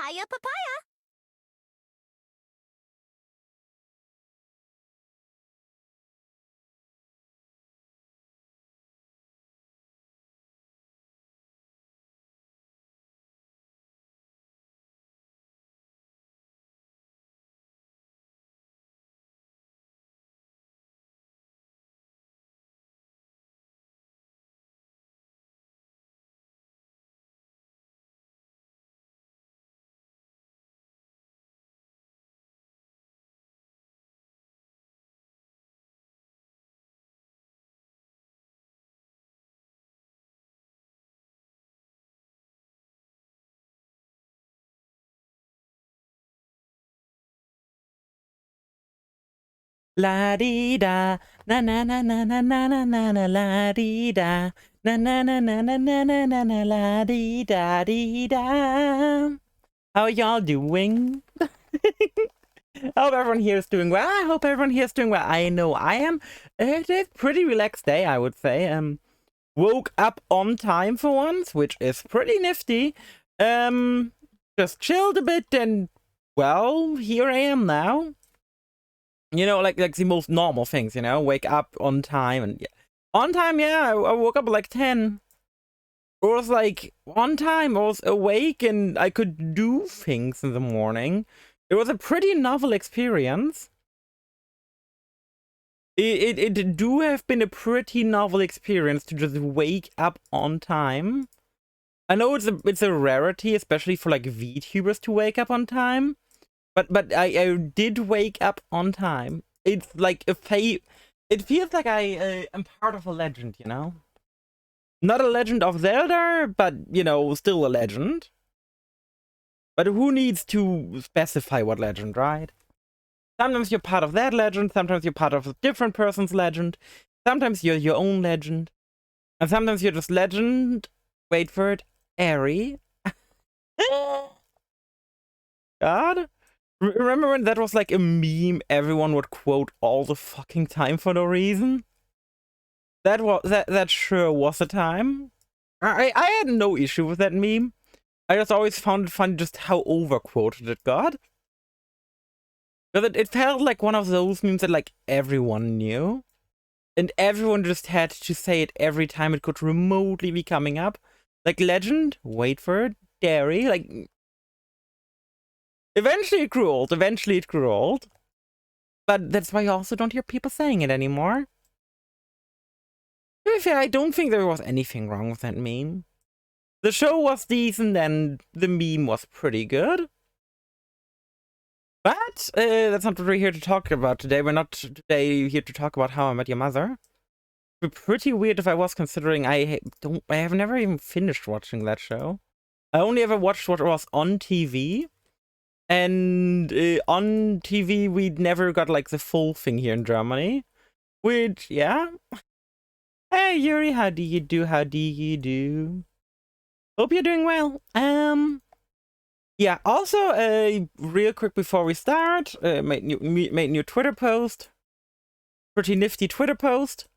Papaya, papaya. La di da, na na na na na na na na na la di da, na na na na na na na na na la di da di da. How y'all doing? I hope everyone here is doing well. I hope everyone here is doing well. I know I am. It is a pretty relaxed day, I would say. Woke up on time for once, which is pretty nifty. Just chilled a bit and, well, here I am now. You know, like the most normal things, you know, wake up on time and on time, yeah, I woke up at like 10. It was like on time, I was awake and I could do things in the morning. It was a pretty novel experience. It do have been a pretty novel experience to just wake up on time. I know it's a rarity, especially for like VTubers to wake up on time. But I did wake up on time. It's like it feels like I am part of a legend, you know? Not a legend of Zelda, but, you know, still a legend. But who needs to specify what legend, right? Sometimes you're part of that legend, sometimes you're part of a different person's legend, sometimes you're your own legend, and sometimes you're just legend, wait for it, airy. God? Remember when that was like a meme everyone would quote all the fucking time for no reason? That sure was a time. I had no issue with that meme. I just always found it funny just how overquoted it got. Because it felt like one of those memes that like everyone knew. And everyone just had to say it every time it could remotely be coming up. Like legend, wait for it, dairy, like eventually it grew old. But that's why you also don't hear people saying it anymore. To be fair, I don't think there was anything wrong with that meme. The show was decent and the meme was pretty good. But that's not what we're here to talk about today. We're not today here to talk about How I Met Your Mother. It'd be pretty weird if I was, considering I have never even finished watching that show. I only ever watched what was on TV. And on TV, we never got like the full thing here in Germany. Which, yeah. Hey Yuri, how do you do? How do you do? Hope you're doing well. Yeah, also, real quick before we start, made new Twitter post. Pretty nifty Twitter post.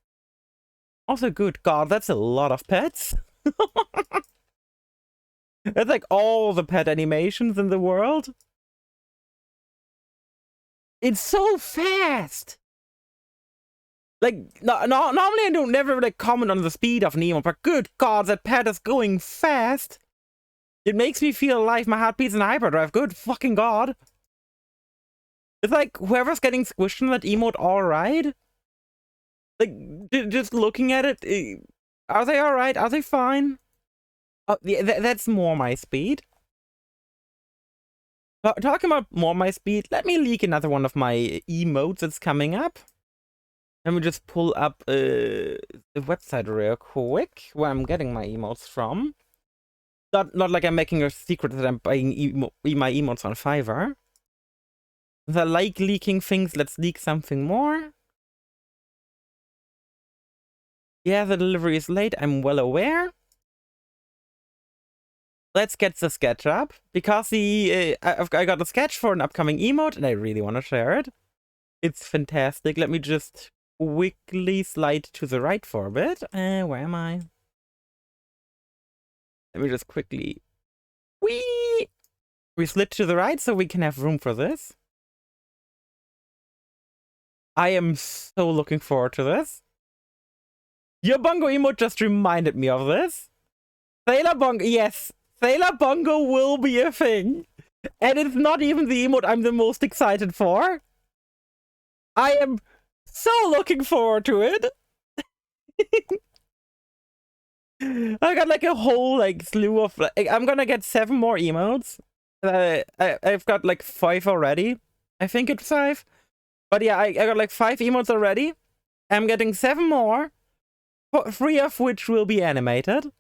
Also, good God, that's a lot of pets. That's like all the pet animations in the world. It's so fast. Like, normally I don't never like comment on the speed of Nemo, but good God, that pet is going fast. It makes me feel alive. My heart beats in hyperdrive. Good fucking God. It's like whoever's getting squished in that emote, alright? Like, just looking at it, are they alright? Are they fine? Oh, yeah, that's more my speed. Talking about more my speed, let me leak another one of my emotes that's coming up. Let me just pull up the website real quick, where I'm getting my emotes from. Not like I'm making a secret that I'm buying my emotes on Fiverr. If I like leaking things, let's leak something more. Yeah, the delivery is late, I'm well aware. Let's get the sketch up, because I got a sketch for an upcoming emote, and I really want to share it. It's fantastic. Let me just quickly slide to the right for a bit. Where am I? Let me just quickly... Whee! We slid to the right so we can have room for this. I am so looking forward to this. Your bongo emote just reminded me of this. Sailor Bongo, yes. Sailor Bongo will be a thing. And it's not even the emote I'm the most excited for. I am so looking forward to it. I got like a whole like slew of... I'm gonna get 7 more emotes. I've got like 5 already. I think it's 5. But yeah, I got like 5 emotes already. I'm getting 7 more. 3 of which will be animated.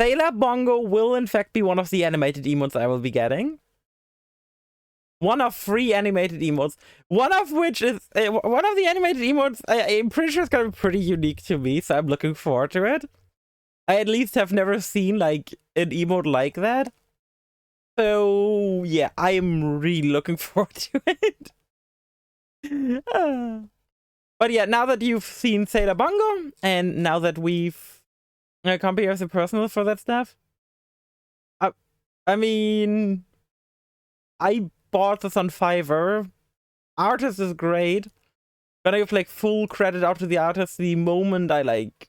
Sailor Bongo will in fact be one of the animated emotes I will be getting. One of 3 animated emotes. One of which is... one of the animated emotes, I'm pretty sure it's gonna be pretty unique to me, so I'm looking forward to it. I at least have never seen like an emote like that. So yeah, I am really looking forward to it. But yeah, now that you've seen Sailor Bongo, and now that we've compared the personal for that stuff, I mean, I bought this on Fiverr. Artist is great. Gonna give like full credit out to the artist the moment I like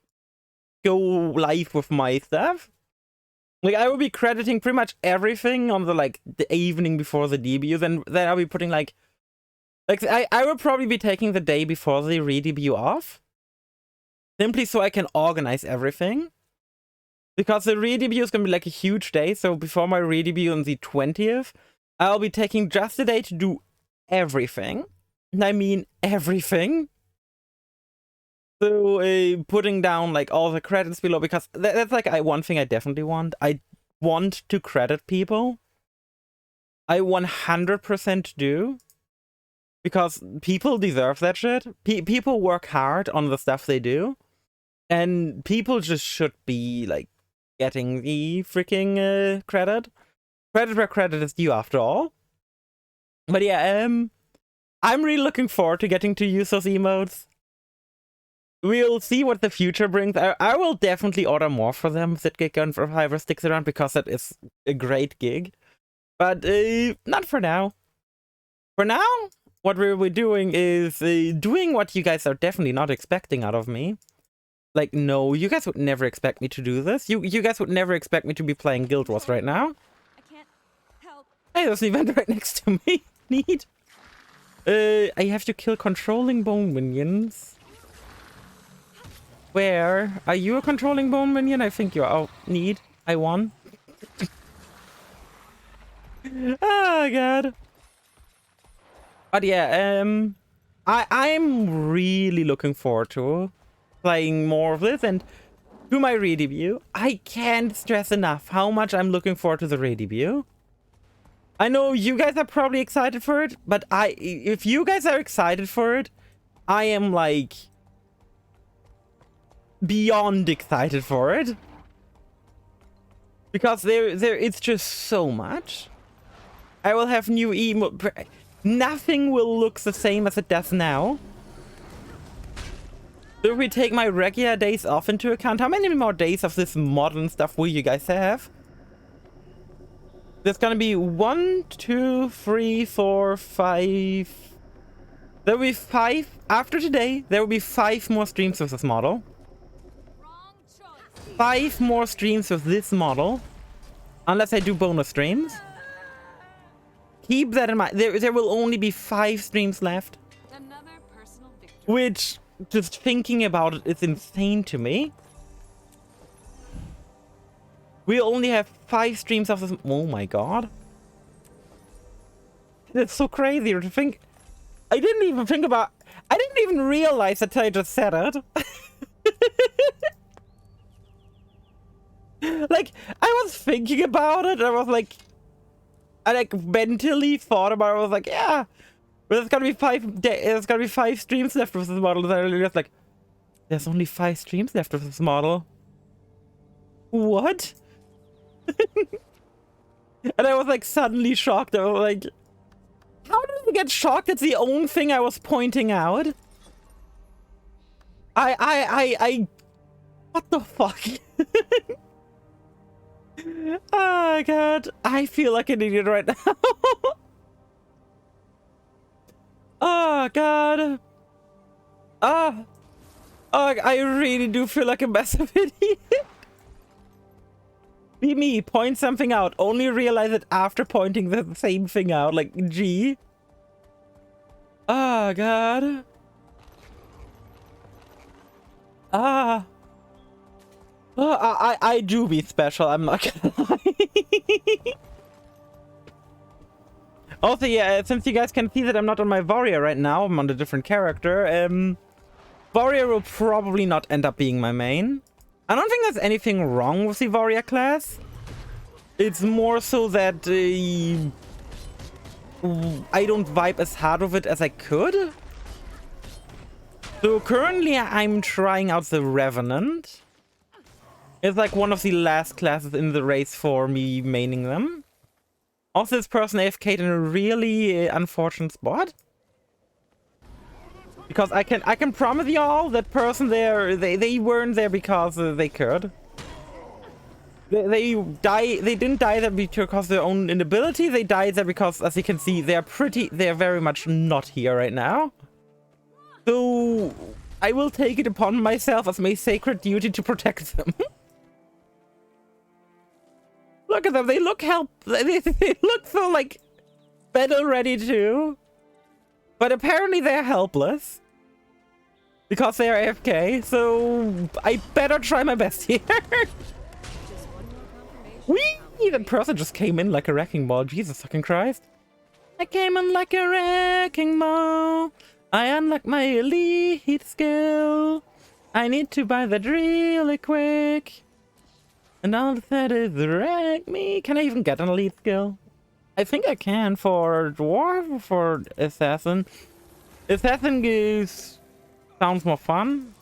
go live with my stuff. Like, I will be crediting pretty much everything on the like the evening before the debut, and then I'll be putting like I will probably be taking the day before the re-debut off, simply so I can organize everything, because the re-debut is gonna be like a huge day. So before my re-debut on the 20th, I'll be taking just a day to do everything, and I mean everything. So putting down like all the credits below, because that's like one thing I definitely want. I want to credit people. I 100% do. Because people deserve that shit. People work hard on the stuff they do. And people just should be like getting the freaking credit. Credit where credit is due after all. But yeah, I'm really looking forward to getting to use those emotes. We'll see what the future brings. I will definitely order more for them if that gig on Fiverr sticks around, because that is a great gig. But not for now. For now, what we're doing is doing what you guys are definitely not expecting out of me. Like, no, you guys would never expect me to do this. You guys would never expect me to be playing Guild Wars right now. I can't help. Hey, there's an event right next to me. Neat. I have to kill controlling bone minions. Where? Are you a controlling bone minion? I think you are. Oh, neat. I won. Oh, God. But yeah, I'm really looking forward to playing more of this and to my re-debut. I can't stress enough how much I'm looking forward to the re-debut. I know you guys are probably excited for it, but if you guys are excited for it, I am like beyond excited for it. Because it's just so much. I will have new emote. Nothing will look the same as it does now. So if we take my regular days off into account, how many more days of this modern stuff will you guys have? There's gonna be 1, 2, 3, 4, 5. There will be 5. After today, there will be 5 more streams with this model. 5 more streams with this model. Unless I do bonus streams. Keep that in mind. There will only be 5 streams left. Another personal victory. Which, just thinking about it, is insane to me. We only have 5 streams of this. Oh my god. It's so crazy to think. I didn't even think about... I didn't even realize that I just said it. Like, I was thinking about it, and I was like... I like mentally thought about it. I was like, yeah, but there's gonna be 5 there's gonna be 5 streams left with this model. And I really was like, there's only 5 streams left with this model. What? And I was like suddenly shocked. I was like, how did I get shocked? It's the only thing I was pointing out. I what the fuck? Oh god, I feel like an idiot right now. Oh god. Ah. Oh, I really do feel like a massive idiot. Be me, point something out. Only realize it after pointing the same thing out. Like, gee. Oh god. Ah. Oh, I do be special, I'm not gonna lie. Also, yeah, since you guys can see that I'm not on my warrior right now, I'm on a different character, warrior will probably not end up being my main. I don't think there's anything wrong with the warrior class. It's more so that I don't vibe as hard with it as I could. So currently I'm trying out the Revenant. It's like one of the last classes in the race for me maining them. Also, this person AFK'd in a really unfortunate spot. Because I can promise y'all that person there, they weren't there because they could. They didn't die there because of their own inability. They died there because, as you can see, they're very much not here right now. So I will take it upon myself as my sacred duty to protect them. Look at them, they look they look so like battle ready too. But apparently they're helpless. Because they are AFK, so I better try my best here. Whee! That person just came in like a wrecking ball. Jesus fucking Christ. I came in like a wrecking ball. I unlocked my elite skill. I need to buy that really quick. And all that is wreck me. Can I even get an elite skill? I think I can for dwarf or for assassin. Assassin sounds more fun.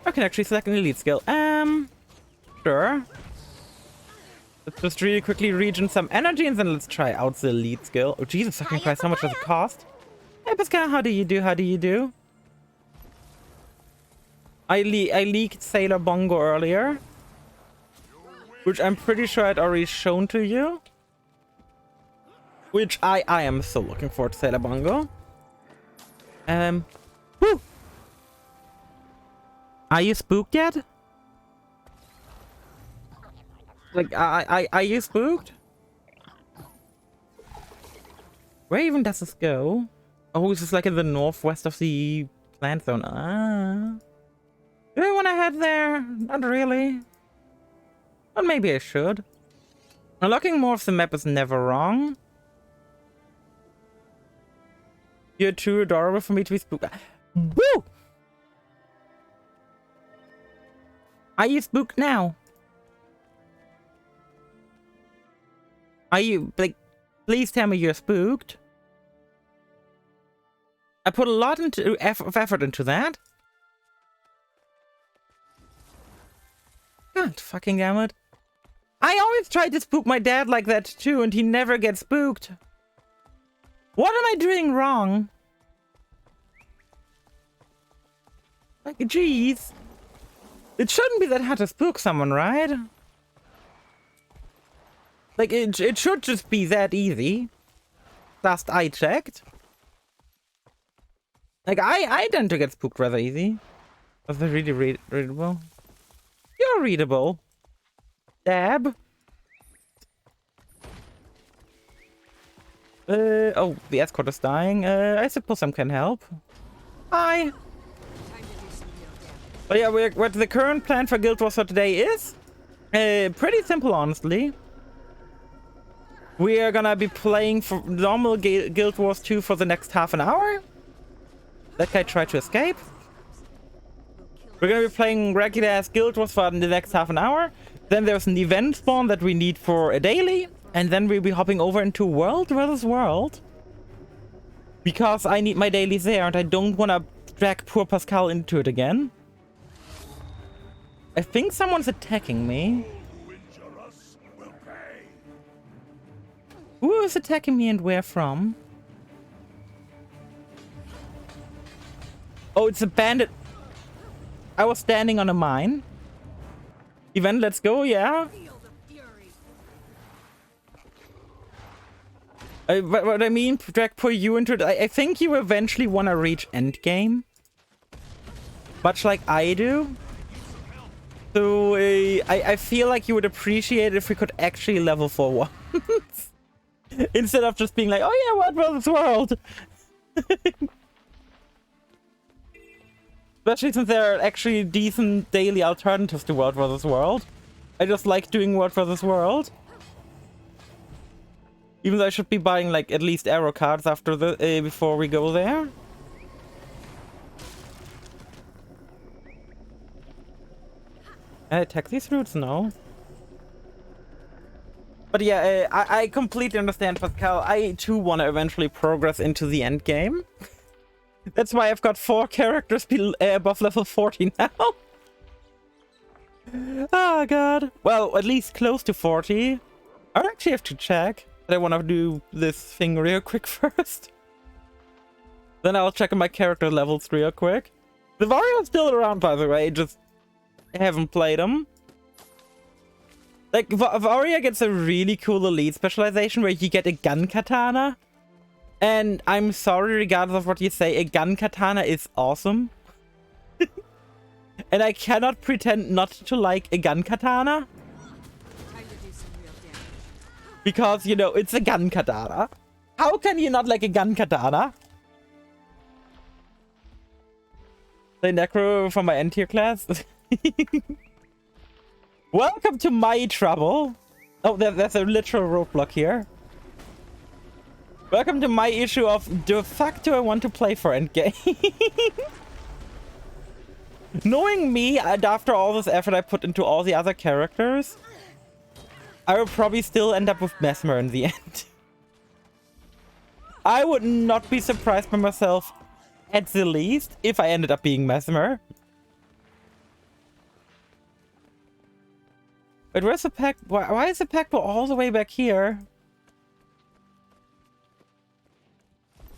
I can actually select an elite skill. Sure. Let's just really quickly regen some energy and then let's try out the elite skill. Oh, Jesus fucking Christ, how much does it cost? Hey, Pascal, how do you do? How do you do? I leaked Sailor Bongo earlier. Which I'm pretty sure I'd already shown to you. Which I am so looking forward to Sailor Bongo. Woo! Are you spooked yet? Like, are you spooked? Where even does this go? Oh, this is like in the northwest of the plant zone. Ah. Do I want to head there? Not really. But maybe I should. Unlocking more of the map is never wrong. You're too adorable for me to be spooked. Woo! Are you spooked now? Are you, like, please tell me you're spooked. I put a lot of effort into that. God fucking damn it. I always try to spook my dad like that too, and he never gets spooked. What am I doing wrong? Like, jeez. It shouldn't be that hard to spook someone, right? Like, it should just be that easy. Last I checked. Like, I tend to get spooked rather easy. Was that really readable? You're readable. Dab. Oh, the escort is dying. I suppose some can help. Hi. But yeah, what the current plan for Guild Wars for today is pretty simple, honestly. We are gonna be playing for normal Guild Wars 2 for the next half an hour. That guy tried to escape. We're gonna be playing regular ass Guild Wars for the next half an hour. Then there's an event spawn that we need for a daily. And then we'll be hopping over into World vs. World. Because I need my dailies there and I don't want to drag poor Pascal into it again. I think someone's attacking me. Who is attacking me and where from? Oh, it's a bandit. I was standing on a mine. Event, let's go, yeah. Feel the fury. What I mean, Drag, put you into it. I think you eventually want to reach endgame. Much like I do. So I feel like you would appreciate it if we could actually level for once. Instead of just being like, oh yeah, what was this world? Especially since there are actually decent daily alternatives to World vs. World. I just like doing World vs. World. Even though I should be buying like at least arrow cards after the before we go there. Can I attack these roots? No. But yeah, I completely understand, Pascal. I too want to eventually progress into the end game. That's why I've got 4 characters above level 40 now. Oh god. Well, at least close to 40. I actually have to check. I want to do this thing real quick first. Then I'll check my character levels real quick. The Vario's still around, by the way. Just haven't played him. Like, Varia gets a really cool elite specialization where you get a gun katana. And I'm sorry, regardless of what you say, a gun katana is awesome. And I cannot pretend not to like a gun katana. Time to do some real damage. Because, you know, it's a gun katana. How can you not like a gun katana? The necro from my N tier class. Welcome to my trouble. Oh, there's a literal roadblock here. Welcome to my issue of the fuck do I want to play for endgame? Knowing me, and after all this effort I put into all the other characters, I will probably still end up with Mesmer in the end. I would not be surprised by myself at the least if I ended up being Mesmer. Wait, where's the pack? Why is the pack all the way back here?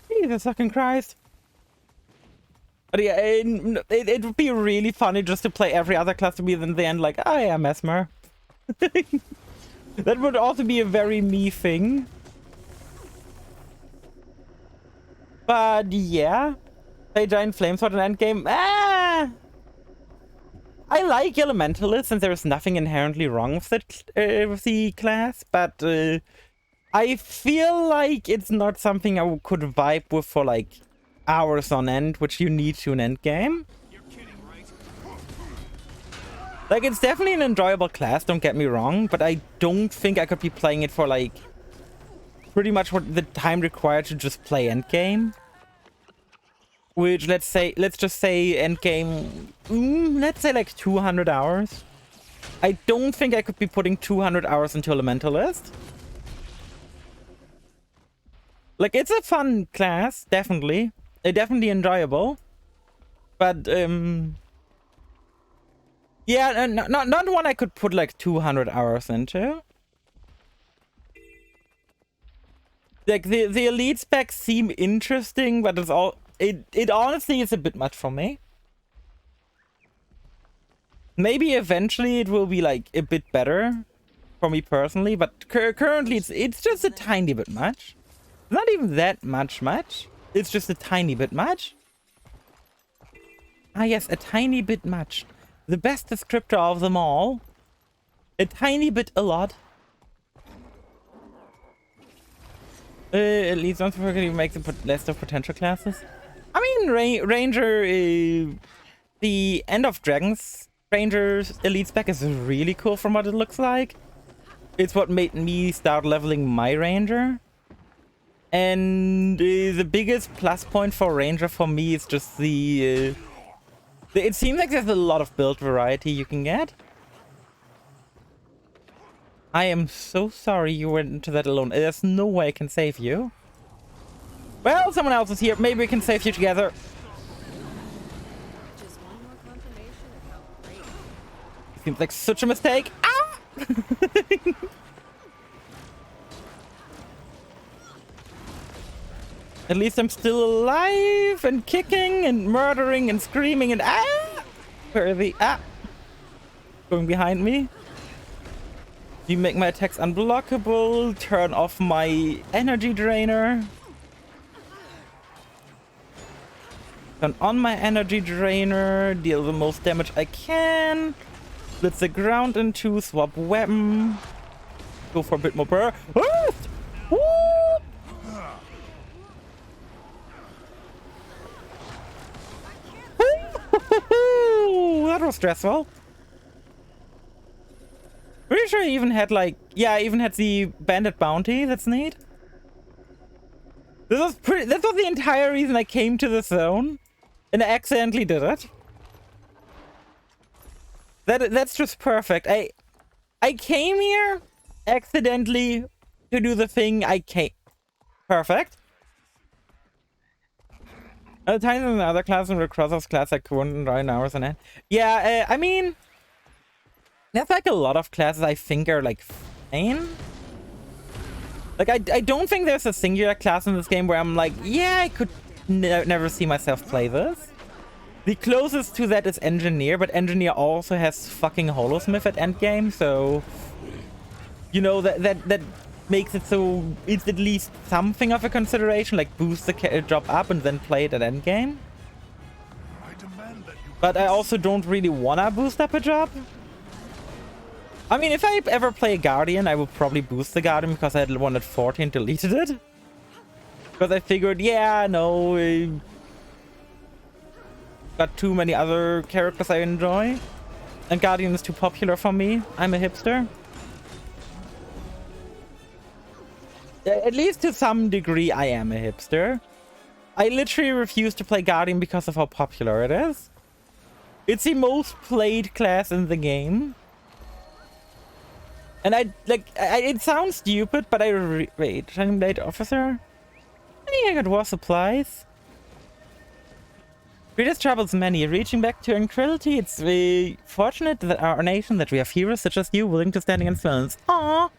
Jesus fucking Christ. But yeah, it would be really funny just to play every other class to be in the end like, oh yeah, Mesmer. That would also be a very me thing. But yeah. Play Giant Flamesword in endgame. Ah! I like Elementalist since there is nothing inherently wrong with the class, but I feel like it's not something I could vibe with for like hours on end, which you need to in endgame. You're kidding, right? Like, it's definitely an enjoyable class, don't get me wrong, but I don't think I could be playing it for like pretty much what the time required to just play endgame. Which, let's just say endgame, let's say like 200 hours. I don't think I could be putting 200 hours into Elementalist. Like, it's a fun class, definitely. Definitely enjoyable. But, yeah, not one I could put like 200 hours into. Like, the elite specs seem interesting, but it's all... It honestly is a bit much for me. Maybe eventually it will be like a bit better for me personally, but currently it's just a tiny bit much. Not even that much. It's just a tiny bit much. Ah yes, a tiny bit much. The best descriptor of them all. A tiny bit a lot. At least don't forget you make the list of potential classes. I mean, Ranger, the End of Dragons Ranger's elite spec is really cool from what it looks like. It's what made me start leveling my Ranger. And the biggest plus point for Ranger for me is just it seems like there's a lot of build variety you can get. I am so sorry you went into that alone. There's no way I can save you. Well, someone else is here. Maybe we can save you together. Just one more confirmation of how great. Seems like such a mistake. Ah! At least I'm still alive and kicking and murdering and screaming and ah! Where are the ah? going behind me. You make my attacks unblockable, turn off my energy drainer. Turn on my energy drainer, deal the most damage I can. Split the ground in two, swap weapon. Go for a bit more burst. Woo! That was stressful. Pretty sure I even had like, yeah, I even had the bandit bounty. That's neat. This was the entire reason I came to the zone, and I accidentally did it. That's just perfect. I came here accidentally to do the thing I came. Perfect. At the times in the other class and the Crossers class I couldn't run hours on it. Yeah, I mean, there's like a lot of classes I think are like fine. Like I don't think there's a singular class in this game where I'm like, yeah, I could never see myself play this. The closest to that is Engineer, but Engineer also has fucking Holosmith at endgame, so you know that makes it so it's at least something of a consideration, like boost the job up and then play it at endgame. But I also don't really wanna boost up a job. I mean, if I ever play a Guardian, I will probably boost the Guardian because I had one at 40 and deleted it. Because I figured, yeah, no, got too many other characters I enjoy. And Guardian is too popular for me. I'm a hipster. At least to some degree, I am a hipster. I literally refuse to play Guardian because of how popular it is. It's the most played class in the game. And it sounds stupid, but wait, Shining Blade Officer? I think I got war supplies. Greatest troubles many. Reaching back to tranquility, it's fortunate that our nation, that we have heroes such as you willing to stand against villains. Aww!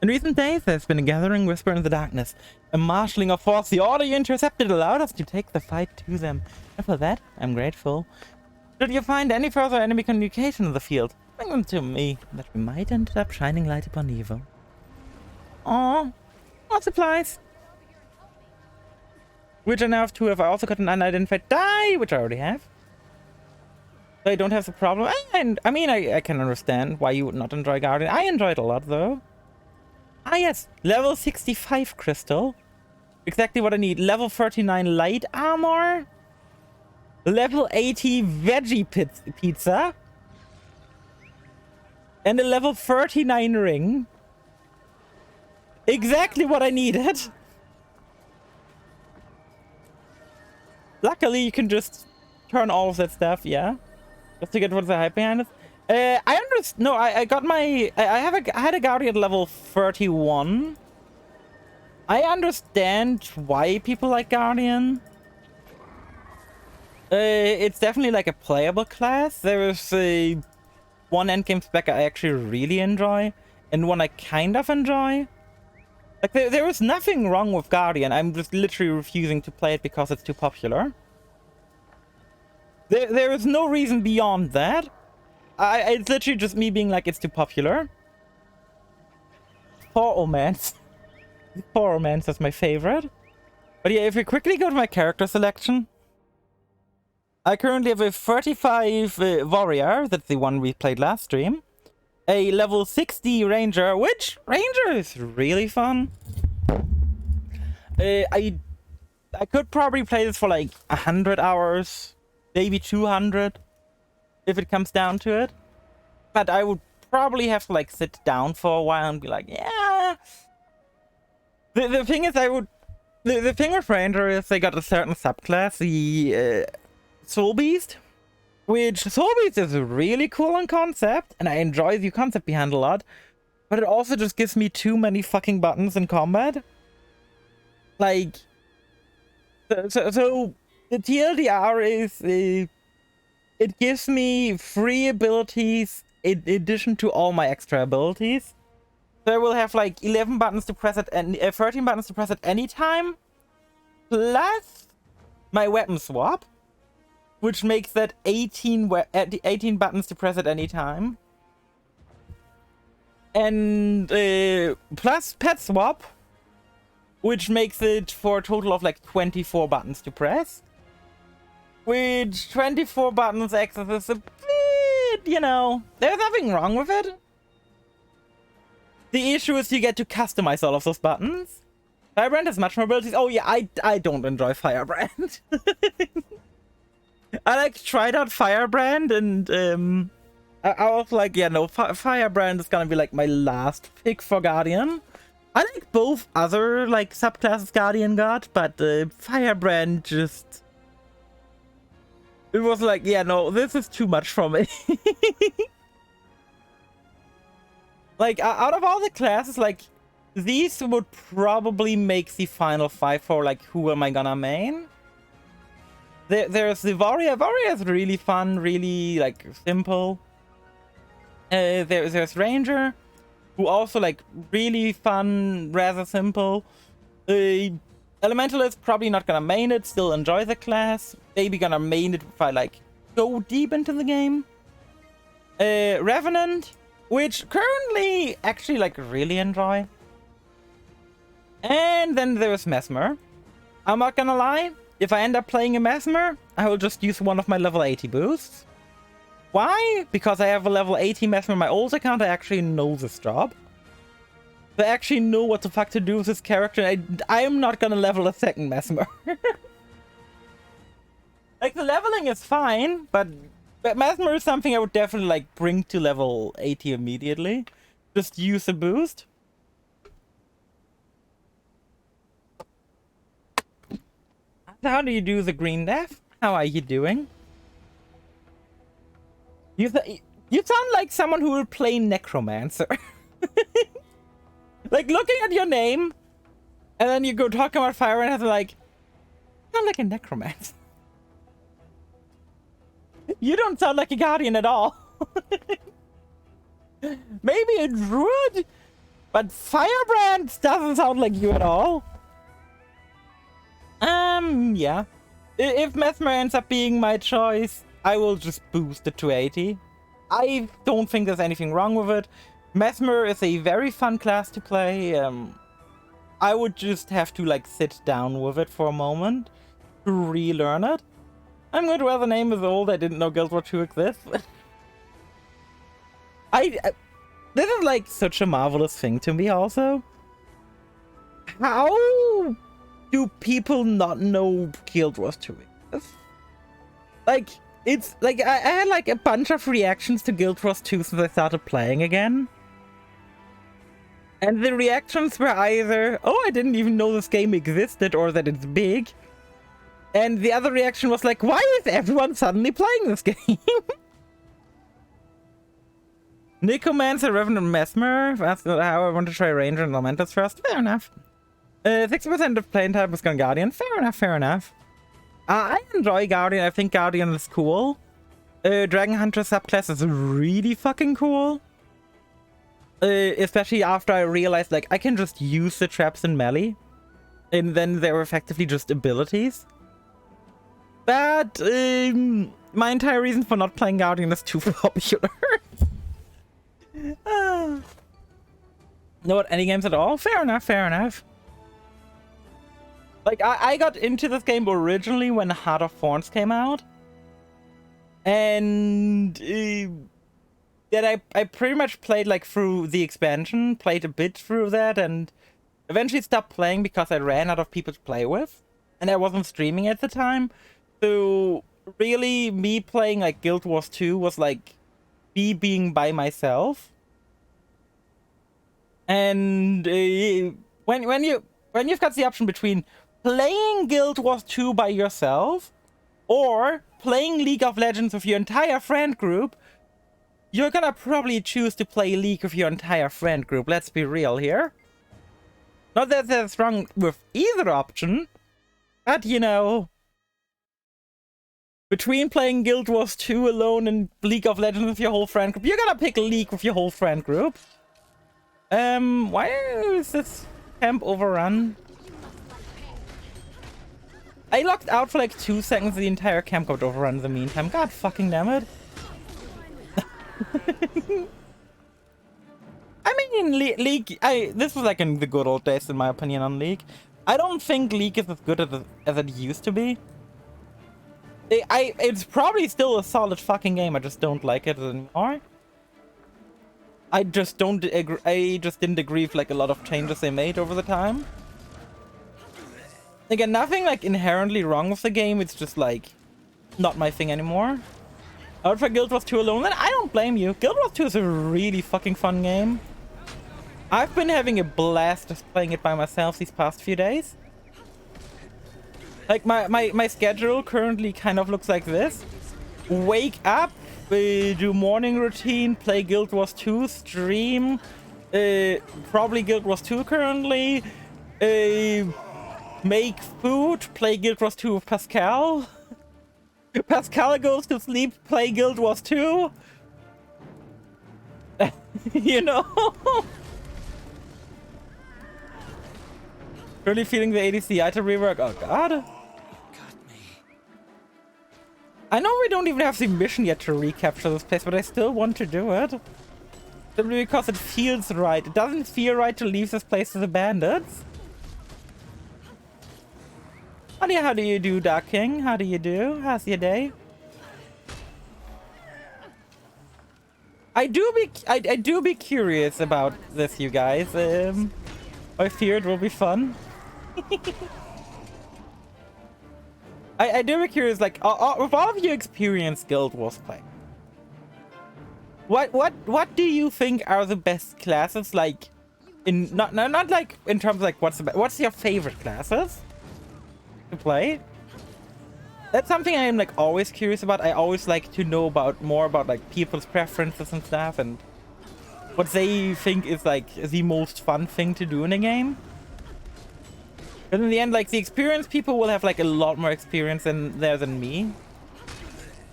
In recent days, there's been a gathering whisper in the darkness. A marshalling of force. The order you intercepted allowed us to take the fight to them. And for that, I'm grateful. Should you find any further enemy communication in the field, bring them to me, that we might end up shining light upon evil. Aww. More supplies. Which I now have 2 have. I also got an unidentified die, which I already have. So I don't have the problem. And I mean, I can understand why you would not enjoy Guardian. I enjoy it a lot, though. Ah, yes. Level 65 crystal. Exactly what I need. Level 39 light armor. Level 80 veggie pizza. And a level 39 ring. Exactly what I needed. Luckily, you can just turn all of that stuff, yeah. Just to get what's the hype behind it. I understand. No, I got my. I had a Guardian at level 31. I understand why people like Guardian. It's definitely like a playable class. There is one endgame spec I actually really enjoy, and one I kind of enjoy. Like there is nothing wrong with Guardian. I'm just literally refusing to play it because it's too popular. There is no reason beyond that. It's literally just me being like, it's too popular. Romance. Romance is my favorite. But yeah, if we quickly go to my character selection. I currently have a 35 warrior. That's the one we played last stream. A level 60 ranger, which ranger is really fun. I could probably play this for like 100 hours. Maybe 200. If it comes down to it. But I would probably have to like sit down for a while and be like, yeah. The thing is, the thing with Ranger is they got a certain subclass, the Soul Beast. Which Soul Beast is really cool in concept, and I enjoy the concept behind a lot. But it also just gives me too many fucking buttons in combat. Like, so the TLDR is it gives me 3 abilities in addition to all my extra abilities. So I will have like 11 buttons to press at any 13 buttons to press at any time, plus my weapon swap, which makes that 18 buttons to press at any time. And plus pet swap, which makes it for a total of like 24 buttons to press. Which 24 buttons access is a bit, you know, there's nothing wrong with it. The issue is you get to customize all of those buttons. Firebrand has much more abilities. Oh yeah, I don't enjoy Firebrand. I like tried out Firebrand and I was like, yeah, no, Firebrand is gonna be like my last pick for Guardian. I like both other like subclasses Guardian got, but Firebrand just, it was like, yeah, no, this is too much for me. Like, out of all the classes, like, these would probably make the final five for, like, who am I gonna main? There's the Warrior. Warrior is really fun, really, like, simple. There's Ranger, who also, like, really fun, rather simple. Elementalist, probably not gonna main it, still enjoy the class. Maybe gonna main it if I, like, go deep into the game. Revenant, which currently actually like really enjoy. And then there's Mesmer. I'm not gonna lie, if I end up playing a Mesmer, I will just use one of my level 80 boosts. Why? Because I have a level 80 Mesmer in my old account. I actually know this job. I actually know what the fuck to do with this character. I am not gonna level a second Mesmer. Like, the leveling is fine, but Mesmer is something I would definitely like bring to level 80 immediately. Just use a boost. How do you do the green death? How are you doing? You sound like someone who will play Necromancer. Like, looking at your name, and then you go talking about fire and have like, sound like a Necromancer. You don't sound like a Guardian at all. Maybe a Druid, but Firebrand doesn't sound like you at all. Yeah. If Mesmer ends up being my choice, I will just boost it to 80. I don't think there's anything wrong with it. Mesmer is a very fun class to play. I would just have to like sit down with it for a moment to relearn it. I'm good where the name is old. I didn't know Guild War 2 exists. This is like such a marvelous thing to me also. How do people not know Guild Wars 2 exists? Like, it's like I had like a bunch of reactions to Guild Wars 2 since I started playing again. And the reactions were either, oh, I didn't even know this game existed, or that it's big. And the other reaction was like, why is everyone suddenly playing this game? Necromancer, Revenant, Mesmer. That's how I want to try Ranger and Elementals first. Fair enough. 60% of playing time was Gun Guardian. Fair enough, fair enough. I enjoy Guardian. I think Guardian is cool. Dragon Hunter subclass is really fucking cool. Especially after I realized, like, I can just use the traps in melee. And then they're effectively just abilities. But, my entire reason for not playing Guardian is too popular. Not any games at all? Fair enough, fair enough. Like, I got into this game originally when Heart of Thorns came out. And that I pretty much played like through the expansion, played a bit through that, and eventually stopped playing because I ran out of people to play with. And I wasn't streaming at the time. So really, me playing like Guild Wars 2 was like me being by myself. And when you've got the option between playing Guild Wars 2 by yourself or playing League of Legends with your entire friend group, you're gonna probably choose to play League with your entire friend group. Let's be real here. Not that that's wrong with either option, but you know, between playing Guild Wars 2 alone and League of Legends with your whole friend group, you're gonna pick League with your whole friend group. Why is this camp overrun? I locked out for like 2 seconds, the entire camp got overrun in the meantime. God fucking damn it. I mean, League. This was like in the good old days, in my opinion, on League. I don't think League is as good as it used to be. It's probably still a solid fucking game. I just don't like it anymore. I just don't agree. I just didn't agree with like a lot of changes they made over the time. Again, nothing like inherently wrong with the game. It's just like not my thing anymore. I would try Guild Wars 2 alone, and I don't blame you. Guild Wars 2 is a really fucking fun game. I've been having a blast just playing it by myself these past few days. Like my schedule currently kind of looks like this. Wake up, do morning routine, play Guild Wars 2, stream, probably Guild Wars 2 currently, make food, play Guild Wars 2 with Pascal. Pascal goes to sleep, play Guild Wars 2. You know? Really feeling the ADC item rework. Oh god. I know we don't even have the mission yet to recapture this place, but I still want to do it. Simply because it feels right. It doesn't feel right to leave this place to the bandits. How do you do, Dark King? How do you do? How's your day? I do be curious about this, you guys. I fear it will be fun. I do be curious, like, with all of your experience Guild Wars play, what do you think are the best classes? Like, in not like in terms of like what's your favorite classes to play? That's something I am like always curious about. I always like to know more about like people's preferences and stuff, and what they think is like the most fun thing to do in a game. But in the end, like, the experienced people will have like a lot more experience than me.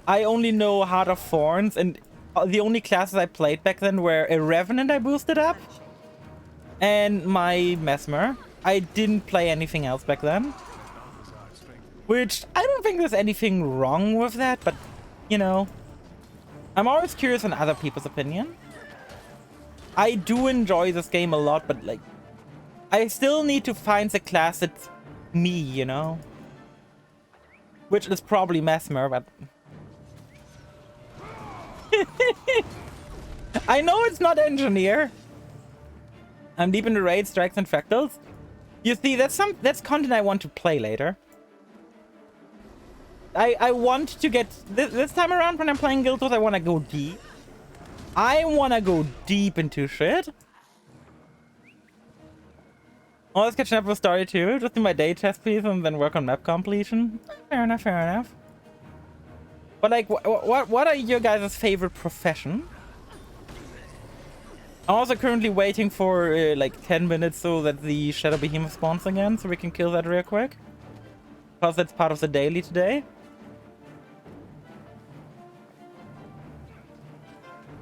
I only know Heart of Thorns, and the only classes I played back then were a Revenant I boosted up and my Mesmer. I didn't play anything else back then. Which, I don't think there's anything wrong with that, but, you know. I'm always curious on other people's opinion. I do enjoy this game a lot, but, like, I still need to find the class that's me, you know? Which is probably Mesmer, but... I know it's not Engineer. I'm deep into raids, strikes, and fractals. You see, that's content I want to play later. I want to get... This time around when I'm playing Guild Wars, I want to go deep. I want to go deep into shit. Oh, let's catch up with story 2. Just do my day test, please, and then work on map completion. Fair enough, fair enough. But, like, what are your guys' favorite profession? I'm also currently waiting for, like, 10 minutes so that the Shadow Behemoth spawns again, so we can kill that real quick. Because that's part of the daily today.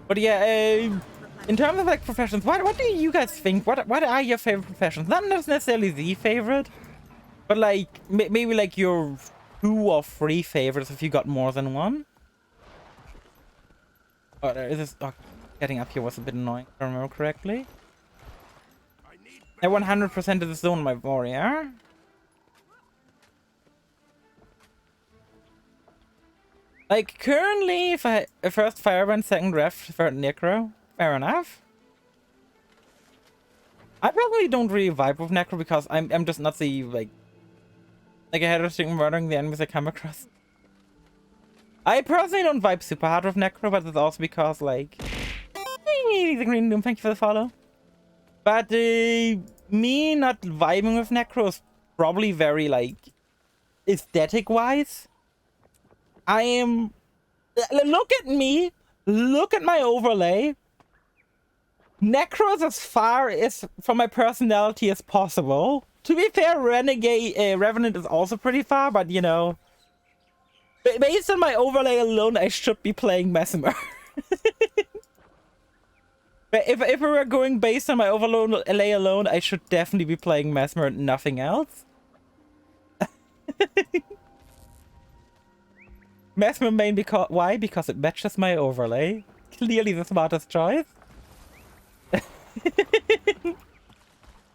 But yeah, in terms of like professions, what do you guys think? What are your favorite professions? Not necessarily the favorite, but like maybe like your 2 or 3 favorites if you got more than one. Oh, getting up here was a bit annoying, if I remember correctly. I 100% of the zone, my warrior. Like, currently, if I first Firebrand, second Ref, third Necro, fair enough. I probably don't really vibe with Necro because I'm just not the, like I had a thing murdering the enemies I come across. I personally don't vibe super hard with Necro, but it's also because, like... Hey, the Green Doom, thank you for the follow. But, me not vibing with Necro is probably very, like, aesthetic-wise. I am... Look at me! Look at my overlay! Necro is as far as from my personality as possible. To be fair, Revenant is also pretty far, but, you know... Based on my overlay alone, I should be playing Mesmer. But if we were going based on my overlay alone, I should definitely be playing Mesmer and nothing else. Mesmer main because... Why? Because it matches my overlay. Clearly the smartest choice.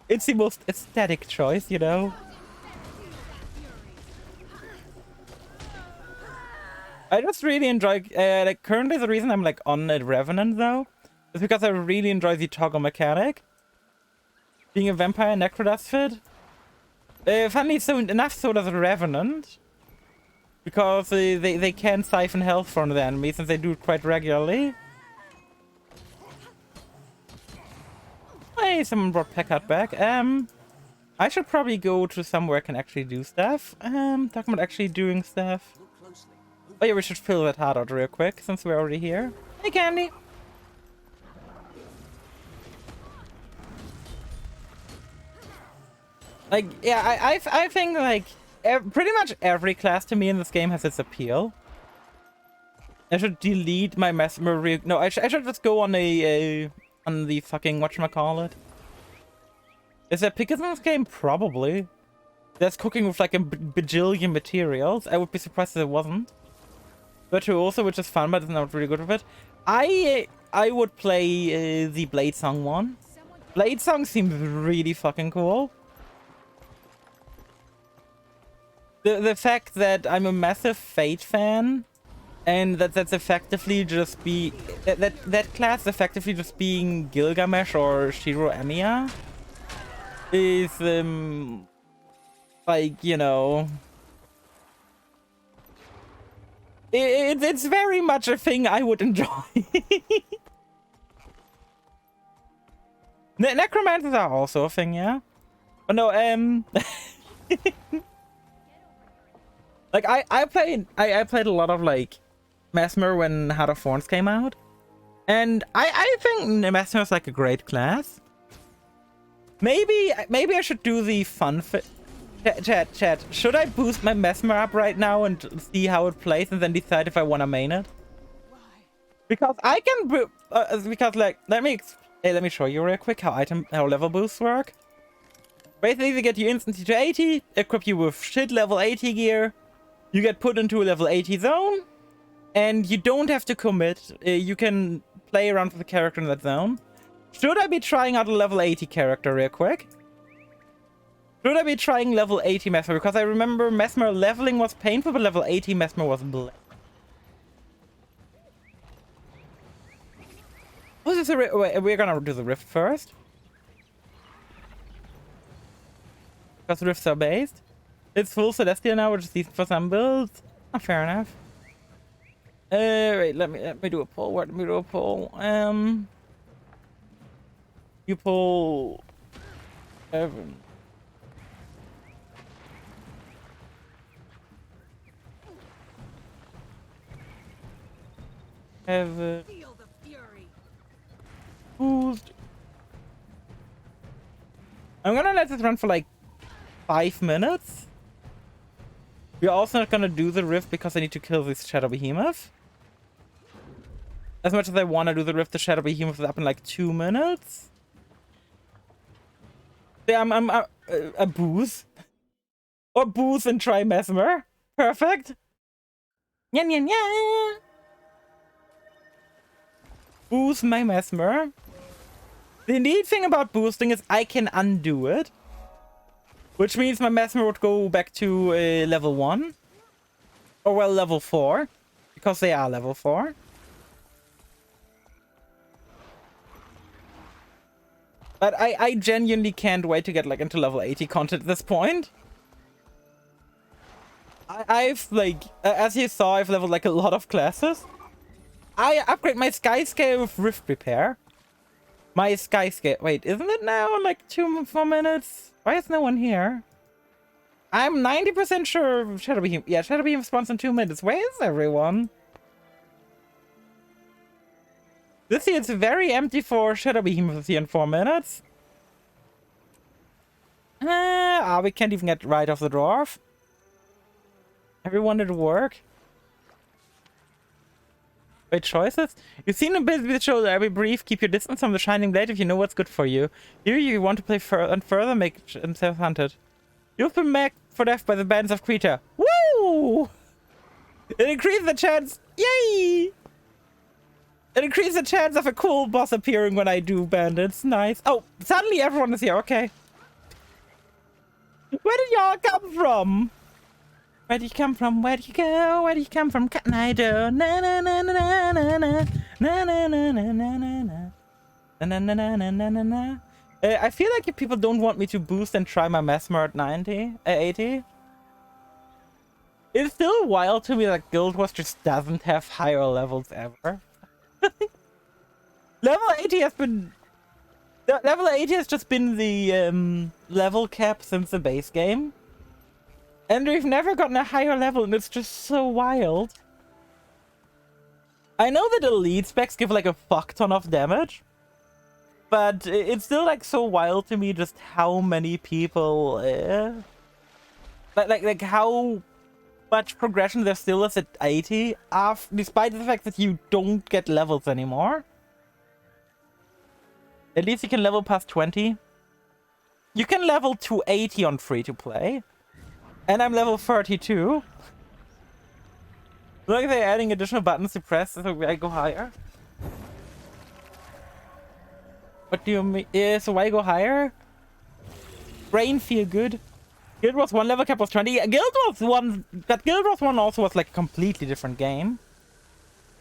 It's the most aesthetic choice, you know? I just really enjoy, like, currently the reason I'm, like, on a Revenant, though, is because I really enjoy the toggle mechanic. Being a vampire necrodust fit. Funnily, so enough so does a Revenant. Because they can siphon health from the enemy, since they do it quite regularly. Hey, someone brought Packard back. I should probably go to somewhere I can actually do stuff. Talking about actually doing stuff. Oh yeah, we should fill that heart out real quick, since we're already here. Hey, Candy! Like, yeah, I think, like, pretty much every class to me in this game has its appeal. I should delete my Mesmer. No, I should just go on on the fucking, whatchamacallit. Is there pickers in this game? Probably. There's cooking with like a bajillion materials. I would be surprised if there wasn't. Virtuoso, which is fun, but it's not really good with it. I would play the Blade Song one. Blade Song seems really fucking cool. The fact that I'm a massive Fate fan, and that's effectively just that class effectively just being Gilgamesh or Shiro Emiya is like, you know, it's very much a thing I would enjoy. Necromancers are also a thing, yeah. But no, like I played a lot of like Mesmer when Heart of Thorns came out, and I think Mesmer is like a great class. Maybe I should do the fun fit. Chat. Should I boost my Mesmer up right now and see how it plays, and then decide if I want to main it? Because I can because like let me show you real quick how level boosts work. Basically, they get you instantly to 80, equip you with shit level 80 gear. You get put into a level 80 zone, and you don't have to commit. You can play around with the character in that zone. Should I be trying out a level 80 character real quick? Should I be trying level 80 Mesmer? Because I remember Mesmer leveling was painful, but level 80 Mesmer was bleh. Wait, we're gonna do the Rift first. Because Rifts are based. It's full Celestial now, which is decent for some builds. Oh, fair enough. Wait, let me do a poll. Let me do a poll. You pull Evan. Evan. Feel the fury. Boost. I'm gonna let this run for like 5 minutes. We're also not gonna do the Rift because I need to kill this Shadow Behemoth. As much as I want to do the Rift, the Shadow Behemoth is up in like 2 minutes. Yeah, I'm a booze. Or booze and try Mesmer. Perfect. Yan yan yan. Boost my Mesmer. The neat thing about boosting is I can undo it. Which means my Mesmer would go back to level 1. Or well, level 4. Because they are level 4. But I genuinely can't wait to get like into level 80 content at this point. I've like, as you saw, I've leveled like a lot of classes. I upgrade my Skyscale with Rift Repair. My Skyscale, wait, isn't it now like 4 minutes? Why is no one here? I'm 90% sure Shadow Beam. Yeah, Shadow Beam spawns in 2 minutes. Where is everyone? This here it's very empty for Shadow Beam in 4 minutes. We can't even get right off the dwarf. Everyone at work. Great choices. You've seen a bit of the show. Every brief, keep your distance from the Shining Blade if you know what's good for you. Here you want to play further, make himself hunted. You've been met for death by the bands of Krita. Woo! It increases the chance. Yay! It increases the chance of a cool boss appearing when I do bandits. Nice. Oh, suddenly everyone is here. Okay. Where did y'all come from? Where did you come from? Where did you go? Where did you come from? Can I do? Na na na na na na na na na na na na na na na na na na na. I feel like if people don't want me to boost and try my Mesmer at 80, it's still wild to me that Guild Wars just doesn't have higher levels ever. Level 80 has been... Level 80 has just been the level cap since the base game. And we've never gotten a higher level, and it's just so wild. I know that elite specs give like a fuck ton of damage. But it's still like so wild to me just how many people... like how much progression there still is at 80, despite the fact that you don't get levels anymore. At least you can level past 20. You can level to 80 on free-to-play. And I'm level 32. Look like they're adding additional buttons to press so I go higher. What do you mean? Yeah, so why go higher? Brain feel good. Guild Wars 1 level cap was 20. Guild Wars 1... But Guild Wars 1 also was like a completely different game.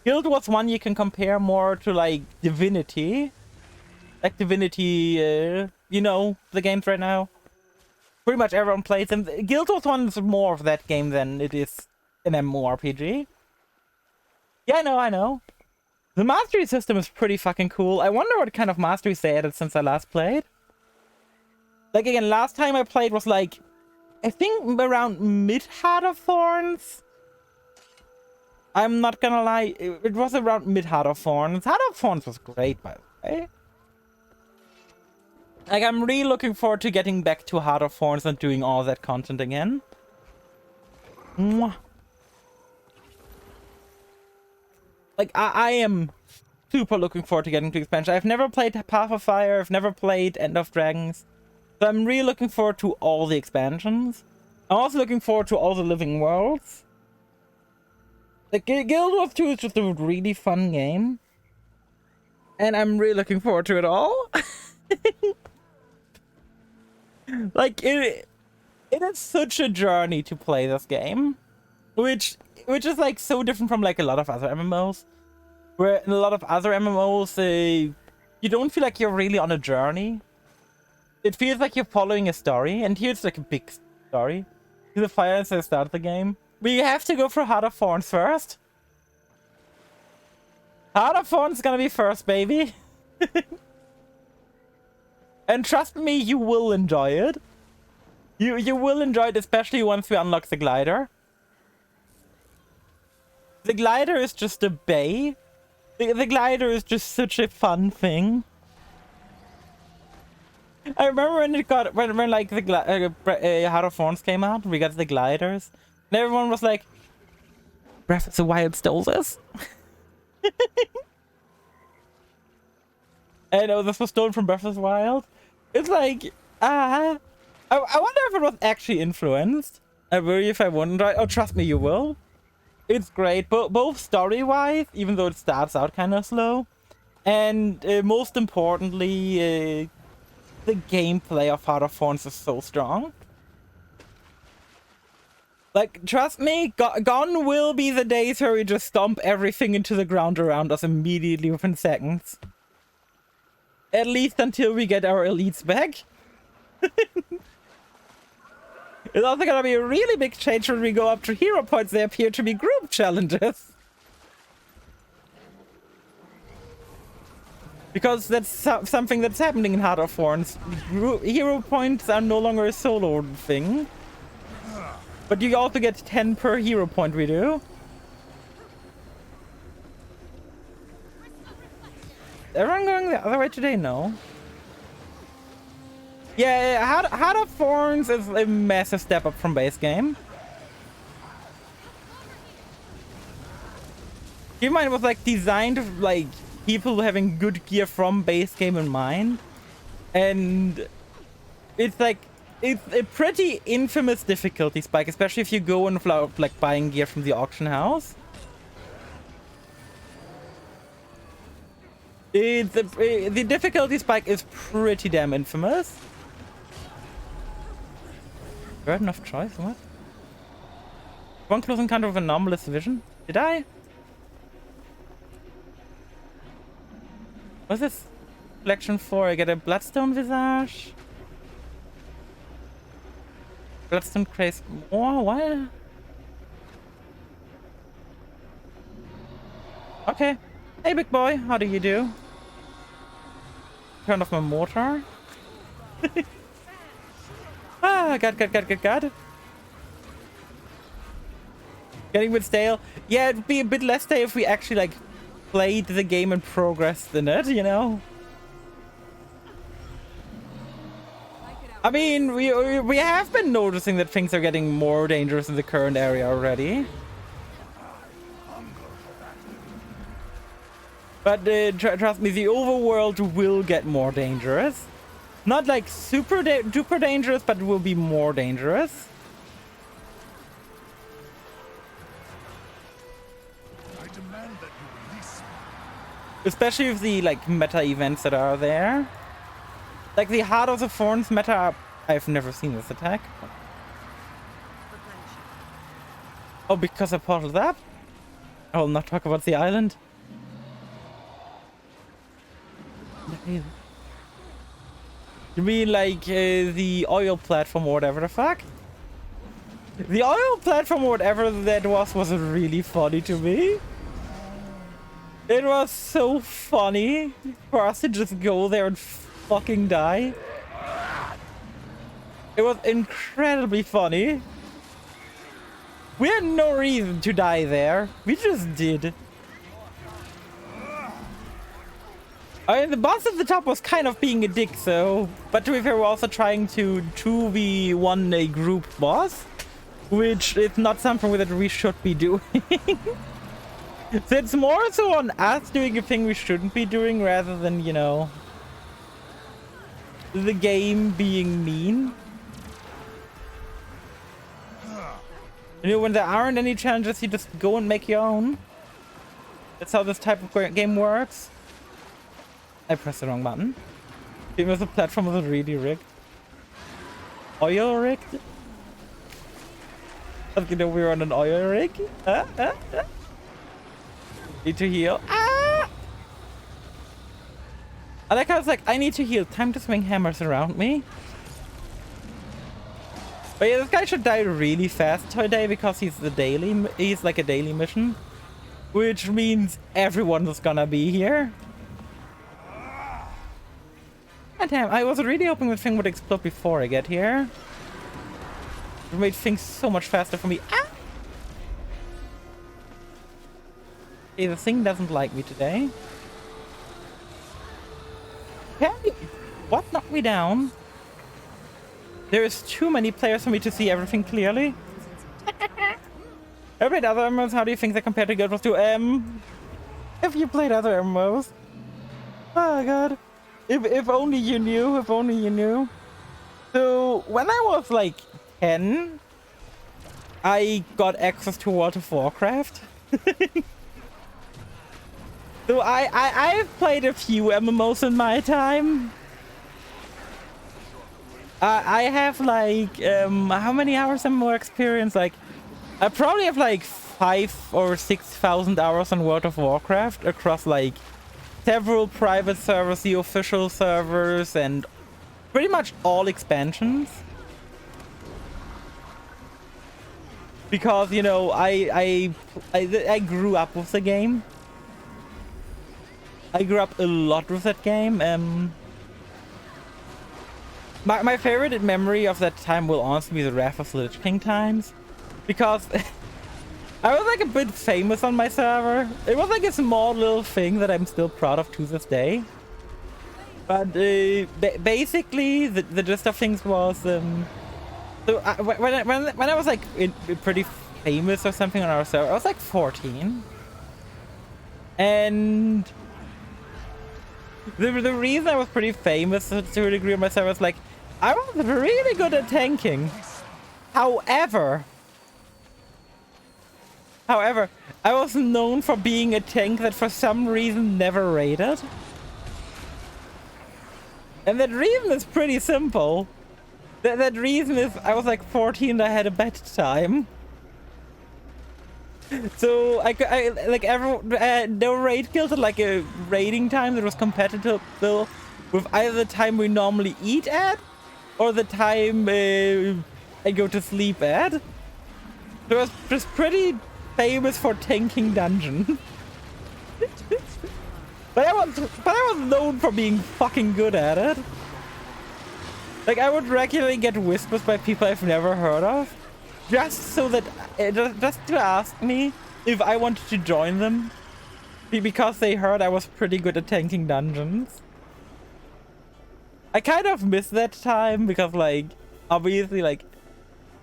Guild Wars 1 you can compare more to like Divinity. Like Divinity, you know, the games right now. Pretty much everyone plays them. Guild Wars 1 is more of that game than it is an MMORPG. Yeah, I know. The mastery system is pretty fucking cool. I wonder what kind of masteries they added since I last played. Like, again, last time I played was like, I think around mid-Heart of Thorns. I'm not gonna lie, it was around mid-Heart of Thorns. Heart of Thorns was great, by the way. Like, I'm really looking forward to getting back to Heart of Thorns and doing all that content again. Mwah. Like, I am super looking forward to getting to expansion. I've never played Path of Fire, I've never played End of Dragons. So I'm really looking forward to all the expansions. I'm also looking forward to all the living worlds. Like, Guild Wars 2 is just a really fun game. And I'm really looking forward to it all. Like, it is such a journey to play this game. Which is like so different from like a lot of other MMOs. Where in a lot of other MMOs, you don't feel like you're really on a journey. It feels like you're following a story, and here it's like a big story. See the fire as I start the game. We have to go for Heart of Thorns first. Heart of Thorns is gonna be first, baby. And trust me, you will enjoy it. You will enjoy it, especially once we unlock the glider. The glider is just a bay. The glider is just such a fun thing. I remember when it got when like the Heart of Thorns came out, we got the gliders, and everyone was like, "Breath of the Wild stole this." And this was stolen from Breath of the Wild. It's like, I wonder if it was actually influenced. I worry if I wouldn't. Oh, trust me, you will. It's great, both story-wise, even though it starts out kind of slow, and most importantly, the gameplay of Heart of Thorns is so strong. Like, trust me, gone will be the days where we just stomp everything into the ground around us immediately within seconds. At least until we get our elites back. It's also gonna be a really big change when we go up to hero points. They appear to be group challenges. Because that's something that's happening in Heart of Thorns. Hero points are no longer a solo thing. But you also get 10 per hero point we do. Everyone going the other way today? No. Yeah, Heart of Thorns is a massive step up from base game. Keep in mind, it was like designed of like people having good gear from base game in mind, and it's like it's a pretty infamous difficulty spike, especially if you go and like buying gear from the auction house. The difficulty spike is pretty damn infamous. Burden of choice, what? One close encounter with anomalous vision. Did I? What's this collection for? I get a bloodstone visage. Bloodstone craze more? What? Okay. Hey, big boy. How do you do? Turn off my mortar. Ah, God. Getting a bit stale. Yeah, it'd be a bit less stale if we actually, like, played the game and progressed in it, you know? I mean, we have been noticing that things are getting more dangerous in the current area already. But trust me, the overworld will get more dangerous. Not like super duper dangerous, but it will be more dangerous. I demand that you release me. Especially with the like meta events that are there. Like the Heart of the Thorns meta, I've never seen this attack. Oh, because I portaled up? I will not talk about the island. You mean like the oil platform or whatever the fuck? The oil platform or whatever that was really funny to me. It was so funny for us to just go there and fucking die. It was incredibly funny. We had no reason to die there. We just did. I mean, the boss at the top was kind of being a dick, so... But to be fair, we're also trying to 2v1 a group boss, which is not something that we should be doing. So it's more so on us doing a thing we shouldn't be doing, rather than, you know... the game being mean. You know, when there aren't any challenges, you just go and make your own. That's how this type of game works. I pressed the wrong button. Because the platform was really rigged. Oil rigged? You know, we were on an oil rig. Need to heal. Ah! I like how I was like, I need to heal. Time to swing hammers around me. But yeah, this guy should die really fast today because he's like a daily mission. Which means everyone is gonna be here. God damn, I was really hoping the thing would explode before I get here. It made things so much faster for me. Ah! Okay, the thing doesn't like me today. Okay, what knocked me down? There is too many players for me to see everything clearly. Have you played other MMOs? How do you think they compare to Guild Wars 2? Have you played other MMOs? Oh god. If only you knew, if only you knew. So, when I was like 10, I got access to World of Warcraft. So I've played a few MMOs in my time. I have like, how many hours MMO experience? Like, I probably have like 5,000 or 6,000 hours on World of Warcraft across like several private servers, the official servers, and pretty much all expansions. Because, you know, I grew up with the game. I grew up a lot with that game. My favorite memory of that time will honestly be the Wrath of the Lich King times. Because I was like a bit famous on my server. It was like a small little thing that I'm still proud of to this day. But basically, the gist of things was, so when I was like pretty famous or something on our server, I was like 14, and the reason I was pretty famous to a degree on my server was like I was really good at tanking. However, I was known for being a tank that for some reason never raided. And that reason is pretty simple. That reason is I was like 14 and I had a bedtime. So I like no raid kills at like a raiding time that was compatible with either the time we normally eat at or the time I go to sleep at. So it was just pretty famous for tanking dungeons. but I was known for being fucking good at it. Like I would regularly get whispers by people I've never heard of, just so that just to ask me if I wanted to join them, because they heard I was pretty good at tanking dungeons. I kind of miss that time because, like, obviously, like,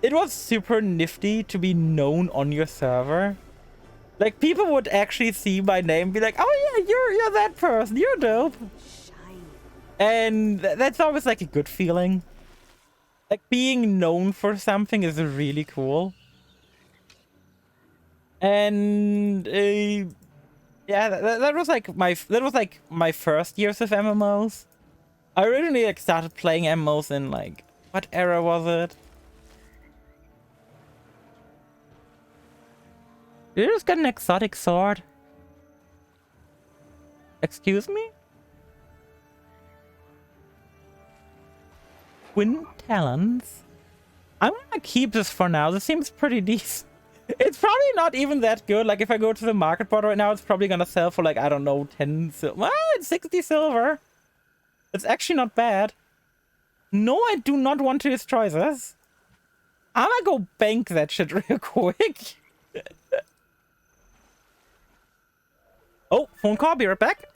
it was super nifty to be known on your server. Like, people would actually see my name and be like, oh yeah, you're that person, you're dope. And that's always like a good feeling. Like being known for something is really cool. And yeah, that was like my first years of MMOs. I originally like started playing MMOs in like, what era was it? Did you just get an exotic sword? Excuse me? Twin talons. I'm gonna keep this for now. This seems pretty decent. It's probably not even that good. Like if I go to the market board right now, it's probably gonna sell for like, I don't know, 10 silver. Well, it's 60 silver. It's actually not bad. No, I do not want to destroy this. I'm gonna go bank that shit real quick. Oh, phone call. Be right back.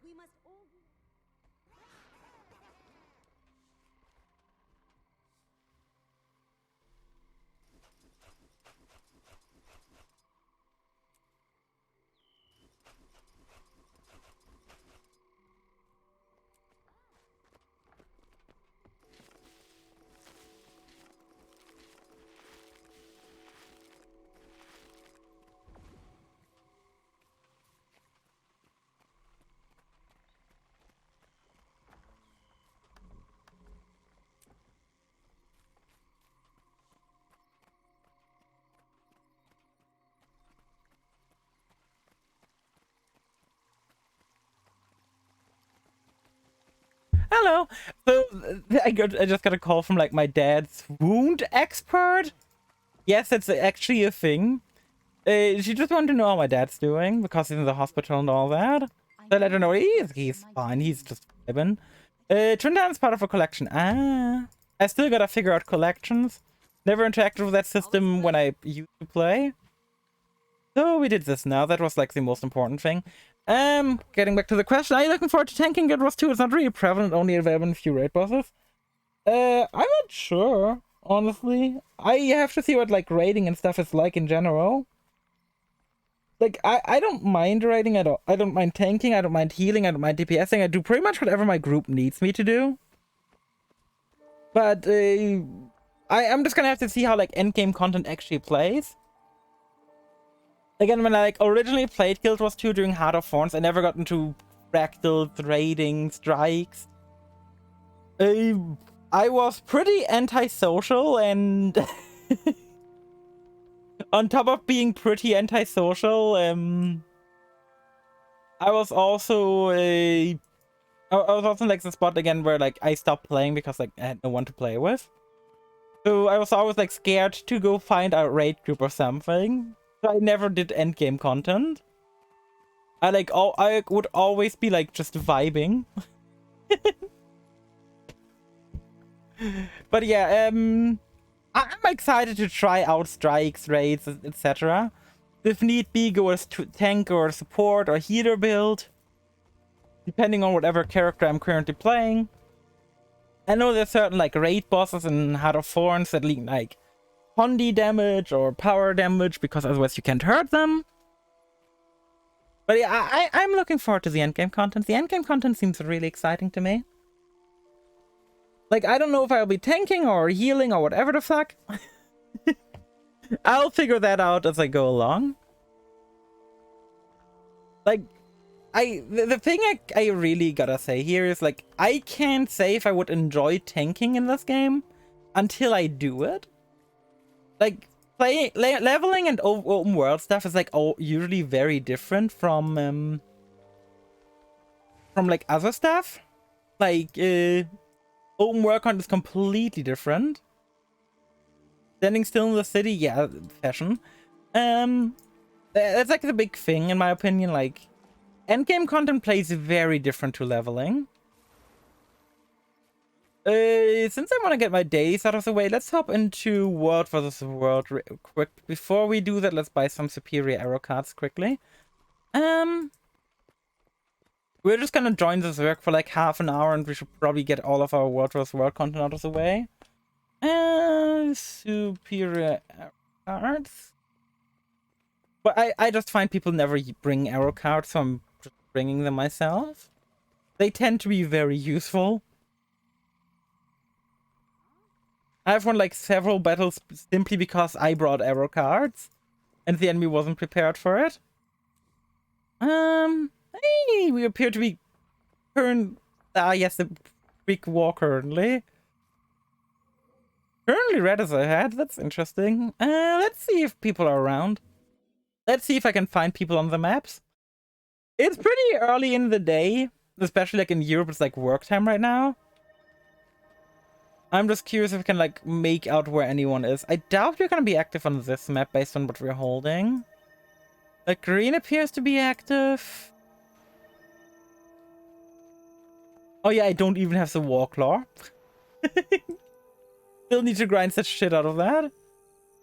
We must all be... Hello. So I just got a call from like my dad's wound expert. Yes, it's actually a thing. She just wanted to know how my dad's doing because he's in the hospital and all that. So I let her know he's fine. He's just vibing. Trinidad's part of a collection. Ah, I still gotta figure out collections. Never interacted with that system when I used to play. So we did this now. That was like the most important thing. Getting back to the question, are you looking forward to tanking Guild Wars 2? It's not really prevalent, only available in a few raid bosses. I'm not sure, honestly. I have to see what like raiding and stuff is like in general. Like, I don't mind raiding at all. I don't mind tanking, I don't mind healing, I don't mind DPSing. I do pretty much whatever my group needs me to do. But, I'm just gonna have to see how like endgame content actually plays. Again, when I like originally played Guild Wars 2 during Heart of Thorns, I never got into fractals, raiding, strikes. I was pretty antisocial, and on top of being pretty antisocial, I was also I was also in like the spot again where like I stopped playing because like I had no one to play with. So I was always like scared to go find a raid group or something. So I never did endgame content. I would always be like just vibing. But yeah, I'm excited to try out strikes, raids, etc. If need be, go as tank or support or healer build, depending on whatever character I'm currently playing. I know there's certain like raid bosses in Heart of Thorns that leak like Hondi damage or power damage because otherwise you can't hurt them. But yeah, I'm looking forward to the endgame content. The endgame content seems really exciting to me. Like, I don't know if I'll be tanking or healing or whatever the fuck. I'll figure that out as I go along. Like, the thing I really gotta say here is, like, I can't say if I would enjoy tanking in this game until I do it. Like, leveling and open world stuff is, like, usually very different from like, other stuff. Like, open world content is completely different. Standing still in the city, yeah, fashion. That's like the big thing in my opinion. Like, endgame content plays very different to leveling. Since I want to get my days out of the way, let's hop into World vs. World quick. Before we do that, let's buy some superior arrow cards quickly. We're just gonna join this work for like half an hour, and we should probably get all of our World vs. World content out of the way. Superior cards. But I just find people never bring arrow cards, so I'm just bringing them myself. They tend to be very useful. I've won like several battles simply because I brought arrow cards, and the enemy wasn't prepared for it. Hey, we appear to be yes, the big war currently. Currently red is ahead, that's interesting. Let's see if people are around. Let's see if I can find people on the maps. It's pretty early in the day, especially like in Europe, it's like work time right now. I'm just curious if I can like make out where anyone is. I doubt we're gonna be active on this map based on what we're holding. Like, green appears to be active. Oh yeah, I don't even have the Warclaw. Still need to grind such shit out of that.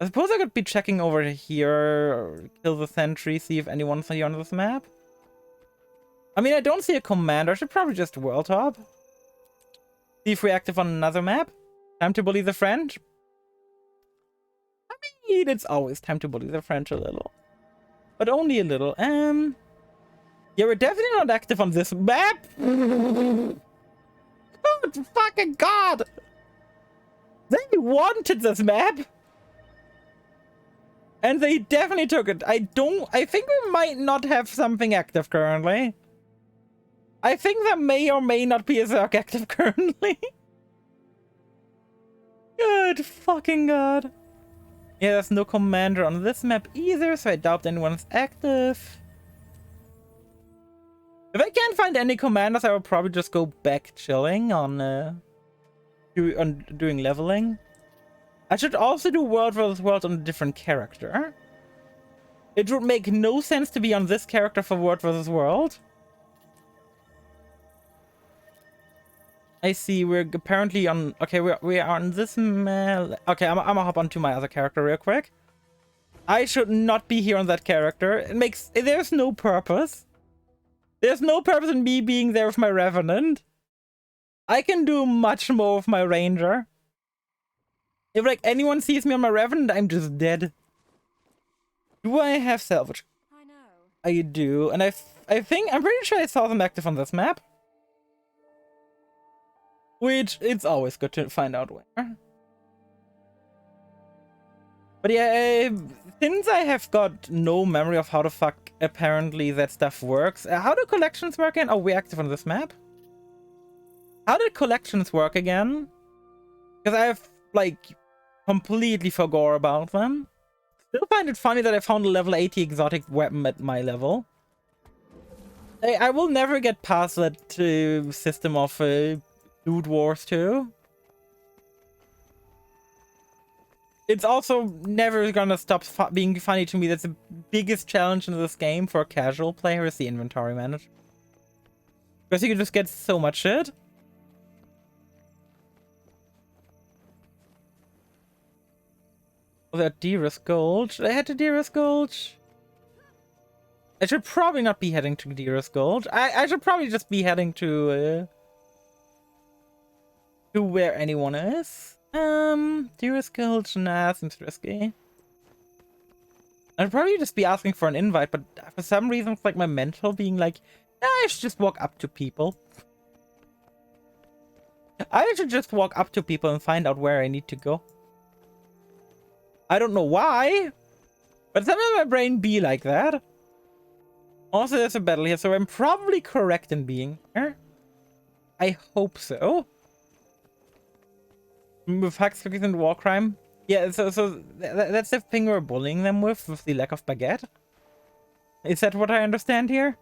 I suppose I could be checking over here, or kill the sentry, see if anyone's here on this map. I mean, I don't see a commander. I should probably just world top. See if we're active on another map. Time to bully the French. I mean, it's always time to bully the French a little. But only a little. Yeah, we're definitely not active on this map. Good fucking god! They wanted this map! And they definitely took it. I think we might not have something active currently. I think there may or may not be a Zerg active currently. Good fucking god. Yeah, there's no commander on this map either, so I doubt anyone's active. If I can't find any commanders, I will probably just go back chilling on doing leveling. I should also do World vs. World on a different character. It would make no sense to be on this character for World vs. World. I see, we're apparently on... Okay, we are on this... Okay, I'm gonna hop onto my other character real quick. I should not be here on that character. It makes... There's no purpose. There's no purpose in me being there with my Revenant. I can do much more with my Ranger. If, like, anyone sees me on my Revenant, I'm just dead. Do I have salvage? I know. I do, and I think... I'm pretty sure I saw them active on this map. Which, it's always good to find out where. But yeah, since I have got no memory of how the fuck apparently that stuff works, how do collections work again? Oh, we're active on this map? How did collections work again? Because I've, like, completely forgot about them. Still find it funny that I found a level 80 exotic weapon at my level. I will never get past that system of Loot Wars 2. it's also never gonna stop being funny to me. That's the biggest challenge in this game for a casual player is the inventory management. Because you can just get so much shit. Oh, that Dearest Gulch. I had to Dearest Gulch. I should probably not be heading to Dearest Gulch. I should probably just be heading to where anyone is. Dearest Gulch, nah, seems risky. I'd probably just be asking for an invite, but for some reason, it's like my mental being like, nah, I should just walk up to people. I should just walk up to people and find out where I need to go. I don't know why, but sometimes my brain be like that. Also, there's a battle here, so I'm probably correct in being here. I hope so. With hacks, cookies, and war crime. Yeah, so that's the thing we're bullying them with the lack of baguette. Is that what I understand here?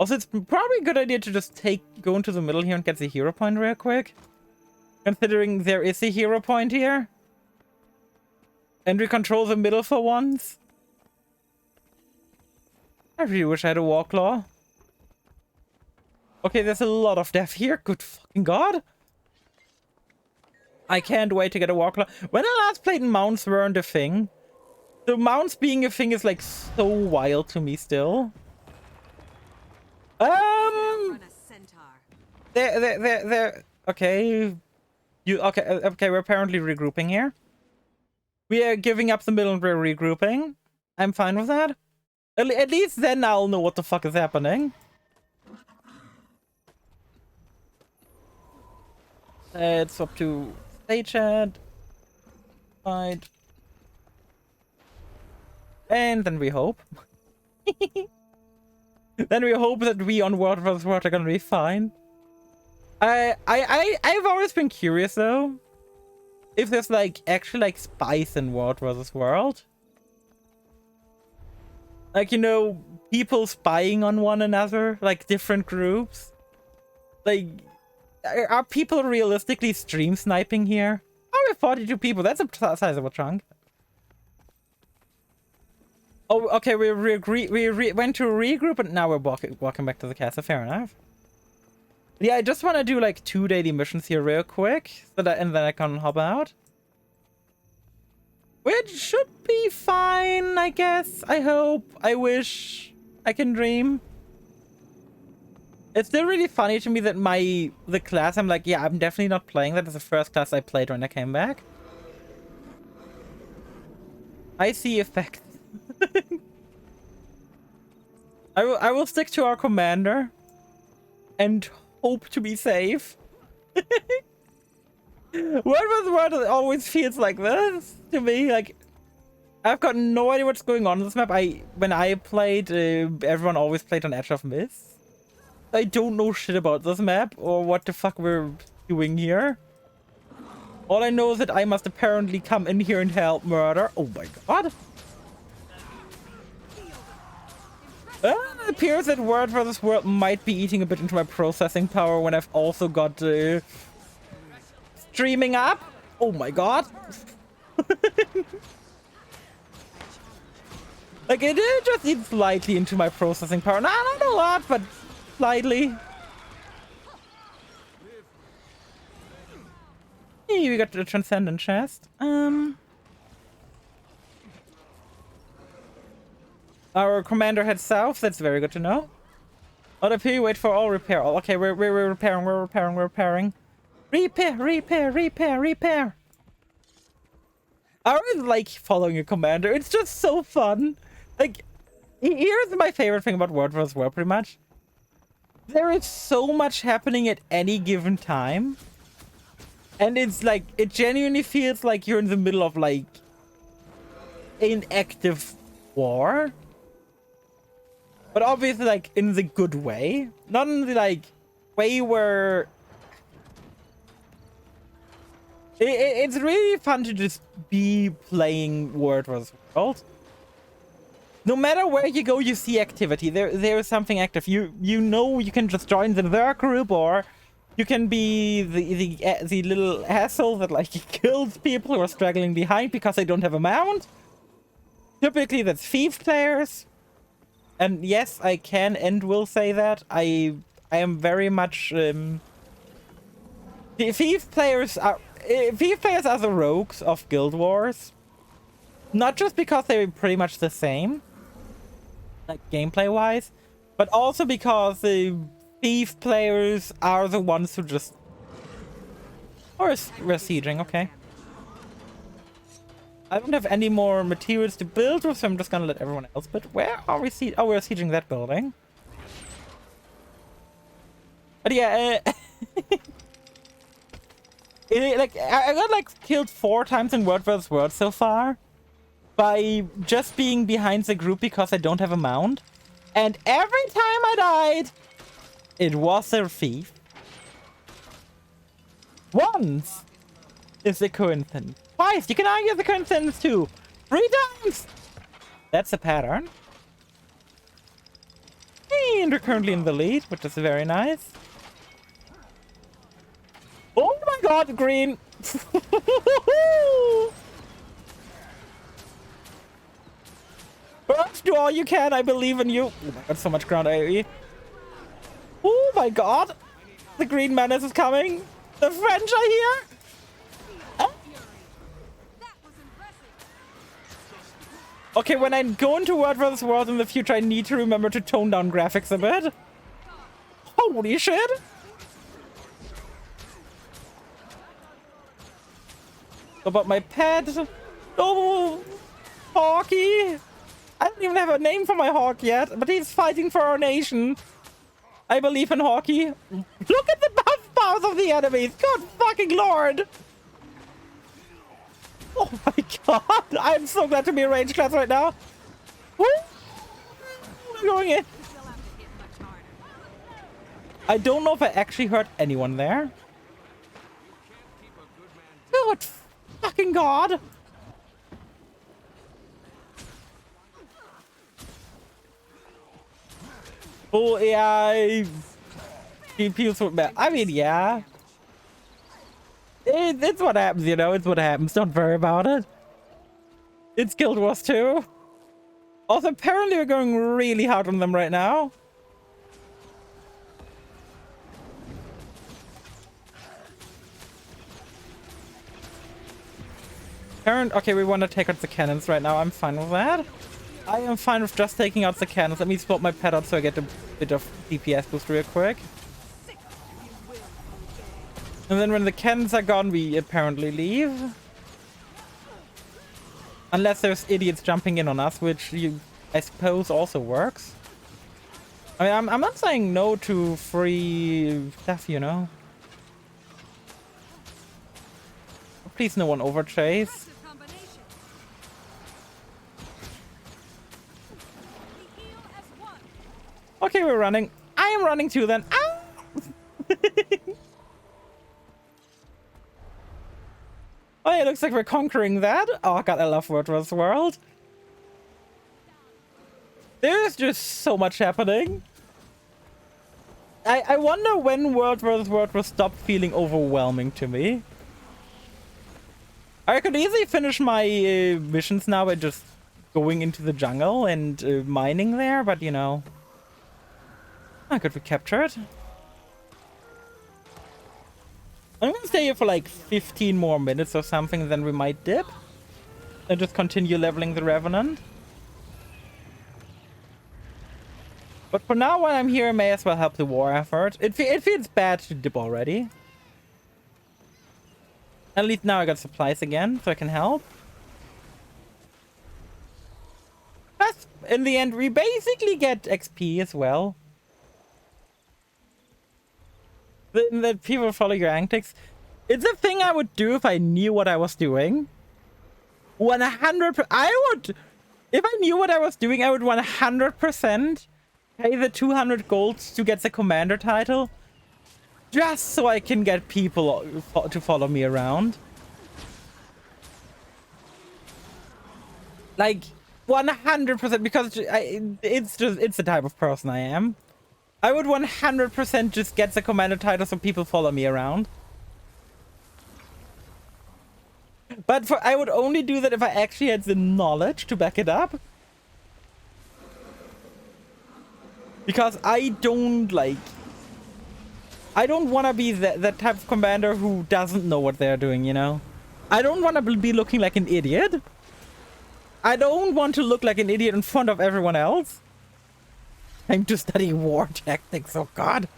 Also, it's probably a good idea to just go into the middle here and get the hero point real quick. Considering there is a hero point here. And we control the middle for once. I really wish I had a war claw. Okay, there's a lot of death here. Good fucking god. I can't wait to get a war claw. When I last played, mounts weren't a thing. So mounts being a thing is like so wild to me still. There. Okay. Okay, we're apparently regrouping here. We are giving up the middle and we're regrouping. I'm fine with that. At least then I'll know what the fuck is happening. Let's swap to stay chat. Fight. And then we hope. Then we hope that we on World vs. World are gonna be fine. I've always been curious though. If there's like actually like spies in World vs. World. Like, you know, people spying on one another, like different groups. Like, are people realistically stream sniping here? Oh, we have 42 people. That's a sizable chunk. Oh, okay. We went to a regroup, and now we're walking back to the castle. Fair enough. Yeah, I just want to do like 2 daily missions here real quick, and then I can hop out. Which should be fine, I guess. I hope. I wish. I can dream. It's still really funny to me that the class, I'm like, yeah, I'm definitely not playing. That is the first class I played when I came back. I see effect. I will stick to our commander and hope to be safe. World vs. World always feels like this to me. Like, I've got no idea what's going on this map. When I played, everyone always played on Edge of Mist. I don't know shit about this map or what the fuck we're doing here. All I know is that I must apparently come in here and help murder. Oh my god. It appears that World vs. World might be eating a bit into my processing power when I've also got streaming up. Oh my god. Like, it just eats slightly into my processing power. Nah, not a lot, but slightly. Hey, we got the Transcendent chest. Our commander heads south. That's very good to know. Out of here, wait for all repair. Oh, okay, we're repairing. We're repairing. Repair. I always like following a commander. It's just so fun. Like, here's my favorite thing about World vs. World, pretty much. There is so much happening at any given time. And it's like, it genuinely feels like you're in the middle of, like, an active war. But obviously, like, in the good way. Not in the, like, way where... It's really fun to just be playing World vs. World. No matter where you go, you see activity. There is something active. You know you can just join their group or You can be the little asshole that like kills people who are struggling behind because they don't have a mount. Typically, that's thief players. And yes, I can and will say that I am very much the thief players are the rogues of Guild Wars. Not just because they're pretty much the same, like gameplay wise, but also because the thief players are the ones who just... Or we're sieging, okay. I don't have any more materials to build with, so I'm just gonna let everyone else. But where are we sieging? Oh, we're sieging that building. But yeah, like I got like killed 4 times in World vs. World so far by just being behind the group because I don't have a mount. And every time I died, it was a thief. Once is a coincidence. Twice, you can argue the coincidence too. 3 times! That's a pattern. And we're currently in the lead, which is very nice. Oh my god, green! Burst, do all you can, I believe in you. Oh my god, so much ground AoE. Oh my god! The green menace is coming! The French are here! Oh. Okay, when I go into World vs. World in the future, I need to remember to tone down graphics a bit. Holy shit! About my pet. Oh, Hawky! I don't even have a name for my hawk yet, but he's fighting for our nation. I believe in Hawky. Look at the buff powers of the enemies. Good fucking lord. Oh my god. I'm so glad to be a range class right now. Woo! I'm going in. I don't know if I actually hurt anyone there. Good fucking god. Oh yeah, GPU's so bad. I mean, yeah, it's what happens, you know. It's what happens. Don't worry about it. It's Guild Wars 2. Also, apparently we're going really hard on them right now. Okay, we want to take out the cannons right now. I'm fine with that. I am fine with just taking out the cannons. Let me swap my pet out so I get a bit of DPS boost real quick. And then when the cannons are gone, we apparently leave. Unless there's idiots jumping in on us, which I suppose also works. I mean, I'm not saying no to free stuff, you know. Please no one overchase. Okay, we're running. I am running too then. Ah! Oh, it looks like we're conquering that. Oh god, I love World vs. World. There's just so much happening. I wonder when World vs. World will stop feeling overwhelming to me. I could easily finish my missions now by just going into the jungle and mining there, but you know. I could recapture it. I'm gonna stay here for like 15 more minutes or something, then we might dip. And just continue leveling the Revenant. But for now, while I'm here, I may as well help the war effort. It feels bad to dip already. At least now I got supplies again, so I can help. But in the end, we basically get XP as well. That people follow your antics. It's a thing I would do if I knew what I was doing. 100%. I would, if I knew what I was doing, I would 100% pay the 200 golds to get the commander title, just so I can get people to follow me around. Like 100%, because it's the type of person I am. I would 100% just get the commander title so people follow me around. But I would only do that if I actually had the knowledge to back it up. Because I don't want to be that type of commander who doesn't know what they're doing, you know? I don't want to be looking like an idiot. I don't want to look like an idiot in front of everyone else. I'm to study war tactics, oh god.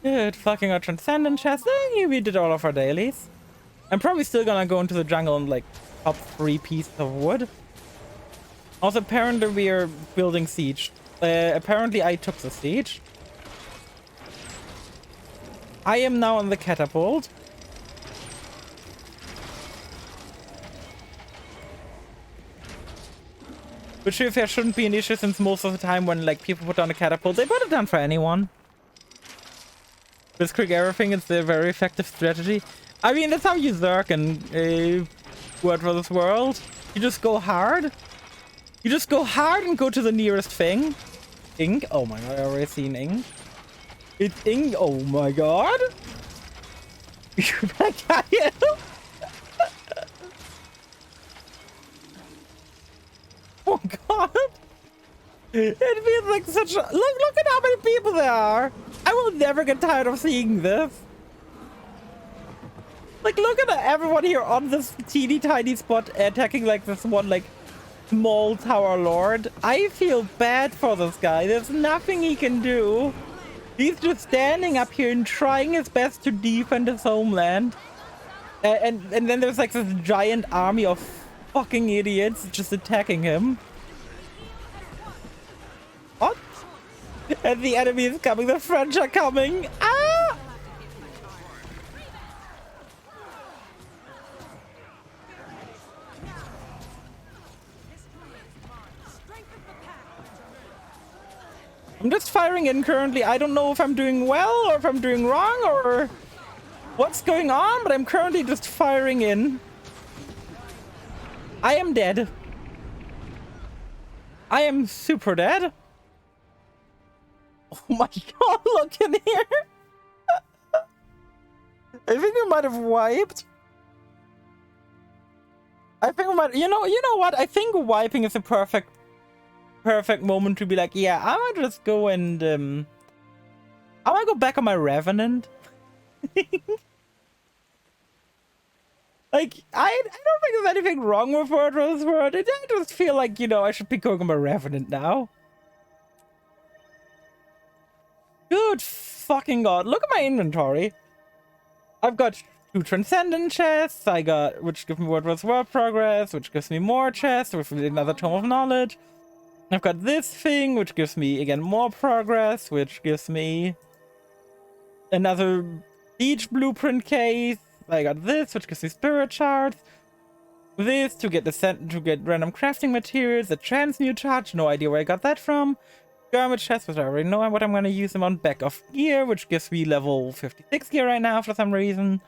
Good, fucking our transcendent chest. We did all of our dailies. I'm probably still gonna go into the jungle and like pop 3 pieces of wood. Also, apparently we are building siege. Apparently I took the siege. I am now on the catapult. Which if there shouldn't be an issue, since most of the time when like people put down a catapult, they put it down for anyone. Blitzkrieg everything is a very effective strategy. I mean, that's how you Zerg in Word vs. World. You just go hard. You just go hard and go to the nearest thing. Ink. Oh my god, I already seen ink. It's ink. Oh my god. I got you. Oh god. It feels like such a... Look at how many people there are. I will never get tired of seeing this. Like, look at everyone here on this teeny tiny spot attacking like this one, like, small tower lord. I feel bad for this guy. There's nothing he can do. He's just standing up here and trying his best to defend his homeland. And then there's like this giant army of fucking idiots just attacking him. What? And the enemy is coming. The French are coming. Ah! I'm just firing in currently. I don't know if I'm doing well or if I'm doing wrong or what's going on, but I'm currently just firing in. I am dead. I am super dead. Oh my god, look in here. I think we might have wiped. I think we might, you know what? I think wiping is a perfect moment to be like, yeah, I'm gonna just go and I'm gonna go back on my Revenant. Like, I don't think there's anything wrong with Word vs. World. I just feel like, you know, I should be going on my Revenant now. Good fucking god. Look at my inventory. I've got 2 Transcendent chests. I got, which gives me Word vs. World progress, which gives me more chests, with another Tome of Knowledge. I've got this thing, which gives me, again, more progress, which gives me another Siege Blueprint case. I got this, which gives me Spirit Shards. This to get random crafting materials. The Transmute Charge, no idea where I got that from. Garment chest, which I already know what I'm going to use them on. Back of gear, which gives me level 56 gear right now for some reason.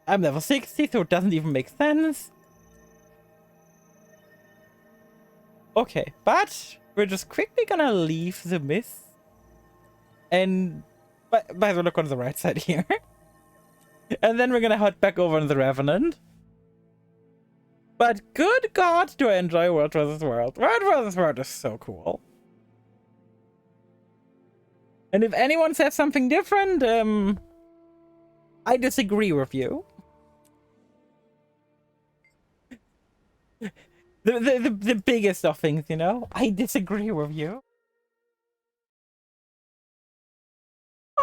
I'm level 60, so it doesn't even make sense. Okay, but we're just quickly gonna leave the mist. And by the way, look on the right side here. And then we're gonna head back over on the Revenant. But good god, do I enjoy World vs. World. World vs. World is so cool. And if anyone says something different, I disagree with you. The biggest of things, you know? I disagree with you.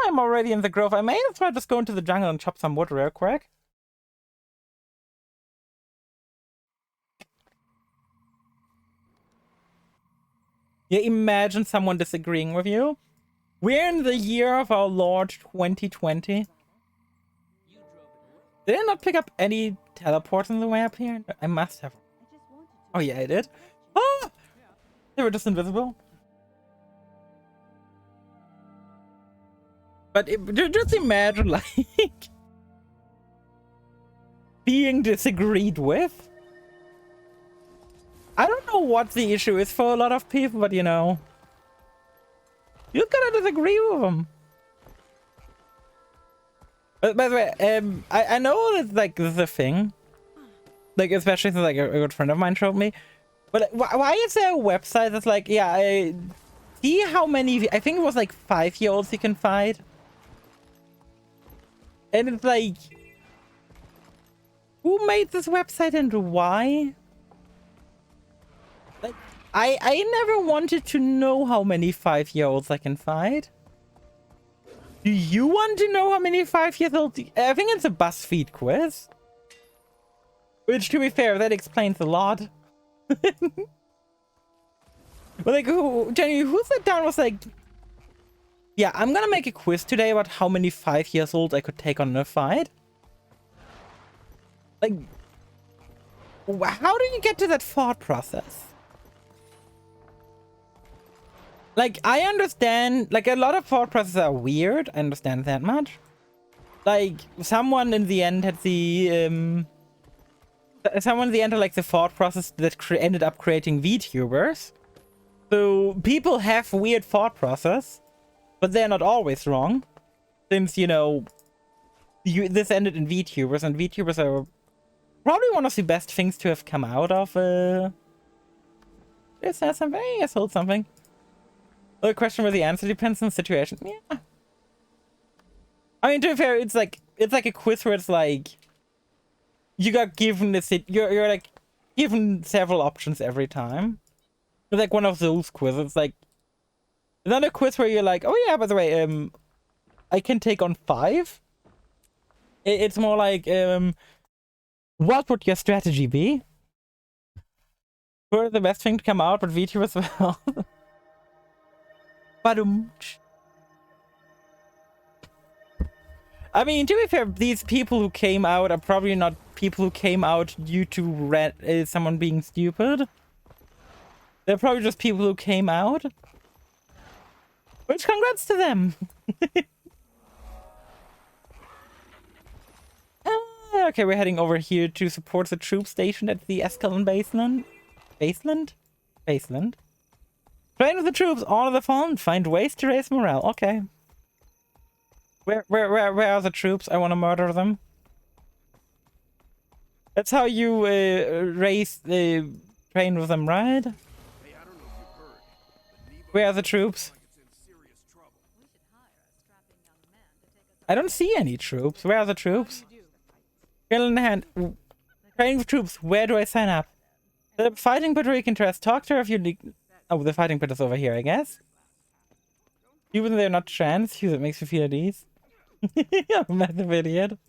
I'm already in the grove. I may as well just go into the jungle and chop some wood real quick. Yeah, imagine someone disagreeing with you. We're in the year of our Lord 2020. Did I not pick up any teleports on the way up here? I must have. Oh yeah, I did. Oh! They were just invisible. But just imagine, like, being disagreed with. I don't know what the issue is for a lot of people, but you know, you gotta disagree with them. By the way, I know that like this is a thing, like especially since like a good friend of mine showed me. But why is there a website that's like, yeah, see how many? I think it was like 5-year-olds you can fight, and it's like, who made this website and why? Like, I never wanted to know how many 5-year-olds I can fight. Do you want to know how many 5-year-olds? I think it's a BuzzFeed quiz. Which, to be fair, that explains a lot. But like, Jenny, who sat down and was like, yeah, I'm gonna make a quiz today about how many 5-year-olds I could take on in a fight? Like, how do you get to that thought process? Like, I understand, like, a lot of thought processes are weird. I understand that much. Like, someone in the end had the, someone in the end had, like, the thought process that ended up creating VTubers. So, people have weird thought process, but they're not always wrong. Since, you know, this ended in VTubers, and VTubers are probably one of the best things to have come out of, Is that something? I sold something. The question where the answer depends on the situation. Yeah. I mean, to be fair, it's like a quiz where it's like you got given this. You're like given several options every time. It's like one of those quizzes. It's like not a quiz where you're like, oh yeah, by the way, I can take on 5. It's more like, what would your strategy be? For the best thing to come out, but VTubers as well. I mean, to be fair, these people who came out are probably not people who came out due to someone being stupid. They're probably just people who came out. Which, congrats to them. Okay, we're heading over here to support the troop station at the Escalon Baseland. Baseland? Train with the troops, honor the fallen, find ways to raise morale. Okay. Where are the troops? I want to murder them. That's how you train with them, right? Where are the troops? I don't see any troops. Where are the troops? Skill in the hand. Training with troops. Where do I sign up? The fighting pit where you can trust. Talk to her if you need. Oh, the fighting pit is over here, I guess. Even they're not trans, it makes me feel at ease. Massive idiot.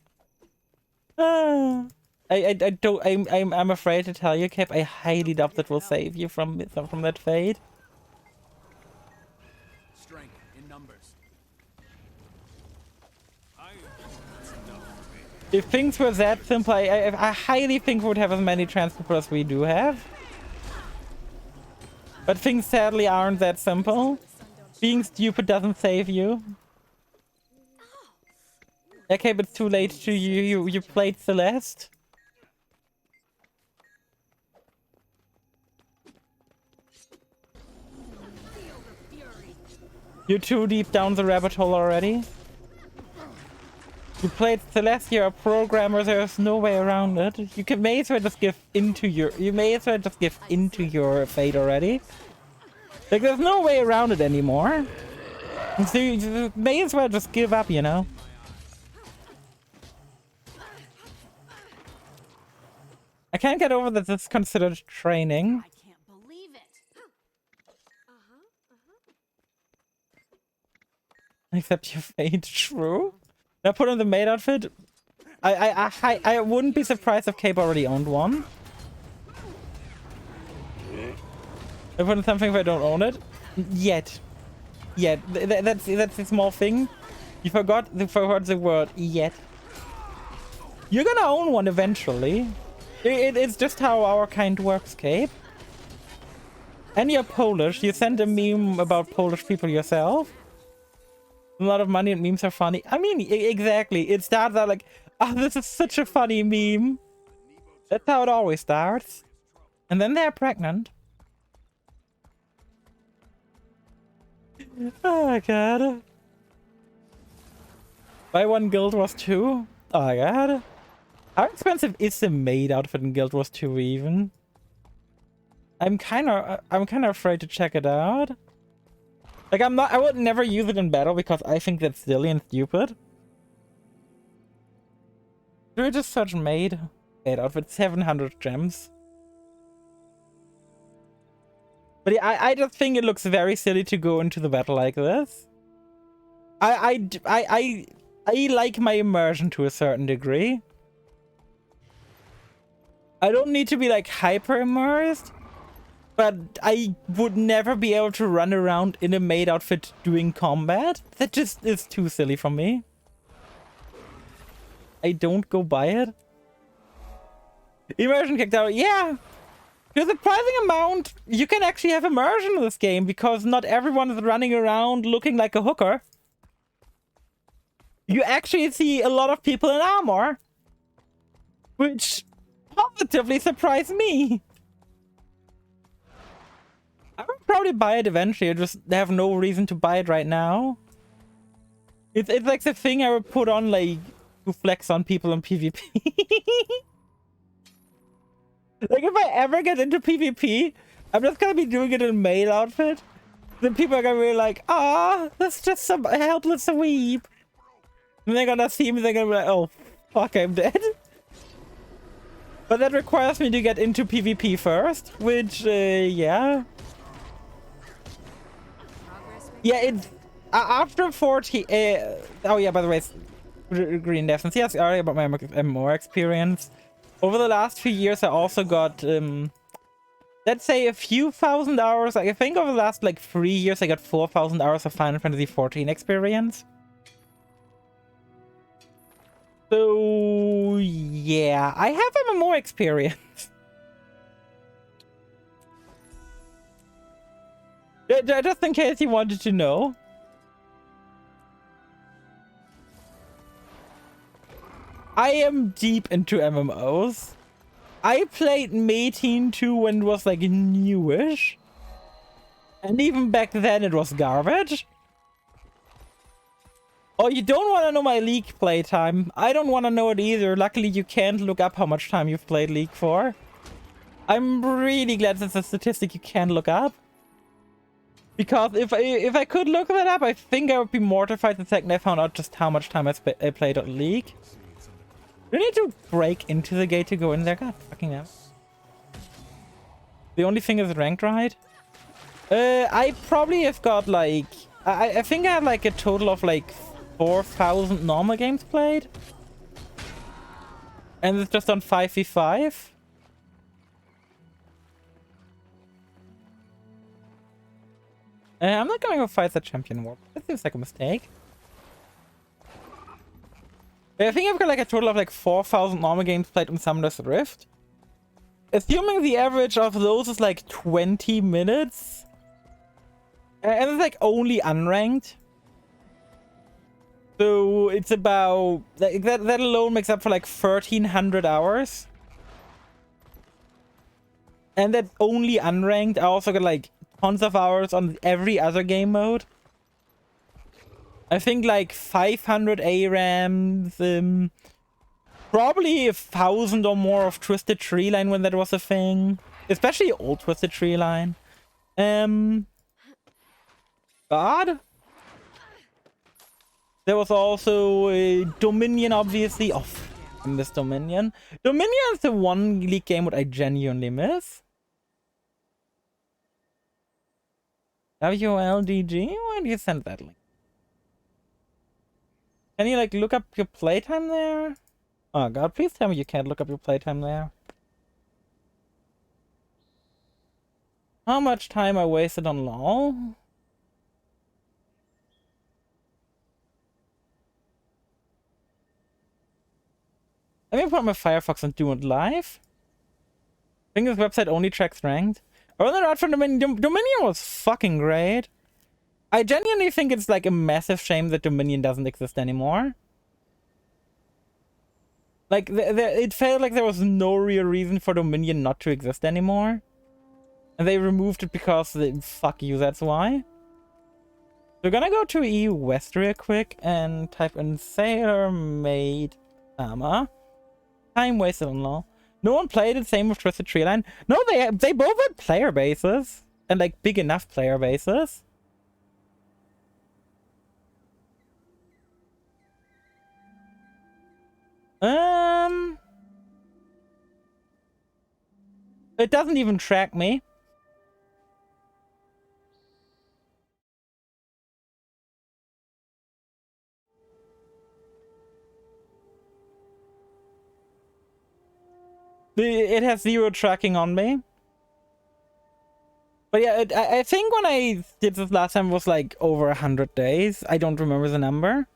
I'm afraid to tell you, Cap. I highly doubt that will save you from that fate. Strength in numbers. If things were that simple, I highly think we would have as many trans people as we do have. But things sadly aren't that simple. Being stupid doesn't save you. Okay, but it's too late to you played Celeste. You're too deep down the rabbit hole already. You played Celeste, you're a programmer, there's no way around it. You may as well just give into your fate already. Like, there's no way around it anymore. So you may as well just give up, you know? I can't get over that this is considered training. I can't believe it. Except your fate, true. Now put on the maid outfit. I wouldn't be surprised if Cape already owned one. I put in something if I don't own it. Yet. That's a small thing. You forgot the word yet. You're gonna own one eventually. It's just how our kind works, Cape. And you're Polish. You sent a meme about Polish people yourself. A lot of money and memes are funny. I mean, exactly. It starts out like, oh, this is such a funny meme. That's how it always starts. And then they're pregnant. Oh my god. Buy one Guild Wars 2? Oh my god. How expensive is the maid outfit in Guild Wars 2 even? I'm kinda afraid to check it out. Like I would never use it in battle because I think that's silly and stupid. Do we just search maid outfit, 700 gems. But yeah, I just think it looks very silly to go into the battle like this. I like my immersion to a certain degree. I don't need to be like hyper immersed, but I would never be able to run around in a maid outfit doing combat. That just is too silly for me. I don't go by it. Immersion kicked out. Yeah. To a surprising amount, you can actually have immersion in this game because not everyone is running around looking like a hooker. You actually see a lot of people in armor, which positively surprised me. I would probably buy it eventually. I just have no reason to buy it right now. It's like the thing I would put on like to flex on people in PvP. Like if I ever get into PvP, I'm just gonna be doing it in maid outfit. Then people are gonna be like, ah, that's just some helpless weeb. And they're gonna see me, they're gonna be like, oh, fuck, I'm dead. But that requires me to get into PvP first, which, yeah. Yeah, it's after 40. Oh, yeah, by the way, Green Defense. Yes, sorry about my MMO experience. Over the last few years, I also got, let's say a few thousand hours. Like, I think over the last, like, 3 years, I got 4,000 hours of Final Fantasy XIV experience. So, yeah, I have MMO experience. Just in case you wanted to know. I am deep into MMOs. I played Metin 2 when it was like newish. And even back then it was garbage. Oh, you don't want to know my League playtime. I don't want to know it either. Luckily, you can't look up how much time you've played League for. I'm really glad that's a statistic you can look up. Because if I could look that up, I think I would be mortified the second I found out just how much time I played on League. Do you need to break into the gate to go in there? God fucking hell. The only thing is ranked, right? I probably have got like... I think I had like a total of like 4,000 normal games played. And it's just on 5v5. I'm not going to fight the champion war. That seems like a mistake. I think I've got like a total of like 4,000 normal games played on Summoner's Rift. Assuming the average of those is like 20 minutes. And it's like only unranked. So it's about... like, that alone makes up for like 1,300 hours. And that's only unranked. I also got like tons of hours on every other game mode. I think like 500 ARAMs, probably 1,000 or more of Twisted Tree Line when that was a thing. Especially old Twisted Tree Line. God. There was also Dominion, obviously. Oh, I miss Dominion. Dominion is the one League game that I genuinely miss. WLDG? Why do you send that link? Can you like look up your playtime there? Oh god, please tell me you can't look up your playtime there. How much time I wasted on LOL? Let me put my Firefox and do it live. I think this website only tracks ranked. I wasn't out for Dominion. Dominion was fucking great. I genuinely think it's like a massive shame that Dominion doesn't exist anymore. Like, it felt like there was no real reason for Dominion not to exist anymore. And they removed it because, fuck you, that's why. We're gonna go to EU West real quick and type in Sailor Maid Armor. Time wasted on law. No one played it, same with Twisted Tree Line. No, they both had player bases. And like big enough player bases. It doesn't even track me. It has 0 tracking on me. But yeah, I think when I did this last time it was like over 100 days. I don't remember the number.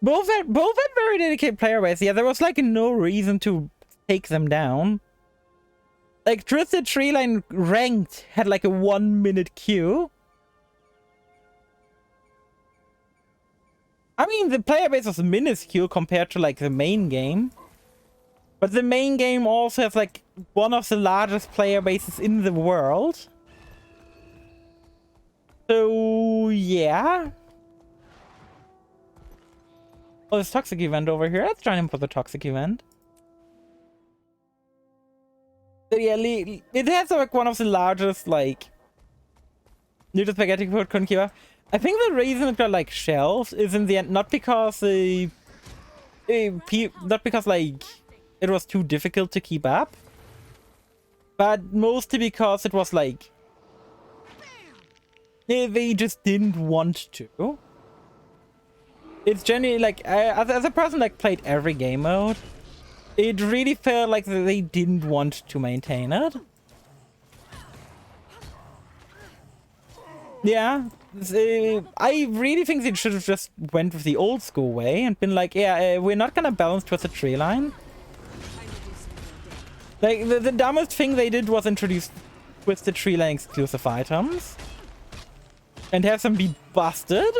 Both had very dedicated player base. Yeah, there was like no reason to take them down. Like Twisted Tree Line ranked had like a 1-minute queue. I mean, the player base was minuscule compared to like the main game. But the main game also has like one of the largest player bases in the world. So yeah. Oh, there's Toxic event over here. Let's join him for the Toxic event. But yeah, it has like one of the largest like Little Spaghetti couldn't keep up. I think the reason it got like shelved is in the end not because not because like it was too difficult to keep up, but mostly because it was like they just didn't want to. It's generally like as a person like played every game mode, it really felt like they didn't want to maintain it. Yeah, I really think they should have just went with the old school way and been like, yeah, we're not gonna balance Twisted Tree Line. Like, the dumbest thing they did was introduce Twisted Tree Line exclusive items. And have them be busted.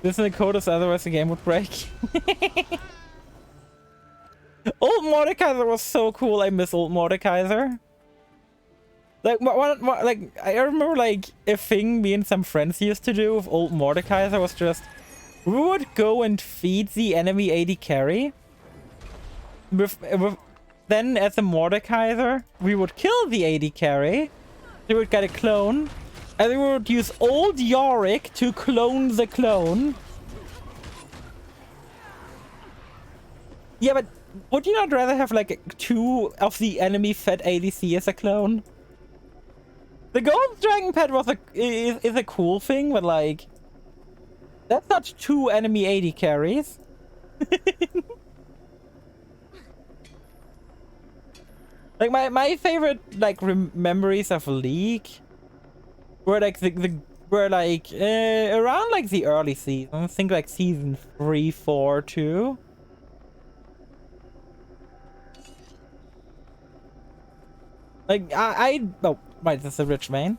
This is the code, otherwise the game would break. Old Mordekaiser was so cool. I miss Old Mordekaiser. Like, like, I remember, like, a thing me and some friends used to do with Old Mordekaiser was just... We would go and feed the enemy AD carry. Then, as a Mordekaiser, we would kill the AD carry. We would get a clone. And we would use Old Yorick to clone the clone. Yeah, but would you not rather have, like, 2 of the enemy fed ADC as a clone? The Gold Dragon Pet was is a cool thing, but like... That's not 2 enemy AD carries. Like, my favorite, like, memories of League were, like, around, like, the early seasons. I think, like, season 3, 4, 2. Like, oh, right, that's a rich vein.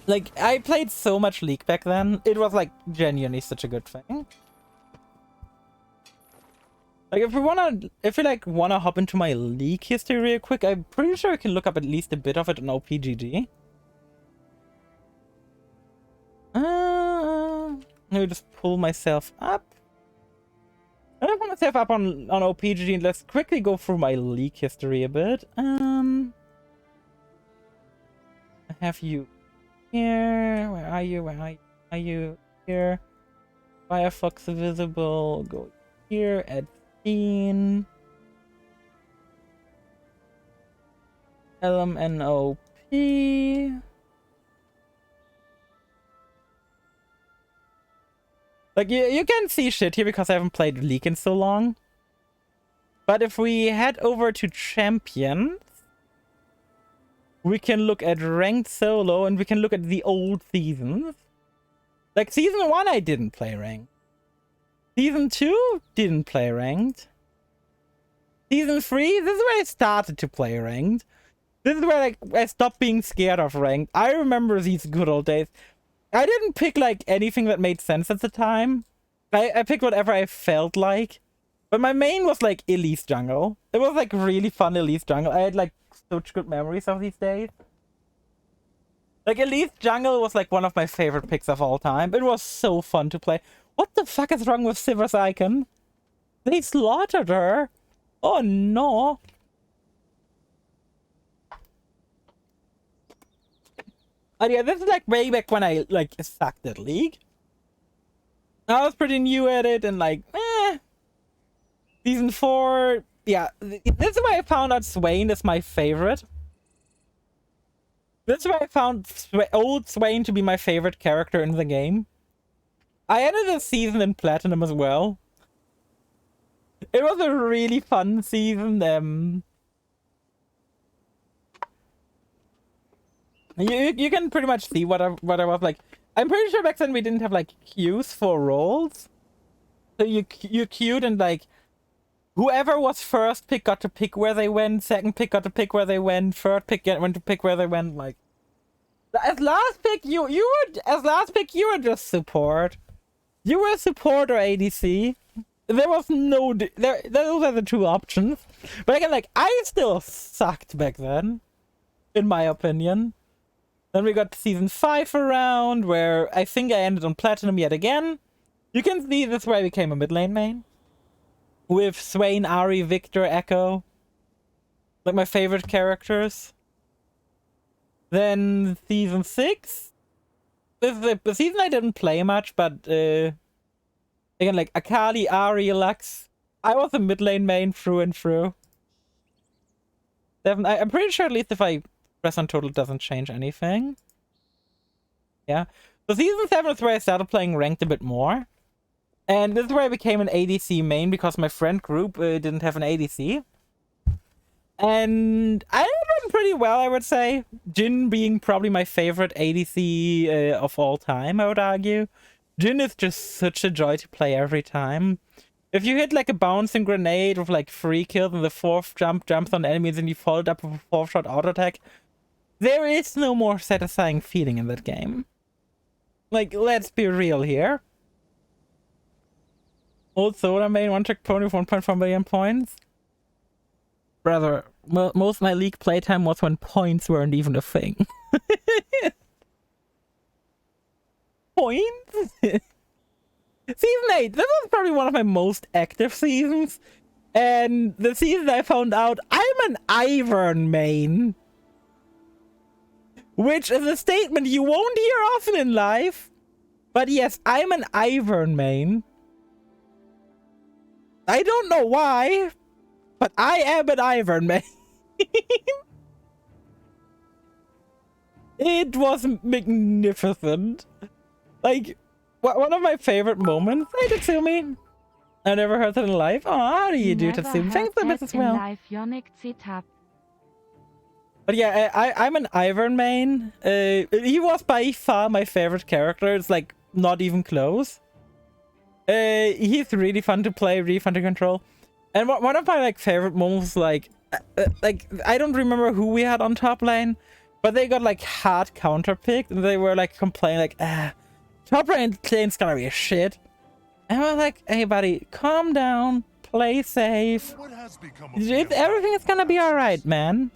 Like, I played so much League back then. It was, like, genuinely such a good thing. Like, if we like wanna hop into my League history real quick, I'm pretty sure I can look up at least a bit of it on OPGG. Let me just pull myself up. I don't put myself up on OPGG, and let's quickly go through my League history a bit. I have you here. Where are you? Where are you? Here. Firefox visible. Go here. Add scene. LMNOP. Like, you can see shit here because I haven't played League in so long. But if we head over to Champions, we can look at Ranked Solo, and we can look at the old seasons. Like, Season 1, I didn't play Ranked. Season 2, didn't play Ranked. Season 3, this is where I started to play Ranked. This is where, like, I stopped being scared of Ranked. I remember these good old days. I didn't pick, like, anything that made sense at the time. I picked whatever I felt like. But my main was like Elise Jungle. It was like really fun Elise Jungle. I had like such good memories of these days. Like Elise Jungle was like one of my favorite picks of all time. It was so fun to play. What the fuck is wrong with Sivir's icon? They slaughtered her. Oh no. Oh yeah, this is like way back when I like sucked at League. I was pretty new at it and like, Season 4, yeah, this is why I found out Swain is my favorite. This is why I found old Swain to be my favorite character in the game. I ended the season in Platinum as well. It was a really fun season. You can pretty much see what I was like. I'm pretty sure back then we didn't have like queues for roles. So you queued and like whoever was first pick got to pick where they went, second pick got to pick where they went, third pick went to pick where they went. Like as last pick you were just support. You were support or ADC. There was no those are the two options. But again, like I still sucked back then, in my opinion. Then we got season 5 around, where I think I ended on Platinum yet again. You can see this is where I became a mid lane main. With Swain, Ahri, Victor, Echo. Like my favorite characters. Then season 6. This is the season I didn't play much, but again, like Akali, Ahri, Lux. I was a mid lane main through and through. I'm pretty sure at least if I press on total doesn't change anything. Yeah. So season 7 is where I started playing ranked a bit more. And this is where I became an ADC main because my friend group didn't have an ADC. And I did pretty well, I would say. Jhin being probably my favorite ADC of all time, I would argue. Jhin is just such a joy to play every time. If you hit like a bouncing grenade with like 3 kills and the 4th jumps on enemies and you follow it up with a 4th shot auto attack, there is no more satisfying feeling in that game. Like, let's be real here. Old Soda main, one trick pony with 1.4 million points. Brother, most of my League playtime was when points weren't even a thing. Points? Season 8, this was probably one of my most active seasons. And the season I found out I'm an Ivern main. Which is a statement you won't hear often in life. But yes, I'm an Ivern main. I don't know why, but I am an Ivern main. It was magnificent. Like, one of my favorite moments. Hey, Tatsumi. I never heard that in life. Oh, how do you do, Tatsumi? Thanks so much as well. But yeah, I'm an Ivern main. He was by far my favorite character. It's like not even close. He's really fun to play, really fun to control. And one of my like favorite moments, like I don't remember who we had on top lane, but they got like hard counter picked, and they were like complaining like, top lane's gonna be a shit. And I was like, hey buddy, calm down, play safe. Everything is gonna be alright, man.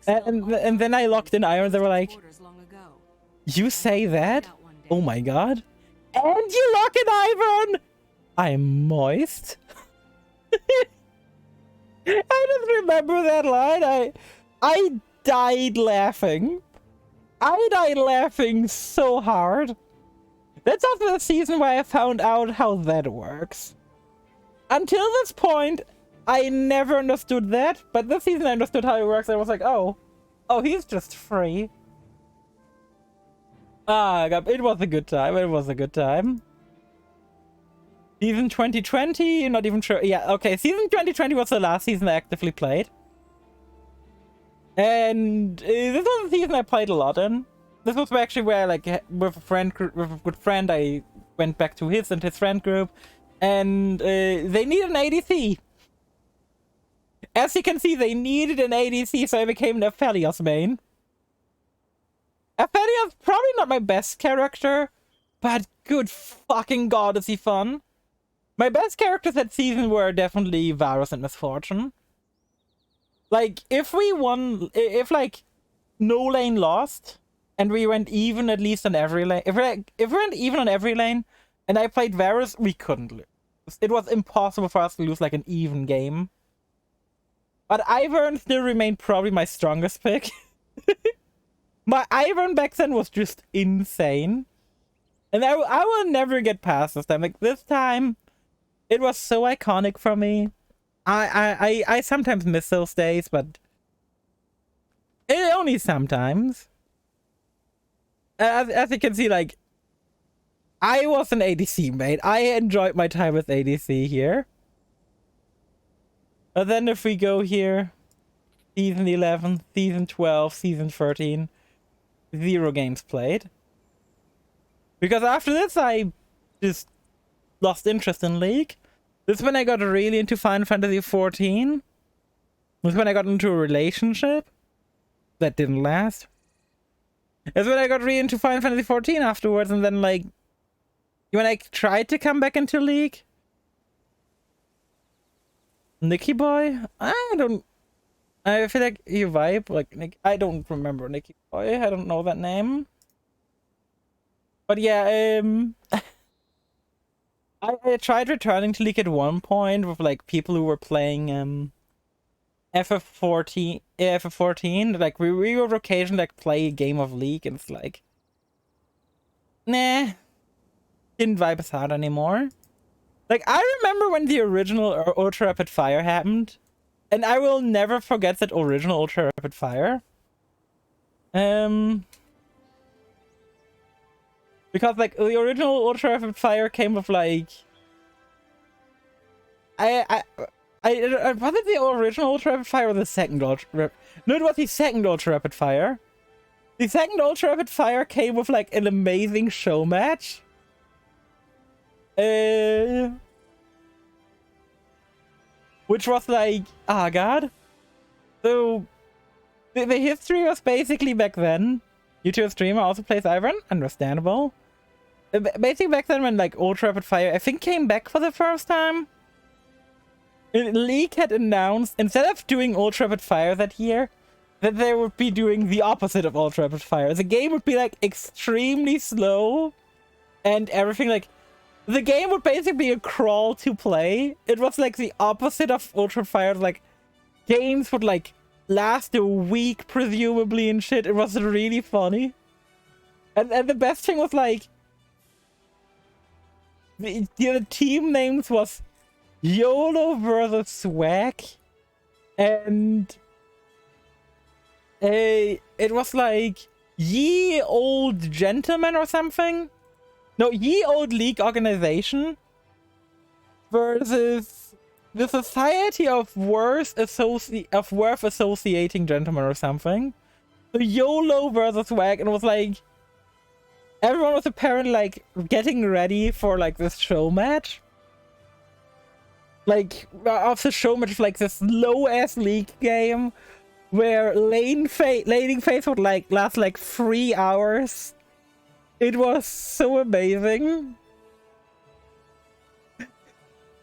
And then I locked in Iron. They were like, you say that? Oh my god. And you lock in Ivern! I'm moist. I just remember that line. I died laughing. I died laughing so hard. That's also the season where I found out how that works. Until this point, I never understood that, but this season I understood how it works. I was like, oh, he's just free. Ah, God, it was a good time. It was a good time. Season 2020, not even sure. Yeah, okay. Season 2020 was the last season I actively played. And this was the season I played a lot in. This was actually where, like, with a good friend, I went back to his and his friend group. And they needed an ADC. As you can see, they needed an ADC, so I became an Aphelios main. Aphelios probably not my best character, But good fucking god, is he fun. My best characters that season were definitely Varus and Misfortune. Like, if we won, if like no lane lost, and we went even at least on every lane, if we went even on every lane, and I played Varus, we couldn't lose. It was impossible for us to lose like an even game. But Ivern still remained probably my strongest pick. My Ivern back then was just insane. And I will never get past this time. Like, this time, it was so iconic for me. I sometimes miss those days, but only sometimes. As you can see, like, I was an ADC mate. I enjoyed my time with ADC here. But then if we go here, Season 11, Season 12, Season 13, 0 games played. Because after this, I just lost interest in League. This is when I got really into Final Fantasy XIV. This is when I got into a relationship. That didn't last. It's when I got really into Final Fantasy XIV afterwards, and then, like, when I tried to come back into League. Nicky Boy? I feel like you vibe like Nick. I don't remember Nicky Boy. I don't know that name. But yeah, I tried returning to League at one point with like people who were playing FF14. Like we would occasionally like play a game of League, and it's like, nah, didn't vibe as hard anymore. Like, I remember when the original Ultra Rapid Fire happened, and I will never forget that original Ultra Rapid Fire. Because, like, the original Ultra Rapid Fire came with, like... was it the original Ultra Rapid Fire or the second Ultra... No, it was the second Ultra Rapid Fire. The second Ultra Rapid Fire came with, like, an amazing show match. Which was like, ah, god. So, the history was basically back then. YouTube streamer also plays Iron, understandable. Basically back then when like Ultra Rapid Fire, I think, came back for the first time. League had announced, instead of doing Ultra Rapid Fire that year, that they would be doing the opposite of Ultra Rapid Fire. The game would be like extremely slow and everything. Like, the game would basically be a crawl to play. It was like the opposite of Ultra Fire. Like, games would like last a week presumably and shit. It was really funny. And the best thing was like, the team names was YOLO versus Swag, and it was like Ye Old Gentleman or something. No, Ye Old League Organization versus the Society of Worth Associating Gentlemen or something. So YOLO versus Swag, and it was like everyone was apparently like getting ready for like this show match. Like after show match, like this low ass League game where laning phase would like last like 3 hours. It was so amazing.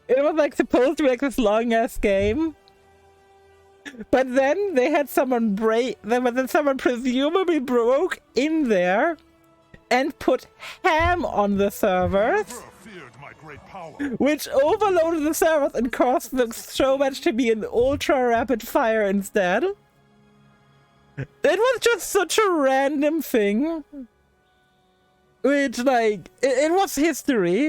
It was like supposed to be like this long ass game. But then they had someone someone presumably broke in there and put ham on the servers, which overloaded the servers and caused the show match to be an ultra rapid fire instead. It was just such a random thing. Which, like, it was history.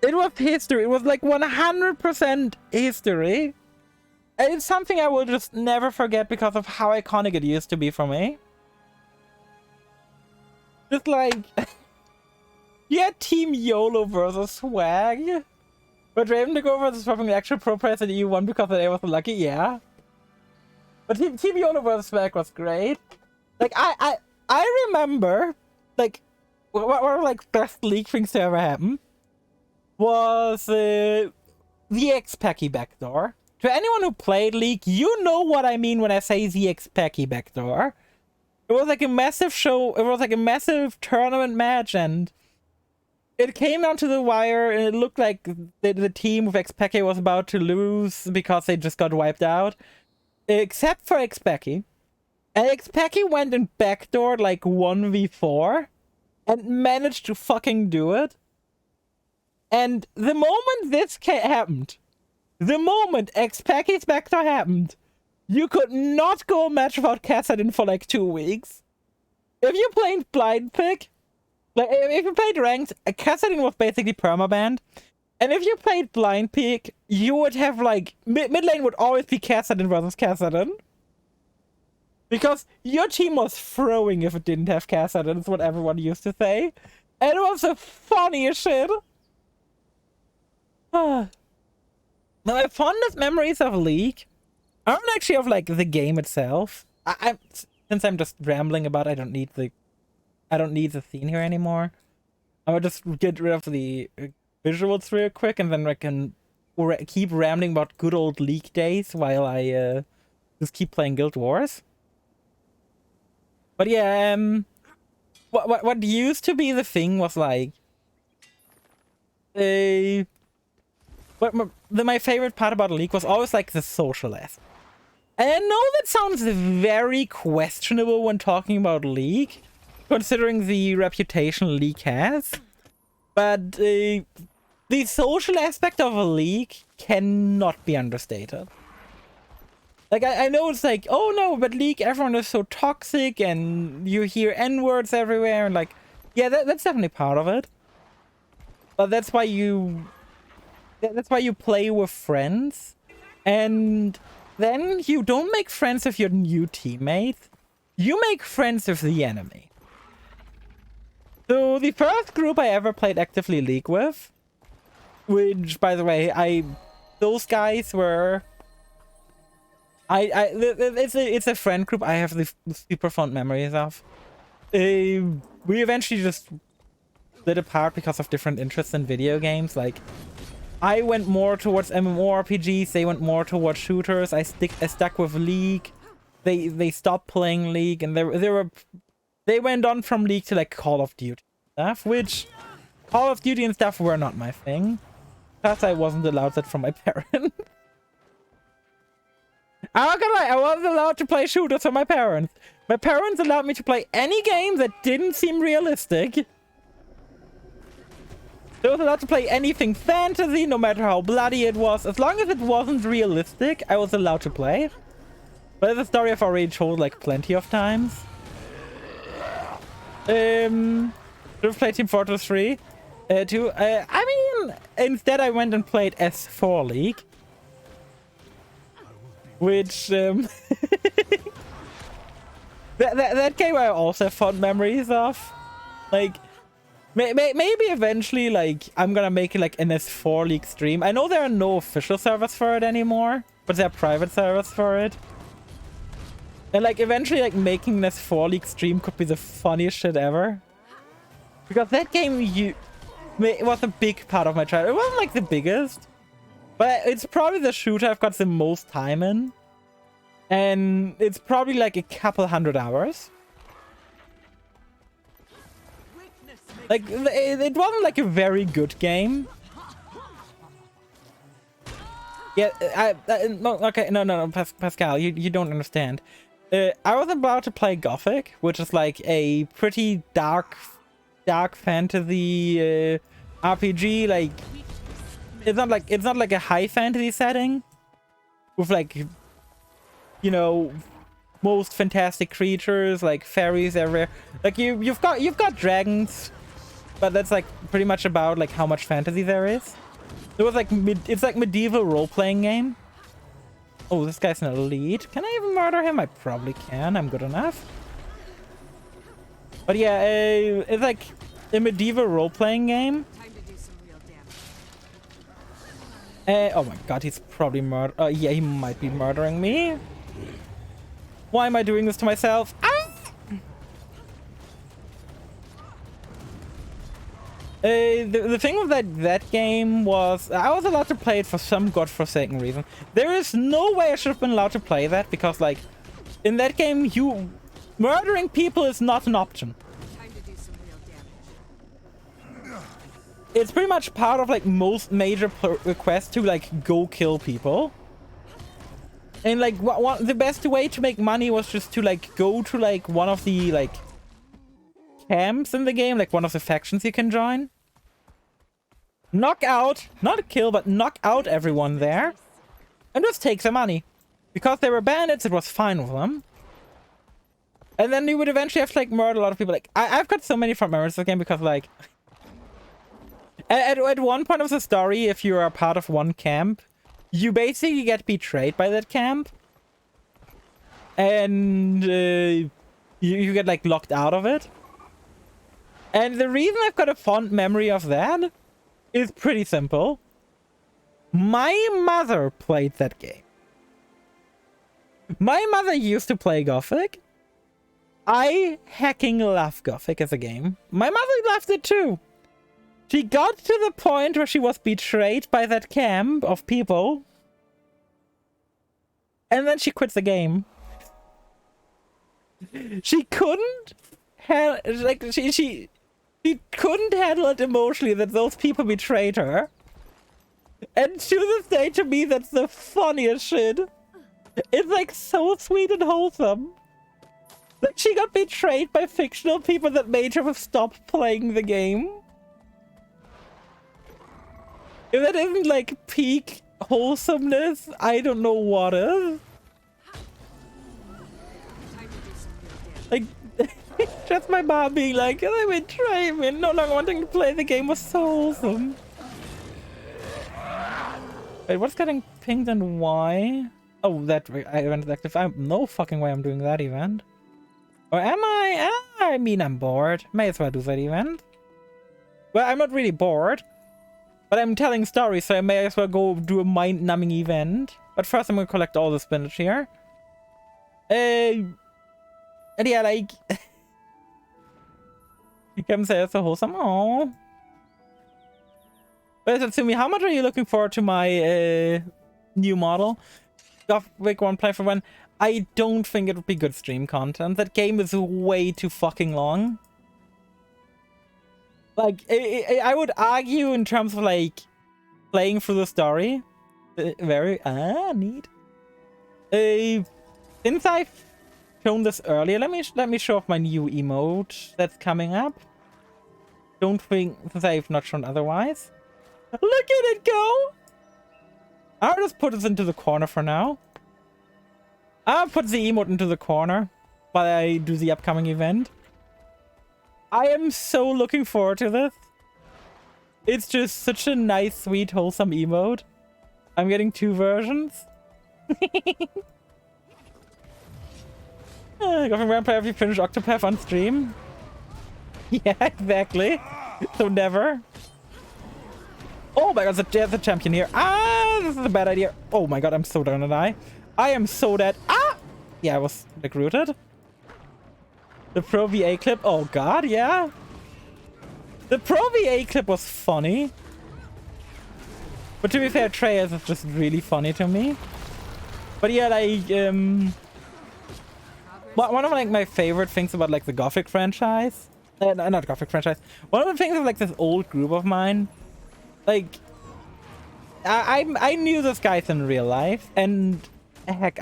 It was history. It was like 100% history. And it's something I will just never forget because of how iconic it used to be for me. Just like, yeah, Team YOLO versus Swag. But Raven to go versus swapping the actual pro players at EU1 because they was lucky, yeah. But Team YOLO versus Swag was great. Like, I remember, like, what were like best League things to ever happen was the X-Packy backdoor. To anyone who played League, you know what I mean when I say the X-Packy backdoor. It was like a massive show, it was like a massive tournament match, and it came down to the wire, and it looked like the team with Xpeki was about to lose because they just got wiped out. Except for Xpeki. And Xpeki went and backdoored like 1v4 and managed to fucking do it. And the moment this happened, the moment Xpeki's backdoor happened, you could not go a match without Kassadin for like 2 weeks. If you played blind pick, like if you played ranked, Kassadin was basically permabanned. And if you played blind pick, you would have like mid lane would always be Kassadin versus Kassadin. Because your team was throwing if it didn't have Kassadin, is what everyone used to say. And it was the funniest shit. Now, my fondest memories of League aren't actually of like the game itself. Since I'm just rambling about, I don't need the scene here anymore. I would just get rid of the visuals real quick, and then I can keep rambling about good old League days while I just keep playing Guild Wars. But yeah, what used to be the thing was like, my favorite part about League was always like the social aspect. And I know that sounds very questionable when talking about League, considering the reputation League has. But the social aspect of a League cannot be understated. Like, I know it's like, oh no, but League, everyone is so toxic and you hear N-words everywhere, and like, yeah, that's definitely part of it. But that's why you play with friends, and then you don't make friends with your new teammate, you make friends with the enemy. So the first group I ever played actively League with, which, by the way, those guys were... it's a friend group I have the super fond memories of. We eventually just split apart because of different interests in video games. Like, I went more towards MMORPGs, they went more towards shooters. I stuck with League. They stopped playing League, and they went on from League to like Call of Duty stuff, which Call of Duty and stuff were not my thing. Plus, I wasn't allowed that from my parents. I'm not gonna lie, I wasn't allowed to play shooters from my parents. My parents allowed me to play any game that didn't seem realistic. They was allowed to play anything fantasy, no matter how bloody it was. As long as it wasn't realistic, I was allowed to play. But it's a story I've already told like plenty of times. I've played Team Fortress 3. I mean, instead I went and played S4 League. Which, that game I also have fond memories of. Like, maybe eventually, like, I'm gonna make it like an S4 League stream. I know there are no official servers for it anymore, but there are private servers for it. And like, eventually, like, making an S4 League stream could be the funniest shit ever. Because that game, it was a big part of my childhood. It wasn't like the biggest, but it's probably the shooter I've got the most time in. And it's probably like a couple 100 hours. Like, it wasn't like a very good game. Yeah, no, okay, no, Pascal, you don't understand. I was about to play Gothic, which is like a pretty dark fantasy RPG. Like, it's not like a high fantasy setting with like, you know, most fantastic creatures like fairies everywhere. Like you've got dragons, but that's like pretty much about like how much fantasy there is. It was like it's like medieval role-playing game. Oh, this guy's an elite. Can I even murder him? I probably can. I'm good enough. But yeah, it's like a medieval role-playing game. Time to do some real damage. Oh my god, he's probably yeah, he might be murdering me. Why am I doing this to myself? Ah! The thing with that game was I was allowed to play it for some godforsaken reason. There is no way I should have been allowed to play that, because like in that game, murdering people is not an option. Time to do some real damage. it's pretty much part of like most major quests to like go kill people. And like the best way to make money was just to like go to like one of the like camps in the game, like one of the factions you can join. Knock out, not kill, but knock out everyone there. And just take the money. Because they were bandits, it was fine with them. And then you would eventually have to like murder a lot of people. Like I've got so many fun memories of the game because like at one point of the story, if you are a part of one camp, you basically get betrayed by that camp. And you get like locked out of it. And the reason I've got a fond memory of that is pretty simple. My mother played that game. My mother used to play Gothic. I hecking love Gothic as a game. My mother loved it too. She got to the point where she was betrayed by that camp of people. And then she quit the game. She couldn't she couldn't handle it emotionally that those people betrayed her. And to this day, to me, that's the funniest shit. It's like so sweet and wholesome. Like she got betrayed by fictional people that made her stop playing the game. If that isn't like peak wholesomeness, I don't know what is. Like, just my mom being like, they betrayed me and no longer wanting to play the game was so wholesome. Wait, what's getting pinged and why? Oh, that event is active. I'm no fucking way I'm doing that event. Or am I? I mean, I'm bored. May as well do that event. Well, I'm not really bored. But I'm telling stories, so I may as well go do a mind-numbing event. But first I'm gonna collect all the spinach here. And yeah, like... Kevin says it's so wholesome. Aww. But Tatsumi, how much are you looking forward to my new model? Gothic 1 play for one. I don't think it would be good stream content. That game is way too fucking long. Like, I would argue in terms of like playing through the story. Very neat. Since I've shown this earlier, let me show off my new emote that's coming up. Don't think since I've not shown otherwise. Look at it go! I'll just put this into the corner for now. I'll put the emote into the corner while I do the upcoming event. I am so looking forward to this. It's just such a nice, sweet, wholesome emote. I'm getting 2 versions. Gothic Vampire, have you finished Octopath on stream? Yeah, exactly. So never. Oh my god, there's a champion here. This is a bad idea. Oh my god, I'm so gonna die. I am so dead. Yeah, I was recruited. The Pro VA clip. Oh god, yeah. The Pro VA clip was funny. But to be fair, Treyas is just really funny to me. But yeah, like, one of like my favorite things about like the Gothic franchise. Not Gothic franchise. One of the things of like this old group of mine. Like, I knew those guys in real life, and heck,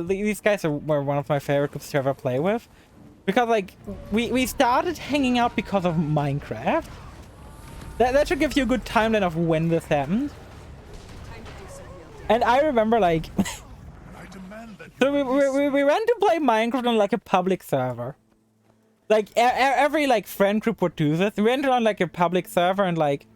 these guys were one of my favorite groups to ever play with, because like we started hanging out because of Minecraft. That should give you a good timeline of when this happened. And I remember like, so we went to play Minecraft on like a public server. Like every like friend group would do this. We went on like a public server and like.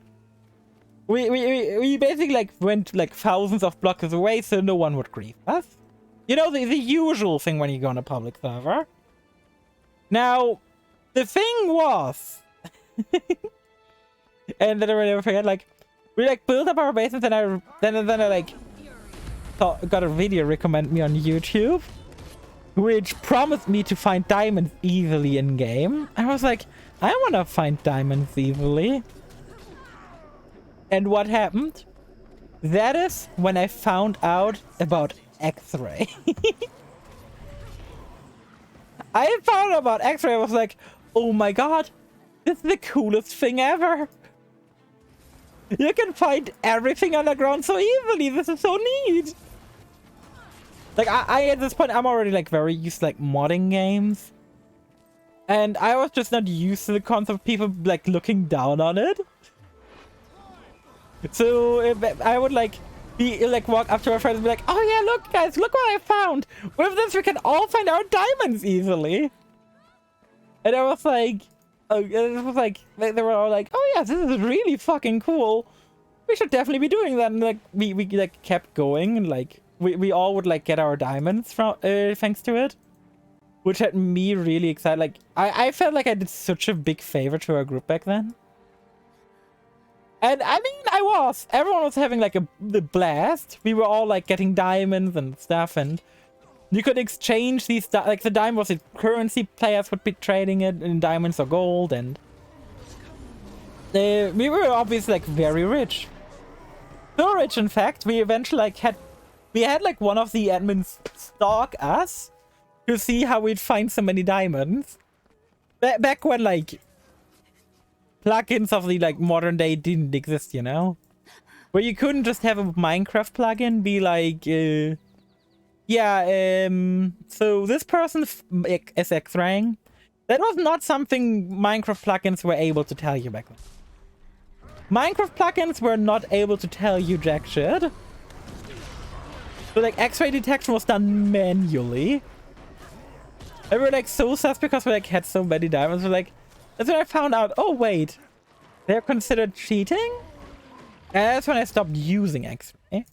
We basically like went like thousands of blocks away so no one would grieve us. You know, the usual thing when you go on a public server. Now, the thing was, and then I never forget, like, we like built up our base and then I like got a video recommend me on YouTube, which promised me to find diamonds easily in game. I was like, I want to find diamonds easily. And what happened? That is when I found out about X-ray. I found out about X-ray. I was like, oh my god, this is the coolest thing ever. You can find everything underground so easily. This is so neat. Like, I at this point, I'm already, like, very used to, like, modding games. And I was just not used to the concept of people, like, looking down on it. So, I would, like, walk up to my friends and be like, oh, yeah, look, guys, look what I found. With this, we can all find our diamonds easily. And I was like, they were all like, oh, yeah, this is really fucking cool. We should definitely be doing that. And, like, we like, kept going. And, like, we all would, like, get our diamonds from thanks to it. Which had me really excited. Like, I felt like I did such a big favor to our group back then. And, I mean, I was. Everyone was having, like, the blast. We were all, like, getting diamonds and stuff. And you could exchange these, like, the diamond was a currency. Players would be trading it in diamonds or gold. And we were obviously, like, very rich. So rich, in fact, we eventually, like, had like, one of the admins stalk us to see how we'd find so many diamonds. Back when, like, plugins of the, like, modern day didn't exist, you know? Where you couldn't just have a Minecraft plugin be like, yeah, so this person is X-raying. That was not something Minecraft plugins were able to tell you back then. Minecraft plugins were not able to tell you jack shit. So, like, X-ray detection was done manually. And we were, like, so sus because we, like, had so many diamonds. We're like, that's when I found out, oh, wait. They're considered cheating? And that's when I stopped using X-ray.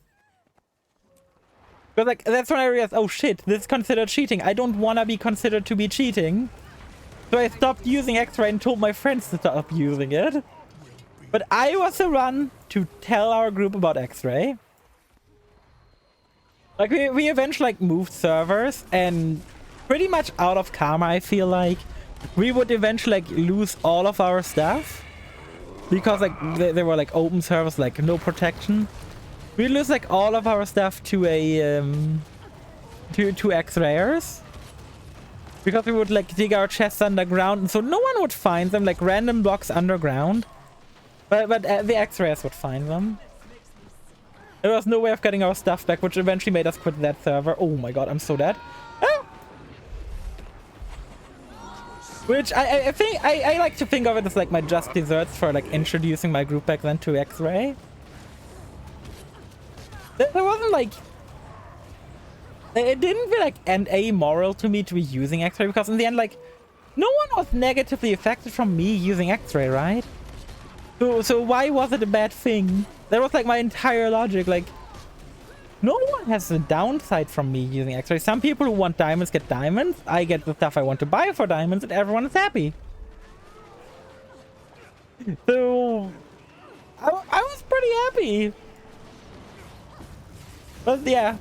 But, like, that's when I realized, oh, shit, this is considered cheating. I don't want to be considered to be cheating. So I stopped using X-ray and told my friends to stop using it. But I was the one to tell our group about X-ray. Like, we eventually, like, moved servers, and pretty much out of karma, I feel like, we would eventually, like, lose all of our stuff. Because, like, they were, like, open servers, like, no protection. We lose, like, all of our stuff to a, to X-rayers. Because we would, like, dig our chests underground, and so no one would find them, like, random blocks underground. But the X-rayers would find them. There was no way of getting our stuff back, which eventually made us quit that server. Oh my god, I'm so dead. Ah! Which I think I like to think of it as like my just desserts for like introducing my group back then to X-ray. There wasn't like, it didn't feel like amoral to me to be using X-ray, because in the end, like, no one was negatively affected from me using X-ray, right? So why was it a bad thing? That was like my entire logic. Like, no one has a downside from me using X-ray. Some people who want diamonds get diamonds. I get the stuff I want to buy for diamonds, and everyone is happy. So I was pretty happy. But yeah,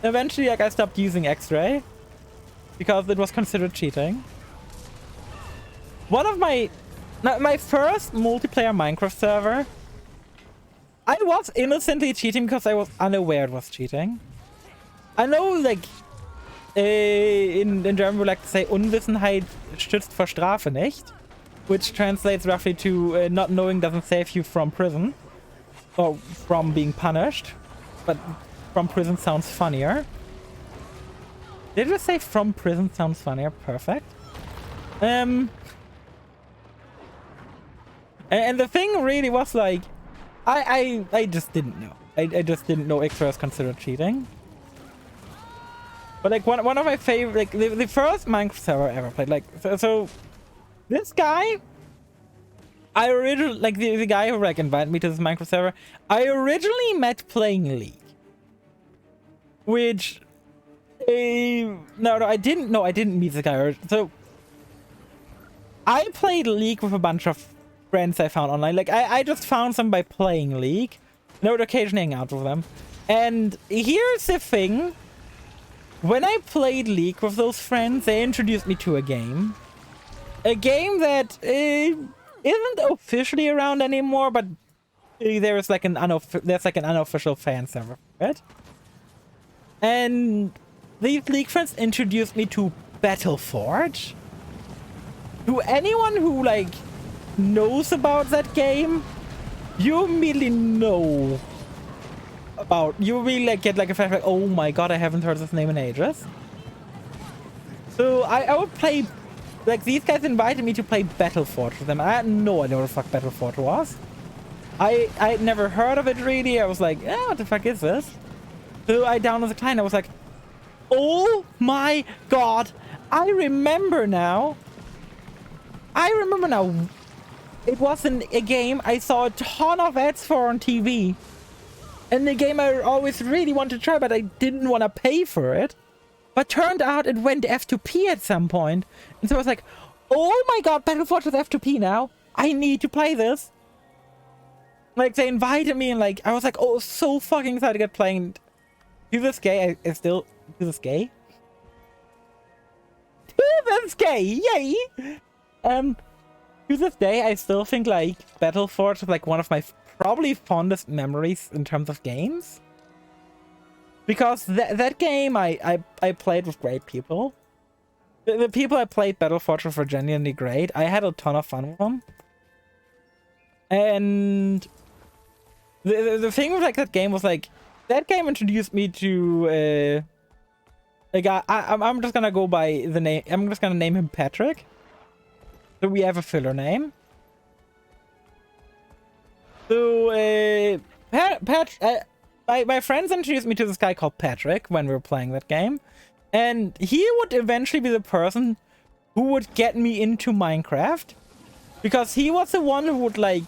eventually, like, I stopped using X-ray because it was considered cheating. One of my first multiplayer Minecraft server, I was innocently cheating because I was unaware it was cheating. I know, like, in German we like to say, Unwissenheit schützt vor Strafe nicht, which translates roughly to not knowing doesn't save you from prison, or from being punished, but from prison sounds funnier. Did we say from prison sounds funnier? Perfect. And the thing really was like, I just didn't know. I just didn't know X-ray was considered cheating. But like one of my favorite, like the first Minecraft server I ever played, like so this guy, I originally, like the guy who like invited me to this Minecraft server, I originally met playing League. Which no, I didn't meet the guy. So I played League with a bunch of friends I found online. Like, I just found them by playing League. And I would occasionally hang out with them. And here's the thing. When I played League with those friends, they introduced me to a game. A game that isn't officially around anymore, but there's like an unofficial fan server for it. And these League friends introduced me to Battleforge. To anyone who, like, knows about that game, you immediately know about, you really like get like a fact like, oh my god, I haven't heard this name in ages. So I would play, like these guys invited me to play Battle Forge with them. I had no idea what the fuck Battle Forge was. I'd never heard of it really. I was like, yeah, what the fuck is this? So I downloaded the client. I was like, oh my god, I remember now. It wasn't a game I saw a ton of ads for on TV. And the game I always really wanted to try, but I didn't want to pay for it. But turned out it went F2P at some point. And so I was like, oh my god, Battle Forge is F2P now. I need to play this. Like, they invited me and like, I was like, oh, so fucking excited to get playing. To this day, I still, to this day. To this day, yay! To this day, I still think like Battle Forge is like one of my probably fondest memories in terms of games. Because that game I played with great people. The people I played Battle Forge with were genuinely great. I had a ton of fun with them. And the thing with like that game was like, that game introduced me to a guy. I'm just gonna go by the name. I'm just gonna name him Patrick. So we have a filler name. So my friends introduced me to this guy called Patrick when we were playing that game, and he would eventually be the person who would get me into Minecraft, because he was the one who would like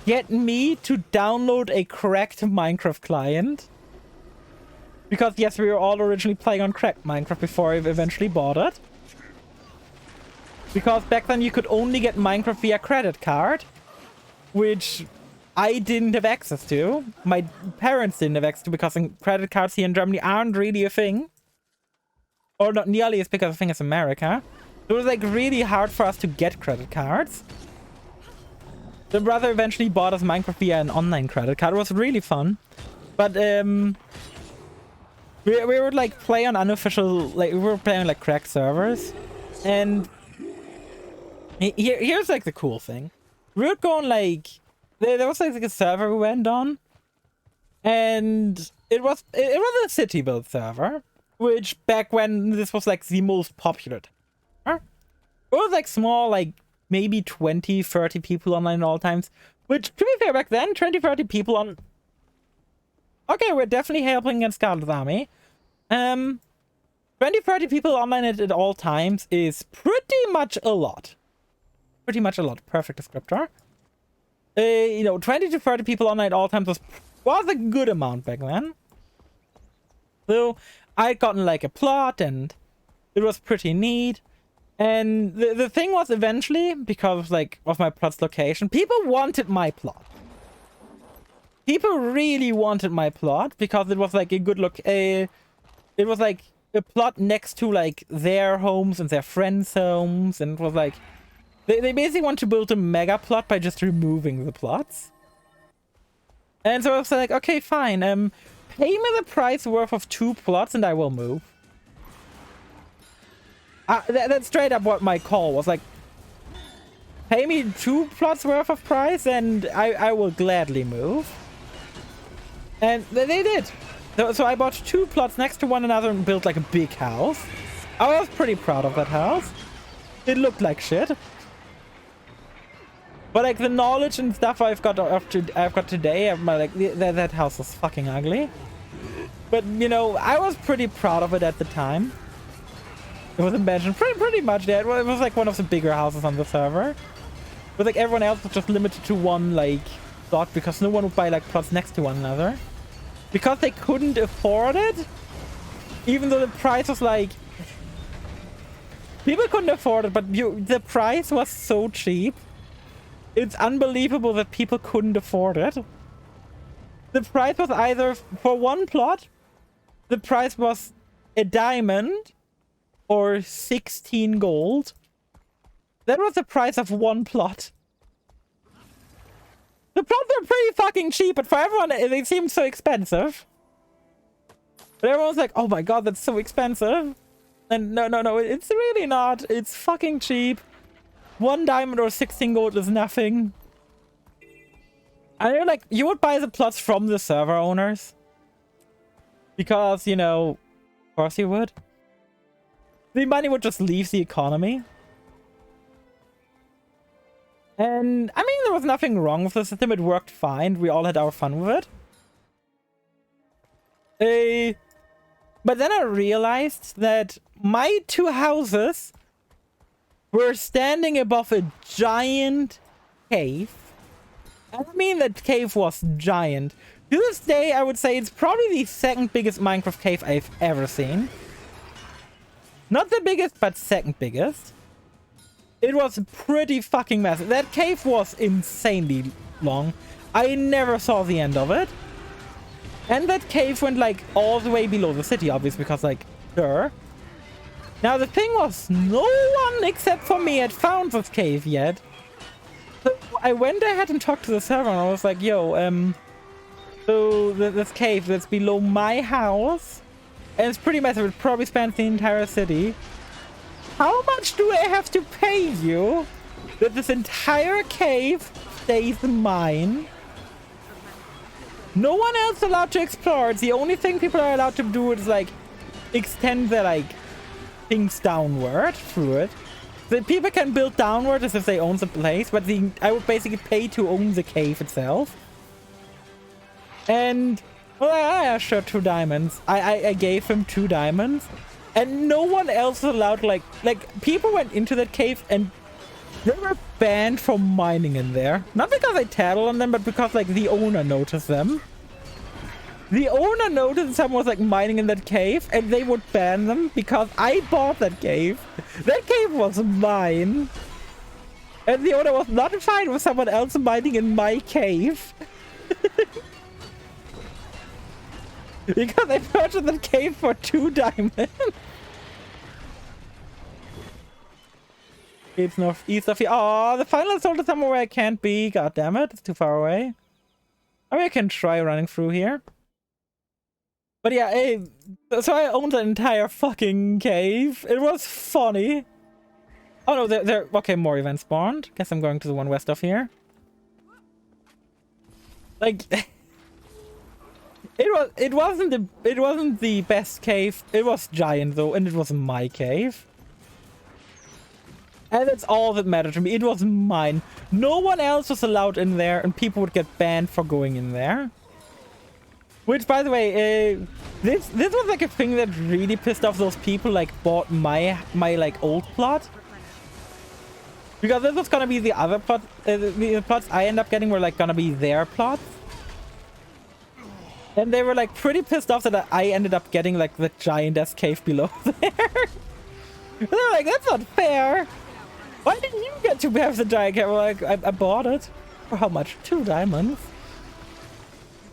get me to download a cracked Minecraft client. Because yes, we were all originally playing on cracked Minecraft before I eventually bought it. Because back then you could only get Minecraft via credit card, which I didn't have access to. My parents didn't have access to, because credit cards here in Germany aren't really a thing. Or not nearly as big of a thing as America. So it was like really hard for us to get credit cards. The brother eventually bought us Minecraft via an online credit card. It was really fun. But we would like play on unofficial, like we were playing like cracked servers. And here's like the cool thing. We were going like, there was like a server we went on, and it was a city build server, which back when this was like the most popular. It was like small, like maybe 20-30 people online at all times, which to be fair, back then 20-30 people on, okay, we're definitely helping against Scarlet's army. 20-30 people online at all times is pretty much a lot. Pretty much a lot. Perfect descriptor. You know, 20-30 people online at all times was a good amount back then. So I'd gotten like a plot, and it was pretty neat. And the thing was, eventually, because like of my plot's location, people wanted my plot. People really wanted my plot because it was like a good look. It was like a plot next to like their homes and their friends' homes, and it was like they basically want to build a mega plot by just removing the plots. And so I was like, okay, fine. Pay me the price worth of 2 plots, and I will move. That's straight up what my call was, like, pay me 2 plots worth of price and I will gladly move. And they did. So I bought 2 plots next to one another and built like a big house. I was pretty proud of that house. It looked like shit. But like the knowledge and stuff I've got today, I'm like, that house was fucking ugly. But you know, I was pretty proud of it at the time. It was imagined pretty much there. It was like one of the bigger houses on the server. But like everyone else was just limited to one like plot, because no one would buy like plots next to one another. Because they couldn't afford it. Even though the price was like, people couldn't afford it, but the price was so cheap. It's unbelievable that people couldn't afford it. The price was either, for one plot, the price was a diamond or 16 gold. That was the price of one plot. The plots are pretty fucking cheap, but for everyone, they seem so expensive. But everyone's like, oh my god, that's so expensive. And no, it's really not. It's fucking cheap. 1 diamond or 16 gold is nothing. I know, like, you would buy the plots from the server owners. Because, you know, of course you would. The money would just leave the economy. And, I mean, there was nothing wrong with the system. It worked fine. We all had our fun with it. But then I realized that my two houses were standing above a giant cave. I mean, that cave was giant. To this day, I would say it's probably the second biggest Minecraft cave I've ever seen. Not the biggest, but second biggest. It was pretty fucking massive. That cave was insanely long. I never saw the end of it. And that cave went like all the way below the city, obviously, because like, sure. Now the thing was, no one except for me had found this cave yet. So I went ahead and talked to the server and I was like, yo, so this cave that's below my house, and it's pretty massive, it probably spans the entire city. How much do I have to pay you that this entire cave stays mine? No one else is allowed to explore. It's the only thing people are allowed to do is like extend their like things downward through it. The people can build downward as if they own the place, but I would basically pay to own the cave itself. And well, yeah, sure, 2 diamonds. I gave him 2 diamonds, and no one else was allowed. Like people went into that cave and they were banned from mining in there. Not because I tattled on them, but because like the owner noticed them. The owner noticed someone was like mining in that cave, and they would ban them because I bought that cave. That cave was mine, and the owner was not fine with someone else mining in my cave. Because I purchased that cave for 2 diamonds. It's northeast of here. Oh, the final assault is somewhere where I can't be. God damn it, it's too far away. I mean, I can try running through here. But yeah, so I owned the entire fucking cave. It was funny. Oh no, there. Okay, more events spawned. Guess I'm going to the one west of here. Like, it wasn't the best cave. It was giant though, and it was my cave. And that's all that mattered to me. It was mine. No one else was allowed in there, and people would get banned for going in there. Which, by the way, this was like a thing that really pissed off those people like bought my like old plot. Because this was gonna be the other plot. The plots I end up getting were like gonna be their plots. And they were like pretty pissed off that I ended up getting like the giant ass cave below there. They're like, that's not fair. Why didn't you get to have the giant cave? Like, I bought it. For how much? 2 diamonds.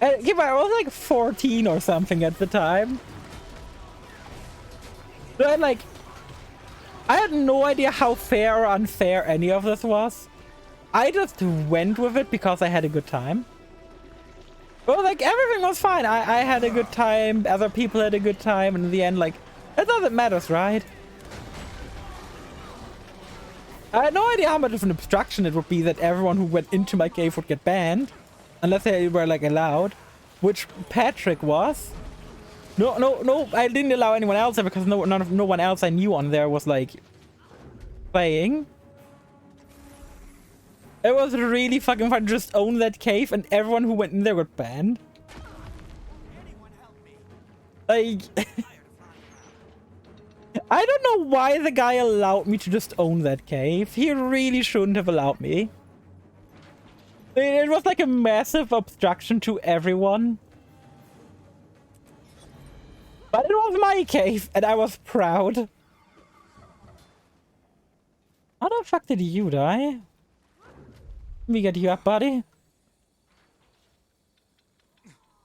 And keep in mind, I was like 14 or something at the time. So I had no idea how fair or unfair any of this was. I just went with it because I had a good time. Well, like, everything was fine. I had a good time, other people had a good time, and in the end, like, that's all that matters, right? I had no idea how much of an obstruction it would be that everyone who went into my cave would get banned. Unless they were, like, allowed. Which Patrick was. No, I didn't allow anyone else there because no one else I knew on there was, like, playing. It was really fucking fun to just own that cave, and everyone who went in there got banned. Like... I don't know why the guy allowed me to just own that cave. He really shouldn't have allowed me. It was like a massive obstruction to everyone. But it was my cave, and I was proud. How the fuck did you die? Let me get you up, buddy.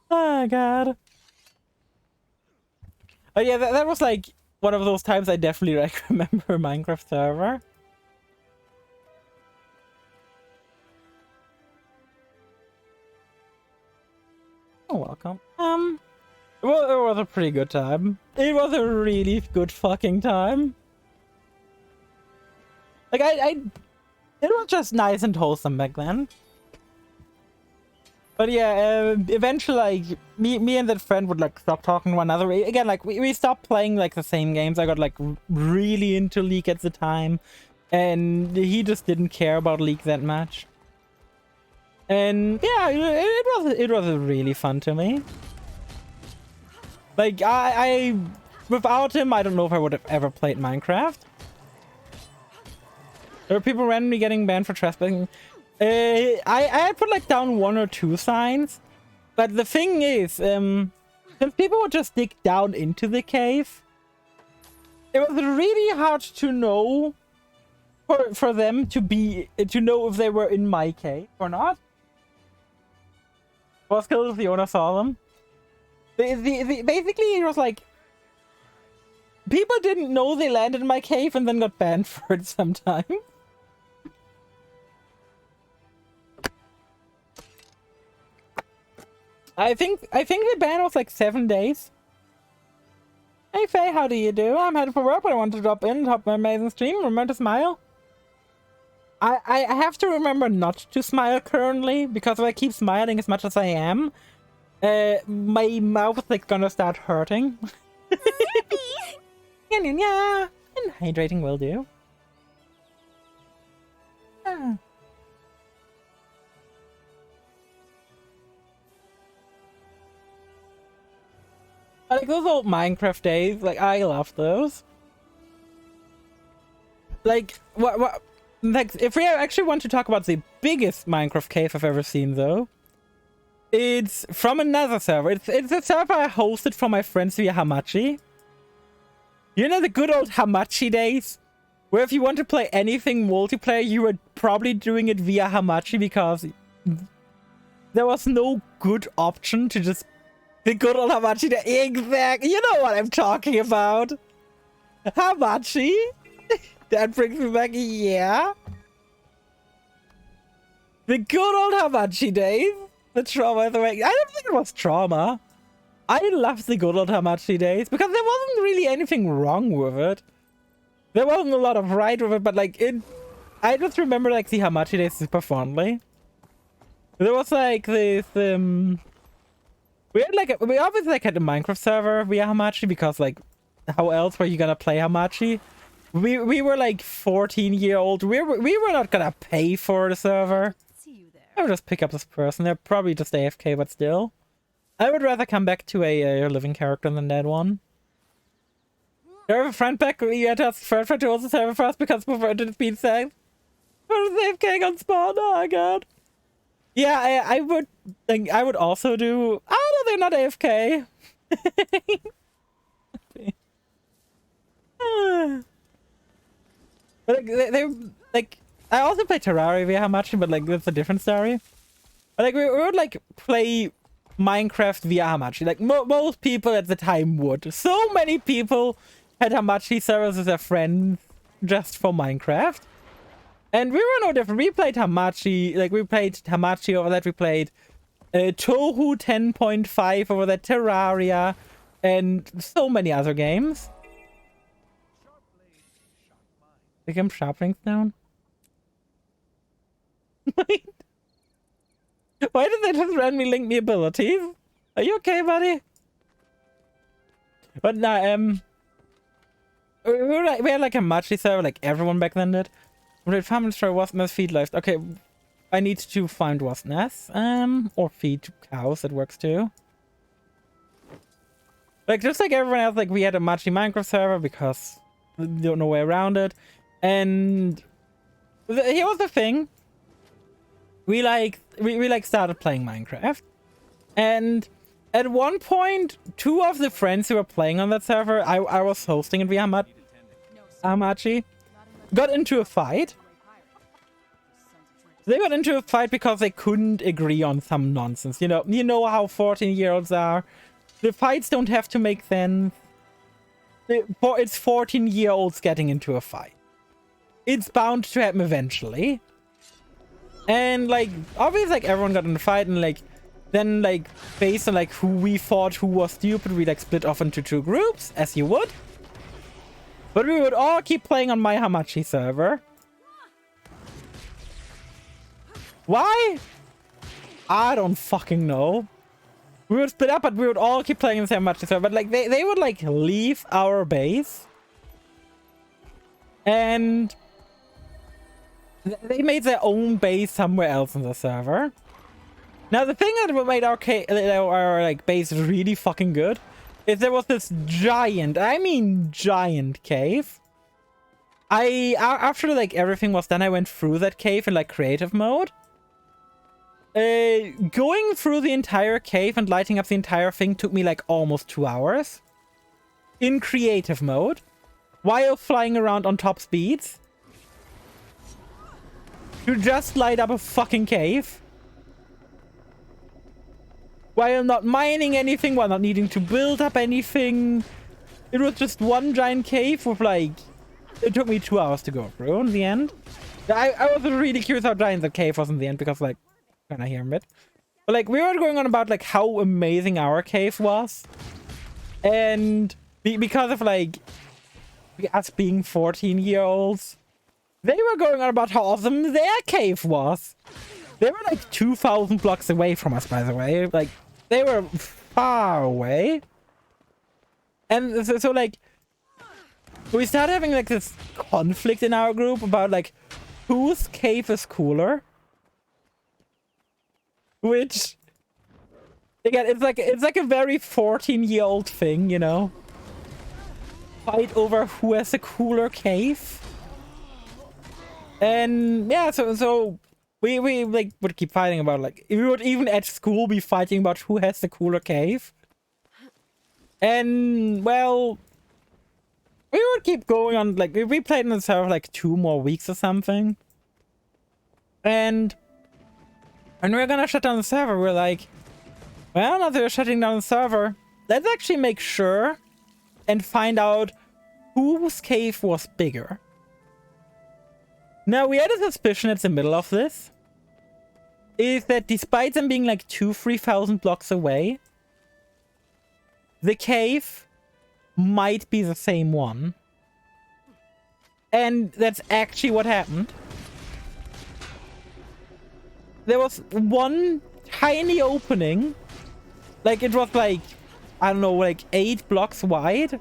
Oh, God. Oh, yeah, that was like one of those times I definitely like remember Minecraft server. Oh, welcome. Well, it was a pretty good time. It was a really good fucking time. Like, it was just nice and wholesome back then. But yeah, eventually, like, me and that friend would, like, stop talking to one another. Again, like, we stopped playing, like, the same games. I got, like, really into League at the time. And he just didn't care about League that much. And yeah, it was really fun to me. Like, I without him, I don't know if I would have ever played Minecraft. There were people randomly getting banned for trespassing. I put like down 1 or 2 signs, but the thing is, since people would just dig down into the cave, it was really hard to know for them to know if they were in my cave or not. Was killed if the owner saw them. Basically, it was like people didn't know they landed in my cave and then got banned for it sometime. I think the ban was like 7 days. Hey Faye, how do you do? I'm headed for work, but I want to drop in and hop my amazing stream. Remember to smile. I have to remember not to smile currently, because if I keep smiling as much as I am, my mouth is like gonna start hurting. Yeah, and hydrating will do. Ah. Like those old Minecraft days, like I love those. Like what like if we actually want to talk about the biggest Minecraft cave I've ever seen though, it's from another server. It's a server I hosted for my friends via Hamachi. You know the good old Hamachi days? Where if you want to play anything multiplayer, you were probably doing it via Hamachi because there was no good option to just... The good old Hamachi day. Exactly. You know what I'm talking about. Hamachi? That brings me back, yeah. The good old Hamachi days. The trauma, the way... I don't think it was trauma. I loved the good old Hamachi days because there wasn't really anything wrong with it. There wasn't a lot of right with it, but like it... I just remember like the Hamachi days super fondly. There was like this... We had like... We obviously like had a Minecraft server via Hamachi because like... How else were you gonna play Hamachi? We were like 14-year-old. We were not gonna pay for the server. See you there. I would just pick up this person. They're probably just AFK, but still. I would rather come back to a living character than that one. You have a friend back? You had to ask friend to also server first because before it had been saved. What is AFK on spawn? Oh my god. Yeah, I would think I would also do... Oh no, they're not AFK. But like, they like... I also play Terraria via Hamachi, but like that's a different story. But like we would like play Minecraft via Hamachi. Like most people at the time would. So many people had Hamachi servers as their friends just for Minecraft. And we were no different. We played Hamachi. Like we played Hamachi over that. We played Tohu 10.5 over that, Terraria, and so many other games. Pick him sharp links down. Wait. Why did they just randomly link me abilities? Are you okay, buddy? But no, we had like a Hamachi server, like everyone back then did. We did farm destroy wasp nest, feed life. Okay, I need to find wasp nests, or feed cows. That works too. Like just like everyone else, like we had a Hamachi Minecraft server because there's no way around it. And here was the thing. We started playing Minecraft, and at one point 2 of the friends who were playing on that server, I was hosting it via Hamachi, got into a fight. They got into a fight because they couldn't agree on some nonsense. You know how 14-year-olds are. The fights don't have to make sense. It's 14-year-olds getting into a fight. It's bound to happen eventually. And like obviously like everyone got in a fight, and like then like based on like who we thought who was stupid, we like split off into 2 groups, as you would. But we would all keep playing on my Hamachi server. Why? I don't fucking know. We would split up, but we would all keep playing the same match. But like they would like leave our base, and they made their own base somewhere else in the server. Now the thing that made our like base really fucking good is there was this giant, I mean giant cave. After like everything was done, I went through that cave in like creative mode. Going through the entire cave and lighting up the entire thing took me like almost 2 hours. In creative mode. While flying around on top speeds. To just light up a fucking cave. While not mining anything, while not needing to build up anything. It was just one giant cave with like... It took me 2 hours to go through in the end. I was really curious how giant the cave was in the end because like... Can I hear him a bit? But like we were going on about like how amazing our cave was. And because of like us being 14-year-olds, they were going on about how awesome their cave was. They were like 2,000 blocks away from us, by the way. Like they were far away. And so like we started having like this conflict in our group about like whose cave is cooler. Which, again, it's like a very 14-year-old thing, you know? Fight over who has a cooler cave. And yeah, so we like would keep fighting about like we would even at school be fighting about who has the cooler cave. And well, we would keep going on like we played in the server like 2 more weeks or something. And when we're gonna shut down the server, we're like, well, now that we're shutting down the server, let's actually make sure and find out whose cave was bigger. Now, we had a suspicion at the middle of this, is that despite them being like 2,000-3,000 blocks away, the cave might be the same one. And that's actually what happened. There was one tiny opening. Like, it was like, I don't know, like 8 blocks wide.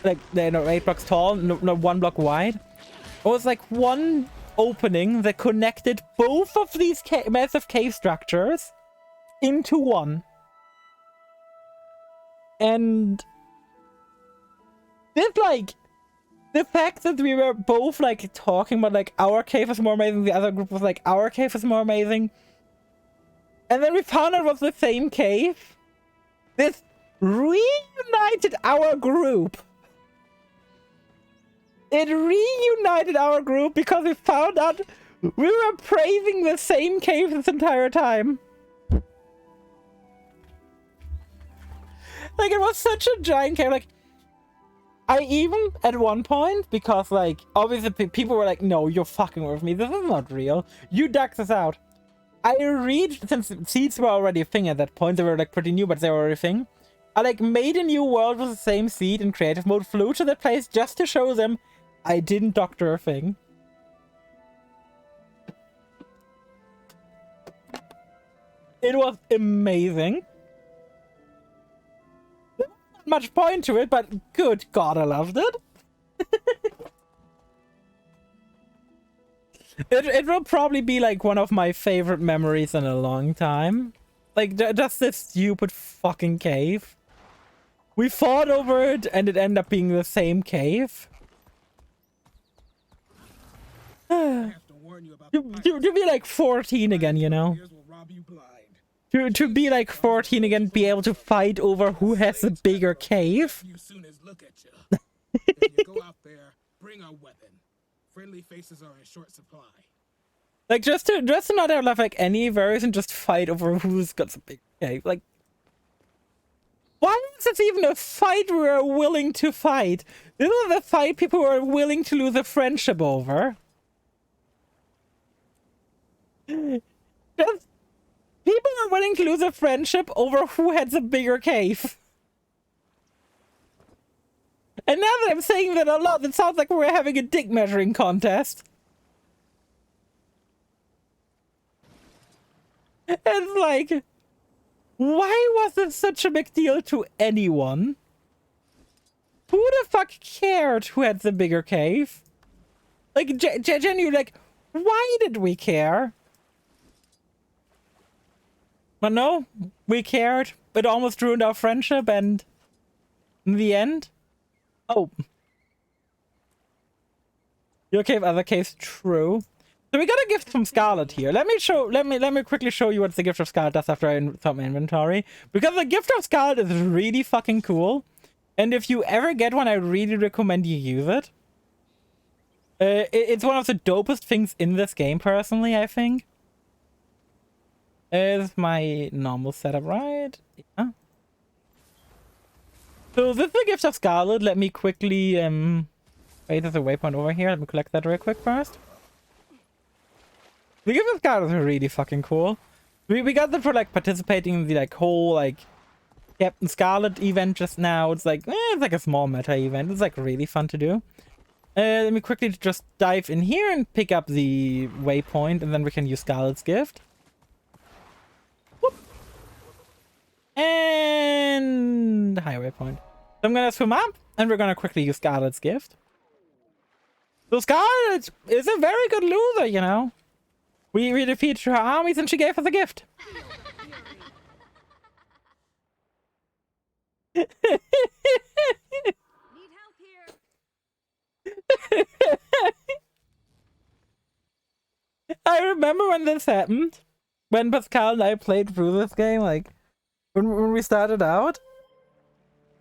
Like, no, 8 blocks tall, no, 1 block wide. It was like one opening that connected both of these massive cave structures into one. And this, like, the fact that we were both, like, talking about, like, our cave is more amazing, the other group was like, our cave is more amazing. And then we found out it was the same cave. This reunited our group. It reunited our group because we found out we were praising the same cave this entire time. Like, it was such a giant cave. Like, I even, at one point, because, like, obviously people were like, no, you're fucking with me. This is not real. You dug this out. I reached, since seeds were already a thing at that point, they were like pretty new, but they were already a thing. I like made a new world with the same seed in creative mode, flew to that place just to show them I didn't doctor a thing. It was amazing. There wasn't much point to it, but good God, I loved it. It will probably be like one of my favorite memories in a long time. Like, just this stupid fucking cave. We fought over it and it ended up being the same cave. To be like 14 again, you know? To be like 14 again, be able to fight over who has the bigger cave. Go out there, bring a weapon. Friendly faces are in short supply. Like, just to not have like any variation, just fight over who's got the big cave. Like, why is this even a fight we're willing to fight? This is the fight people were willing to lose a friendship over. Just people are willing to lose a friendship over who had the bigger cave. And now that I'm saying that a lot, it sounds like we're having a dick measuring contest. It's like, why was this such a big deal to anyone? Who the fuck cared who had the bigger cave? Like, genuinely, like, why did we care? But no, we cared. It almost ruined our friendship, and in the end, oh, your cave, other caves, true. So we got a gift from Scarlet here. Let me quickly show you what the gift of Scarlet does after I stop my inventory. Because the gift of Scarlet is really fucking cool. And if you ever get one, I really recommend you use it. It's one of the dopest things in this game, personally, I think. Is my normal setup, right? Yeah. So this is the gift of Scarlet. Let me quickly, wait, there's a waypoint over here. Let me collect that real quick first. The gift of Scarlet is really fucking cool. We got them for, like, participating in the, like, whole, like, Captain Scarlet event just now. It's like, it's like a small meta event. It's, like, really fun to do. Let me quickly just dive in here and pick up the waypoint, and then we can use Scarlet's gift. Whoop. And highway point. So I'm gonna swim up, and we're gonna quickly use Scarlet's gift. So Scarlet is a very good loser, you know. We defeated her armies, and she gave us a gift. Need help here. I remember when this happened. When Pascal and I played through this game, like, when we started out.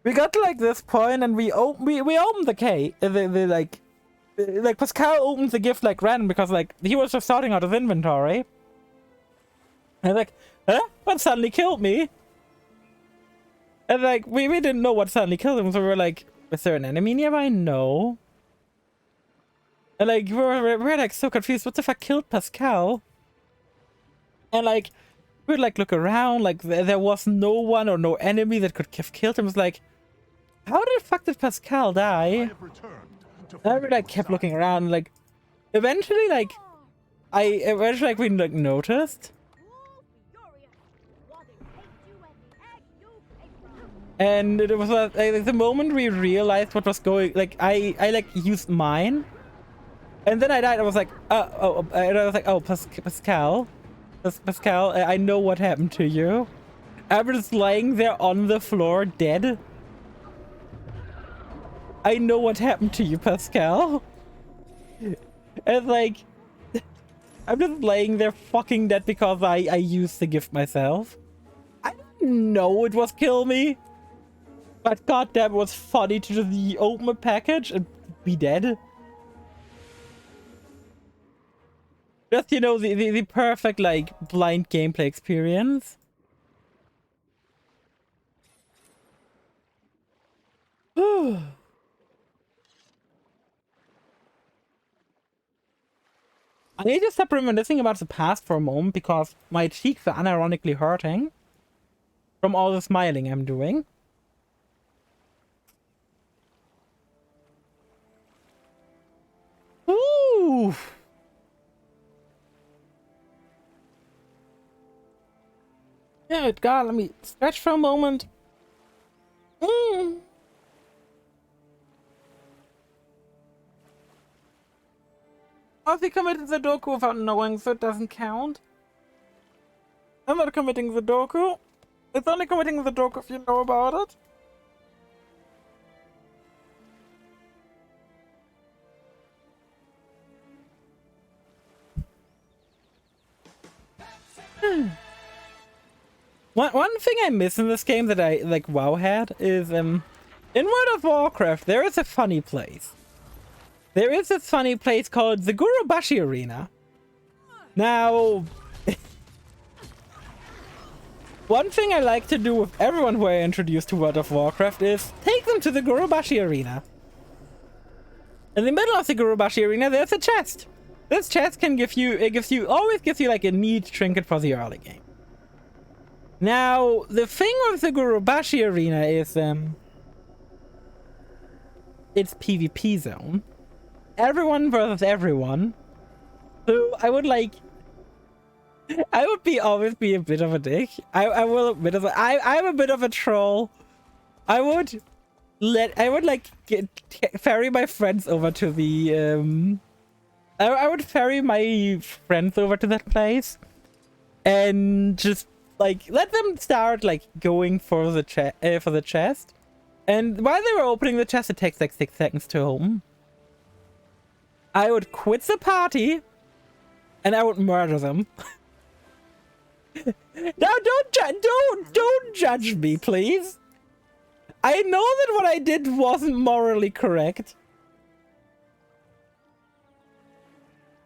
We got to, like, this point, and we opened the cave, like Pascal opened the gift like random because, like, he was just sorting out his inventory. And like, huh? What suddenly killed me? And like, we didn't know what suddenly killed him, so we were like, is there an enemy nearby? No. And like, we're like so confused. What the fuck killed Pascal? And like, we'd like look around, like there was no one or no enemy that could have killed him. It was like, how the fuck did Pascal die? And we like kept looking around, and, like, eventually, like, we like noticed. And it was like the moment we realized what was going, like, I like used mine, and then I died. I was like, and I was like, oh, Pascal, I know what happened to you. I was just lying there on the floor, dead. I know what happened to you, Pascal. And like, I'm just laying there fucking dead because I used the gift myself. I didn't know it was kill me. But goddamn, it was funny to just open a package and be dead. Just, you know, the perfect, like, blind gameplay experience. I need to stop reminiscing about the past for a moment because my cheeks are unironically hurting from all the smiling I'm doing. Ooh. Yeah, God, let me stretch for a moment. If he committed the doku without knowing, so it doesn't count. I'm not committing the doku. It's only committing the doku if you know about it. One thing I miss in this game that I, like, WoW had is, in World of Warcraft, there is a funny place. There is this funny place called the Gurubashi Arena. Now, one thing I like to do with everyone who I introduce to World of Warcraft is take them to the Gurubashi Arena. In the middle of the Gurubashi Arena, there's a chest. This chest can give you, always gives you like a neat trinket for the early game. Now, the thing with the Gurubashi Arena is, it's PvP zone. Everyone versus everyone. So I would like I would always be a bit of a dick. I will admit of I'm a bit of a troll. I would like ferry my friends over to the I would ferry my friends over to that place and just like let them start like going for the chest. And while they were opening the chest, it takes like 6 seconds to open. I would quit the party and I would murder them. Now don't judge me, please. I know that what I did wasn't morally correct.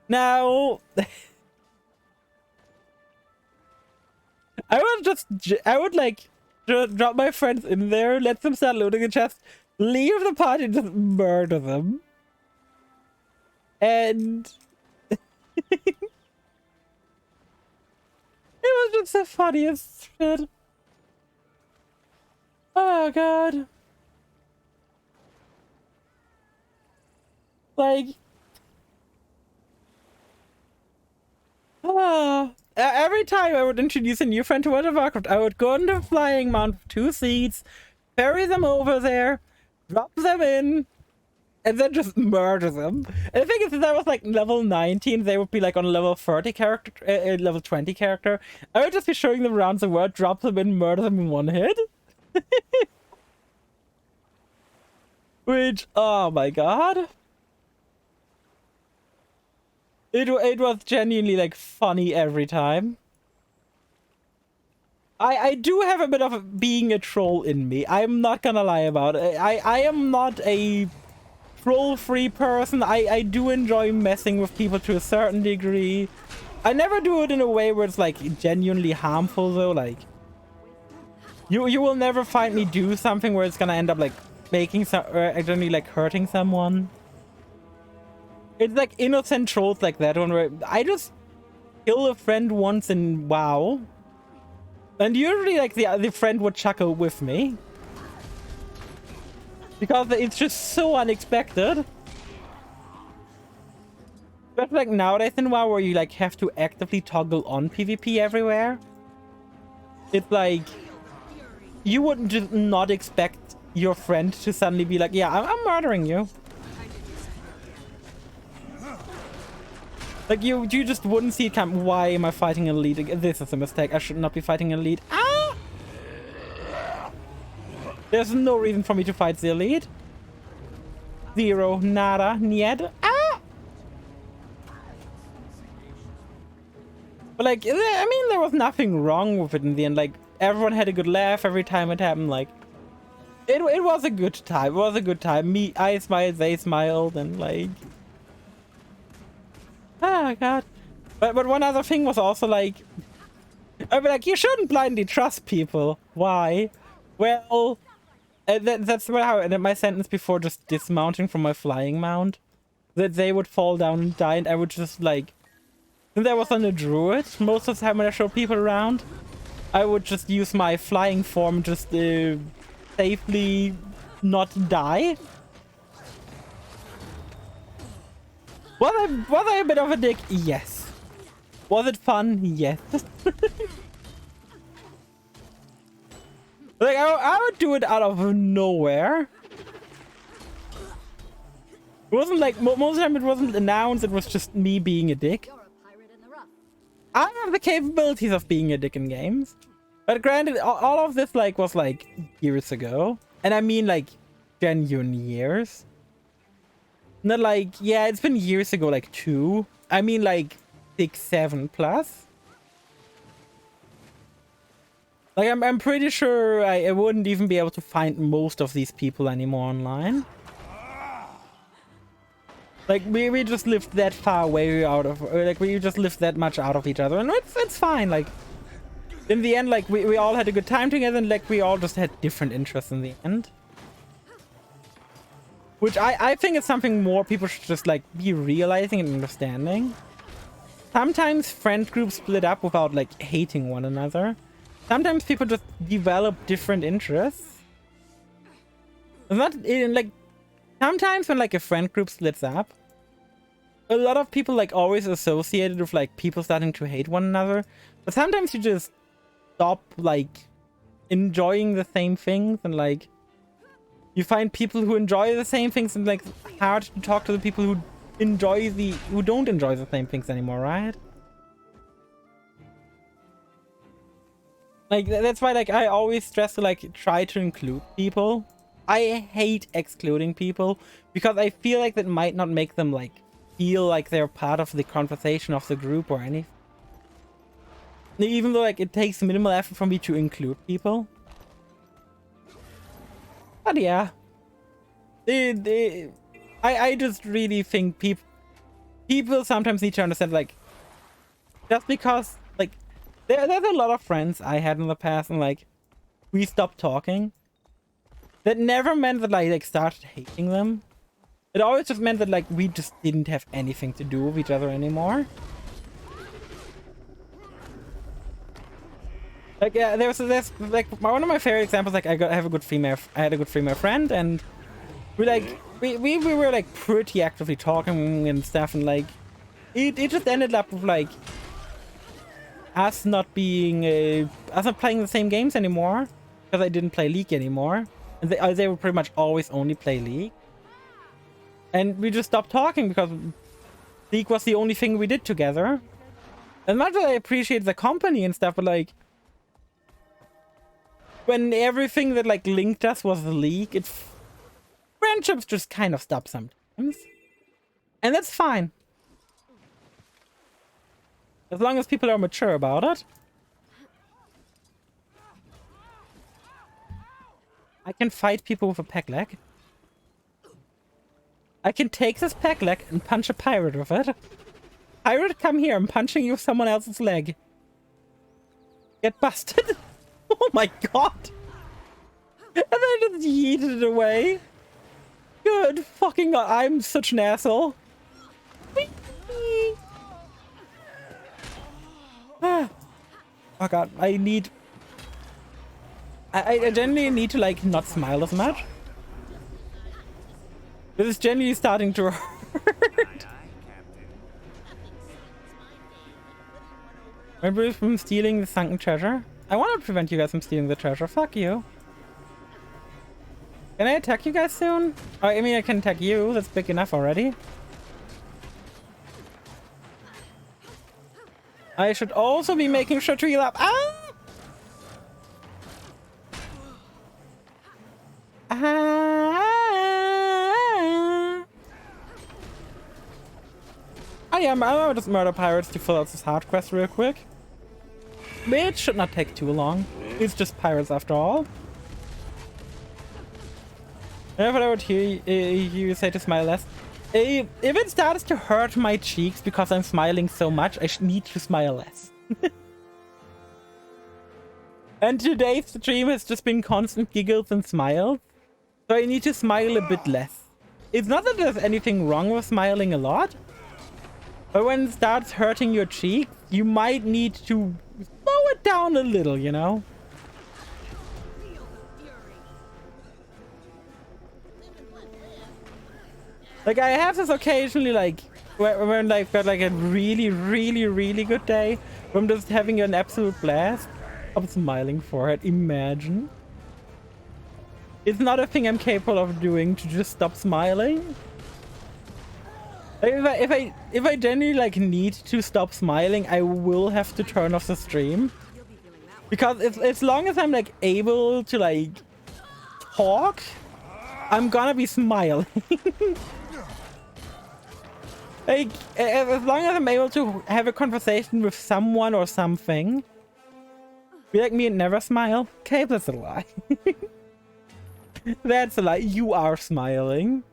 Now, I would like drop my friends in there, let them start loading the chest, leave the party, and just murder them. And it was just the funniest shit. Oh god. Like, every time I would introduce a new friend to World of Warcraft, I would go into a flying mount with 2 seats, ferry them over there, drop them in, and then just murder them. And the thing is, if I was like level 19, they would be like on level 30 character, level 20 character. I would just be showing them around the world, drop them in, murder them in 1 hit. Which, oh my god. It was genuinely like funny every time. I do have a bit of being a troll in me. I'm not gonna lie about it. I am not a troll-free person. I do enjoy messing with people to a certain degree. I never do it in a way where it's like genuinely harmful though. Like you will never find me do something where it's gonna end up like making some accidentally like hurting someone. It's like innocent trolls like that one where I just kill a friend once in WoW. And usually like the friend would chuckle with me. Because it's just so unexpected. But like nowadays in WoW where you like have to actively toggle on PvP everywhere. It's like you wouldn't just not expect your friend to suddenly be like, yeah, I'm murdering you. Like you just wouldn't see it come. Why am I fighting an elite? This is a mistake. I should not be fighting an elite. Ah! There's no reason for me to fight the elite. Zero, nada, niet. Ah! But like, I mean, there was nothing wrong with it in the end. Like, everyone had a good laugh every time it happened. Like, it was a good time. It was a good time. I smiled, they smiled, and like, oh god. But one other thing was also like, I'd be like, you shouldn't blindly trust people. Why? Well, that's how I ended my sentence before just dismounting from my flying mount. That they would fall down and die, and I would just like, since I was on a druid most of the time when I showed people around, I would just use my flying form just safely not die. Was I a bit of a dick? Yes. Was it fun? Yes. Like, I would do it out of nowhere. It wasn't like, most of the time it wasn't announced, it was just me being a dick. You're a pirate in the rough. I have the capabilities of being a dick in games. But granted, all of this like was like years ago. And I mean like genuine years. Not like, yeah, it's been years ago, like 2. I mean like 6, 7 plus. Like I'm pretty sure I wouldn't even be able to find most of these people anymore online. Like we just lived that far away out of, like we just lived that much out of each other, and it's fine. Like in the end, like we all had a good time together, and like we all just had different interests in the end. Which I think is something more people should just like be realizing and understanding. Sometimes friend groups split up without like hating one another. Sometimes people just develop different interests. It's not like sometimes when like a friend group splits up, a lot of people like always associated with like people starting to hate one another, but sometimes you just stop like enjoying the same things, and like you find people who enjoy the same things, and like hard to talk to the people who don't enjoy the same things anymore, right? Like that's why like I always stress to like try to include people. I hate excluding people because I feel like that might not make them like feel like they're part of the conversation of the group or anything. Even though like it takes minimal effort for me to include people. But yeah. I just really think people sometimes need to understand, like, just because like there's a lot of friends I had in the past and like we stopped talking. That never meant that I like started hating them. It always just meant that like we just didn't have anything to do with each other anymore. Like yeah, there's like one of my favorite examples. Like I had a good female friend, and we were like pretty actively talking and stuff, and like it just ended up with like us not being us not playing the same games anymore because I didn't play League anymore, and they would pretty much always only play League, and we just stopped talking because League was the only thing we did together. As much as I appreciate the company and stuff, but like when everything that like linked us was the League, friendships just kind of stop sometimes, and that's fine as long as people are mature about it. I can fight people with a peg leg. I can take this peg leg and punch a pirate with it. Pirate, come here, I'm punching you with someone else's leg. Get busted. Oh my god. And I just yeeted it away. Good fucking god, I'm such an asshole. Oh god, I generally need to like not smile as much. This is generally starting to hurt. Remember from stealing the sunken treasure? I want to prevent you guys from stealing the treasure. Fuck you. Can I attack you guys soon? Oh, I mean, I can attack you. That's big enough already. I should also be making sure to heal up. Ah! Ah! Oh yeah, I'll just murder pirates to fill out this hard quest real quick. Which should not take too long. It's just pirates after all. If I would hear you say to smile less. If it starts to hurt my cheeks because I'm smiling so much, I need to smile less. And today's stream has just been constant giggles and smiles. So I need to smile a bit less. It's not that there's anything wrong with smiling a lot. But when it starts hurting your cheek, you might need to slow it down a little, you know? Like, I have this occasionally, like, when I've got, like, a really, really, really good day, where I'm just having an absolute blast. I'm smiling for it, imagine. It's not a thing I'm capable of doing to just stop smiling. Like, if I genuinely, like, need to stop smiling, I will have to turn off the stream. Because as long as I'm, like, able to, like, talk, I'm gonna be smiling. Like, as long as I'm able to have a conversation with someone or something. Be like me and never smile. Okay, that's a lie. That's a lie. You are smiling.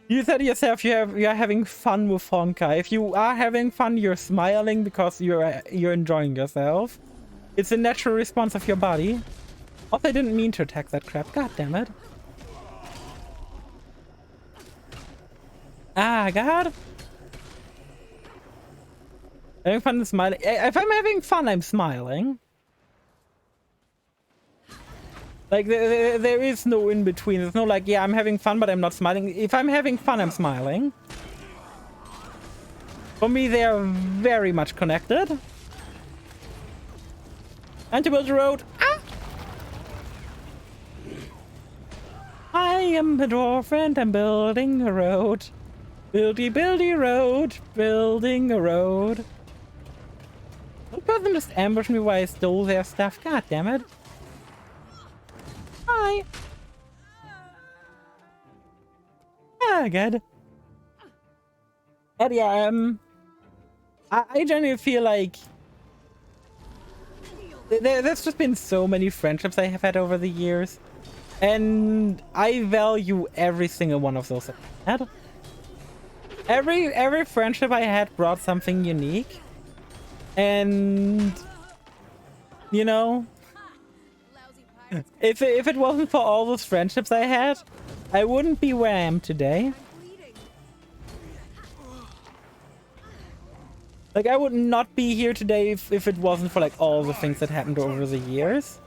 You said yourself you're having fun with Honkai. If you are having fun, you're smiling because you're enjoying yourself. It's a natural response of your body. Also, I didn't mean to attack that crap. God damn it. Ah, God. Having fun and smiling. If I'm having fun, I'm smiling. Like, there is no in between. There's no like, yeah, I'm having fun, but I'm not smiling. If I'm having fun, I'm smiling. For me, they are very much connected. And to build a road. Ah! I am the dwarf and I'm building a road. Buildy, buildy road. Building a road. One person just ambushed me while I stole their stuff. God damn it. Hi. Ah, good. But yeah, I genuinely feel like there's just been so many friendships I have had over the years. And I value every single one of those I had. Every friendship I had brought something unique. And you know, if it wasn't for all those friendships I had, I wouldn't be where I am today. Like, I would not be here today if it wasn't for like all the things that happened over the years.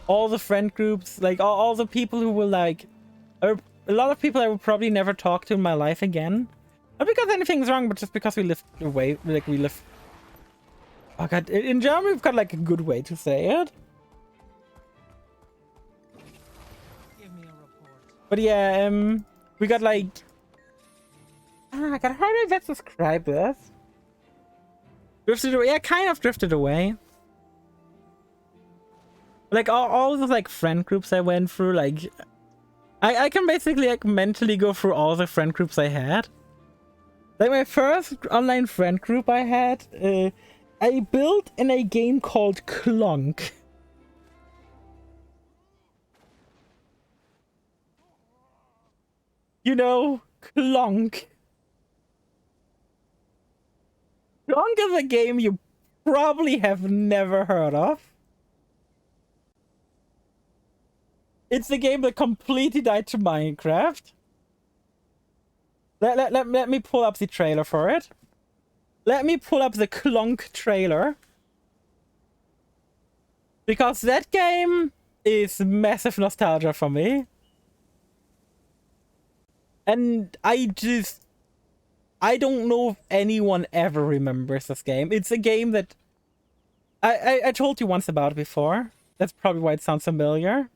All the friend groups, like all the people who will like, a lot of people I will probably never talk to in my life again. Not because anything's wrong, but just because we lived away, like we live. Oh god, in German we've got like a good way to say it. Give me a report. But yeah, we got like, ah god, how do I best describe this? Drifted away, yeah, kind of drifted away. Like all the like friend groups I went through, like I can basically like mentally go through all the friend groups I had. Like my first online friend group I had, I built in a game called Clonk. You know, Clonk. Clonk is a game you probably have never heard of. It's a game that completely died to Minecraft. Let me pull up the trailer for it. Let me pull up the Clonk trailer. Because that game is massive nostalgia for me. And I don't know if anyone ever remembers this game. It's a game that I told you once about it before. That's probably why it sounds familiar.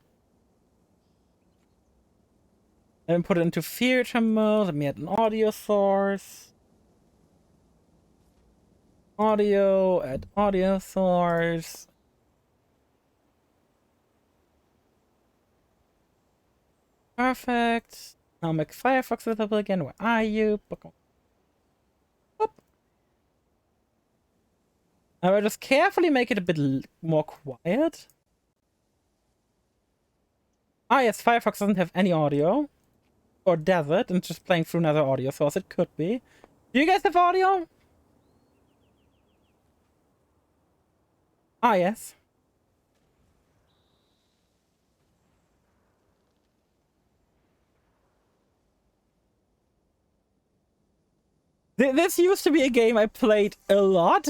And put it into theater mode. Let me add an audio source. Audio, add audio source. Perfect. Now make Firefox visible again. Where are you? Boop. I will just carefully make it a bit more quiet. Ah yes, Firefox doesn't have any audio. Or does it? And just playing through another audio source. It could be. Do you guys have audio? Ah yes. This used to be a game I played a lot.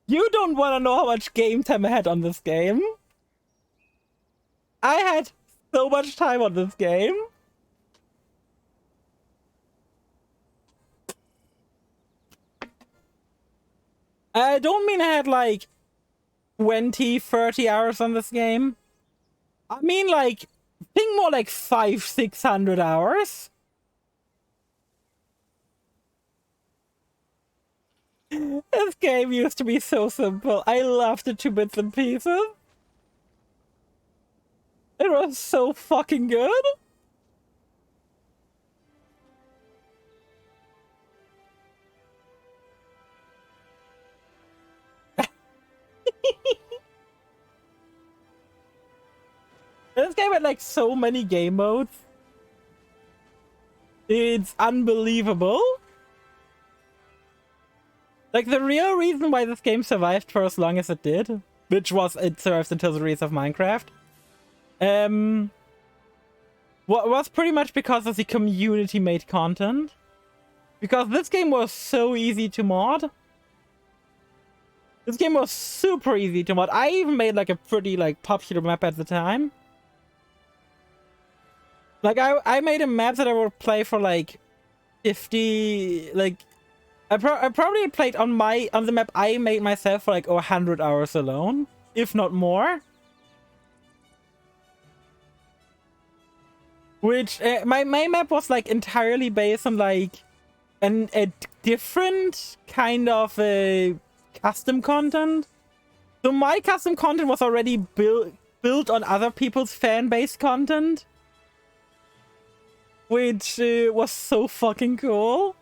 You don't want to know how much game time I had on this game. I had so much time on this game. I don't mean I had like 20, 30 hours on this game. I mean like, think more like 500-600 hours. This game used to be so simple. I loved it to bits and pieces. It was so fucking good. This game had like so many game modes. It's unbelievable. Like the real reason why this game survived for as long as it did, which was it survived until the release of Minecraft, was pretty much because of the community made content. Because this game was so easy to mod. This game was super easy to mod. I even made like a pretty like popular map at the time. Like I made a map that I would play for like 50, like I probably played on the map I made myself for like 100 hours alone, if not more. Which my map was like entirely based on like a different kind of custom content. So my custom content was already built on other people's fan-based content, which was so fucking cool.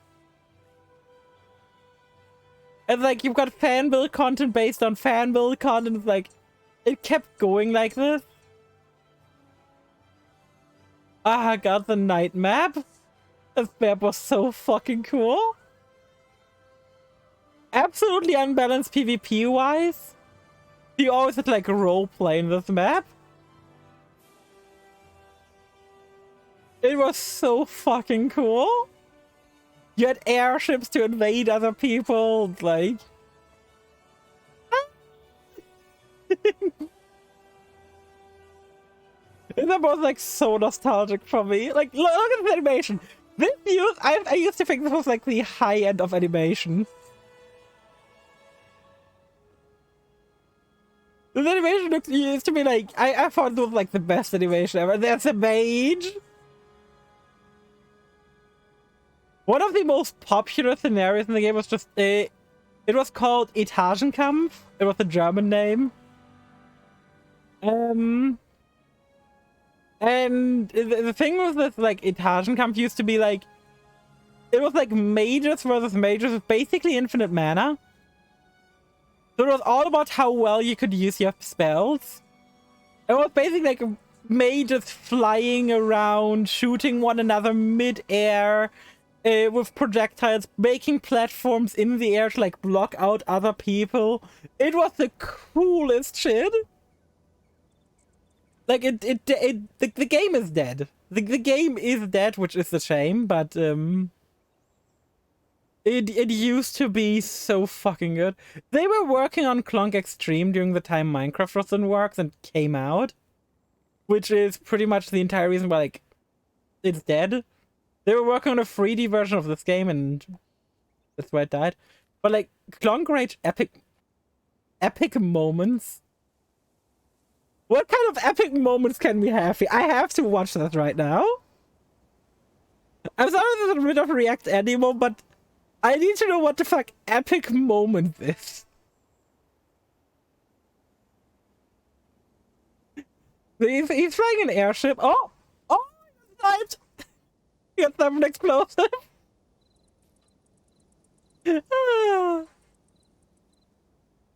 And like you've got fan-built content based on fan-built content, like it kept going like this. Ah, I got the night map. This map was so fucking cool. Absolutely unbalanced PvP wise. You always had like roleplay in this map. It was so fucking cool. You had airships to invade other people, like... They're both like so nostalgic for me. Like, look at the animation. This I used to think this was like the high end of animation. This animation used to be like, I thought it was like the best animation ever. There's a mage. One of the most popular scenarios in the game was just it was called Etagenkampf. It was a German name. And the thing with this, like, Etagenkampf used to be, like... It was, like, mages versus mages with basically infinite mana. So it was all about how well you could use your spells. It was basically, like, mages flying around, shooting one another mid-air, with projectiles, making platforms in the air to, like, block out other people. It was the coolest shit. Like, the game is dead. The game is dead, which is a shame, but, it used to be so fucking good. They were working on Clonk Extreme during the time Minecraft was in works and came out, which is pretty much the entire reason why, like, it's dead. They were working on a 3D version of this game, and that's why it died. But, like, Clonk Rage epic moments. What kind of epic moments can we have here? I have to watch that right now. I'm sorry there's a bit of React anymore, but I need to know what the fuck epic moment is. He's flying an airship. Oh! Oh! Right! He got something explosive.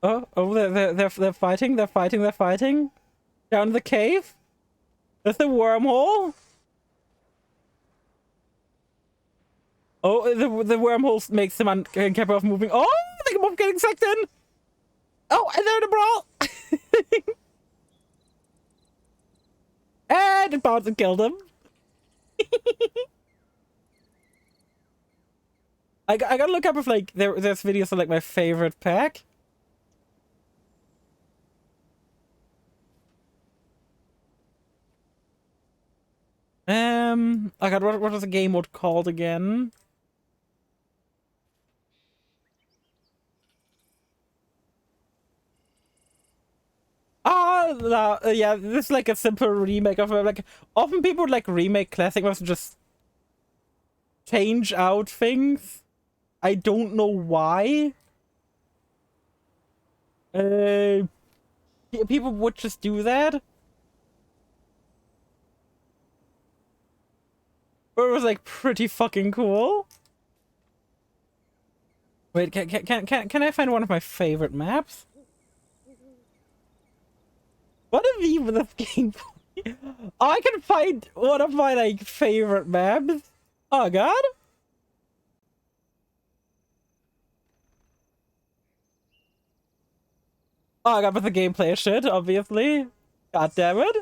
Oh, they're fighting, they're fighting. Down the cave? There's a wormhole? Oh, the wormhole makes them incapable of moving. Oh, they're both getting sucked in! Oh, and they're in a brawl! And it bounced and killed him. I gotta look up if, like, there's videos of, like, my favorite pack. Oh god, what was the game mode called again? No, yeah, this is like a simple remake of it. Like, often people would like remake classic maps and just change out things. I don't know why. People would just do that. But it was like pretty fucking cool. Wait, can I find one of my favorite maps? What is even this game? Oh, I can find one of my like favorite maps. Oh god. Oh god, but the gameplay is shit, obviously. God damn it.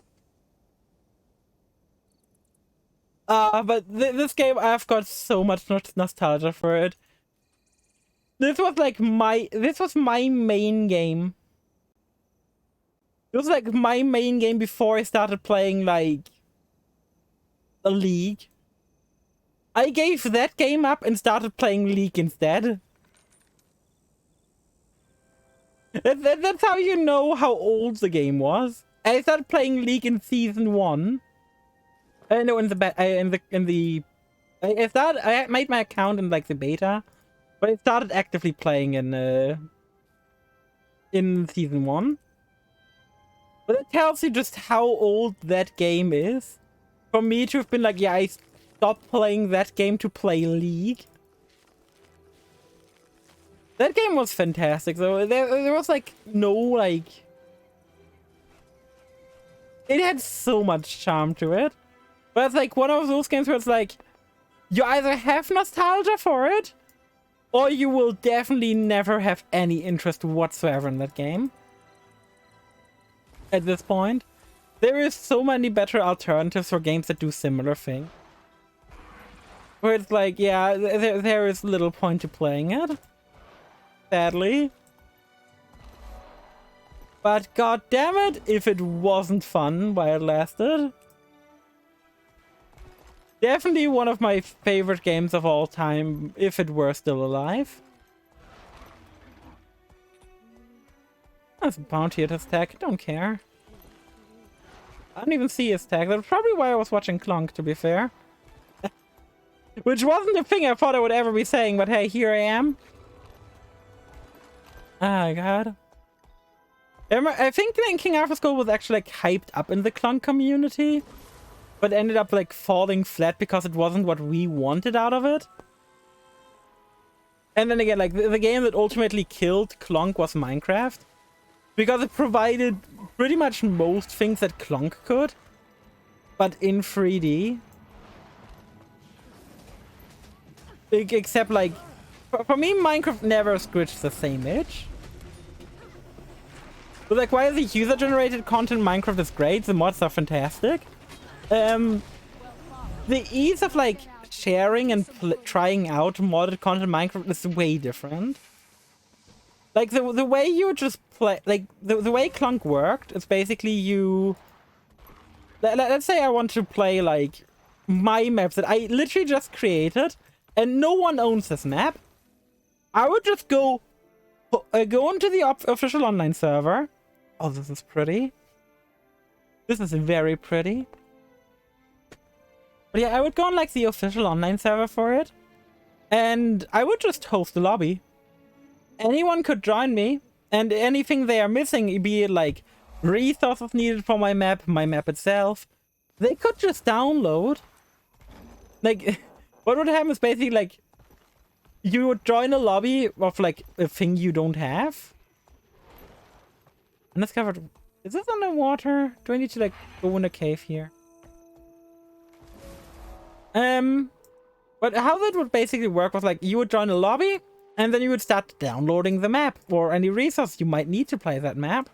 But this game, I've got so much nostalgia for it. This was like my main game. It was like my main game before I started playing like a League. I gave that game up and started playing League instead. That's how you know how old the game was. I started playing League in season 1. No, I made my account in like the beta, but I started actively playing in season 1. But it tells you just how old that game is. For me to have been like, yeah, I stopped playing that game to play League. That game was fantastic, though. There was like no like... It had so much charm to it. But it's like one of those games where it's like, you either have nostalgia for it, or you will definitely never have any interest whatsoever in that game. At this point. There is so many better alternatives for games that do similar things. Where it's like, yeah, there is little point to playing it. Sadly. But god damn it, if it wasn't fun while it lasted. Definitely one of my favorite games of all time, if it were still alive. That's a bounty at his tag, don't care. I don't even see his tag. That's probably why I was watching Clunk, to be fair. Which wasn't a thing I thought I would ever be saying, but hey, here I am. Oh god. I think King Arthur's Gold was actually like hyped up in the Clunk community, but ended up like falling flat because it wasn't what we wanted out of it. And then again, like the game that ultimately killed Clunk was Minecraft, because it provided pretty much most things that Clunk could, but in 3D. Except like, for me, Minecraft never scratched the same itch. But like, while the user-generated content in Minecraft is great, the mods are fantastic. The ease of like sharing and trying out modded content in Minecraft is way different. Like the way you just play, like the way Clunk worked is basically you. Let's say I want to play like my maps that I literally just created, and no one owns this map. I would just go into the official online server. Oh, this is pretty. This is very pretty. But yeah, I would go on like the official online server for it, and I would just host the lobby. Anyone could join me, and anything they are missing, be it like resources needed for my map itself, they could just download. Like, what would happen is basically like, you would join a lobby of like a thing you don't have. Undiscovered. Is this underwater? Do I need to like go in a cave here? But how that would basically work was like, you would join a lobby, and then you would start downloading the map or any resource you might need to play that map.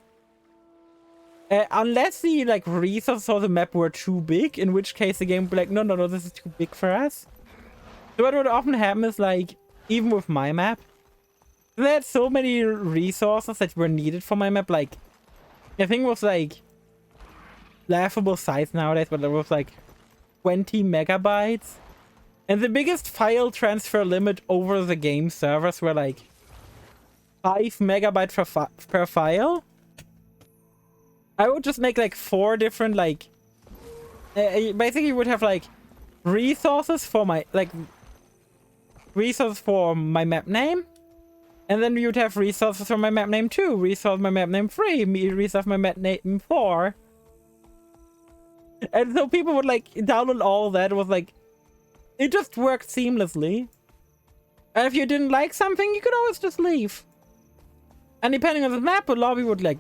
Unless the like resources of the map were too big, in which case the game would be like, no, this is too big for us. So what would often happen is like, even with my map, they had so many resources that were needed for my map. Like, I think it was like laughable size nowadays, but it was like 20 megabytes. And the biggest file transfer limit over the game servers were like 5 megabytes per file. I would just make like 4 different like... basically you would have like resources for my... like resources for my map name. And then you'd have resources for my map name 2, resource my map name 3, resource my map name 4. And so people would like download all that. It was like, it just worked seamlessly. And if you didn't like something, you could always just leave. And depending on the map, a lobby would like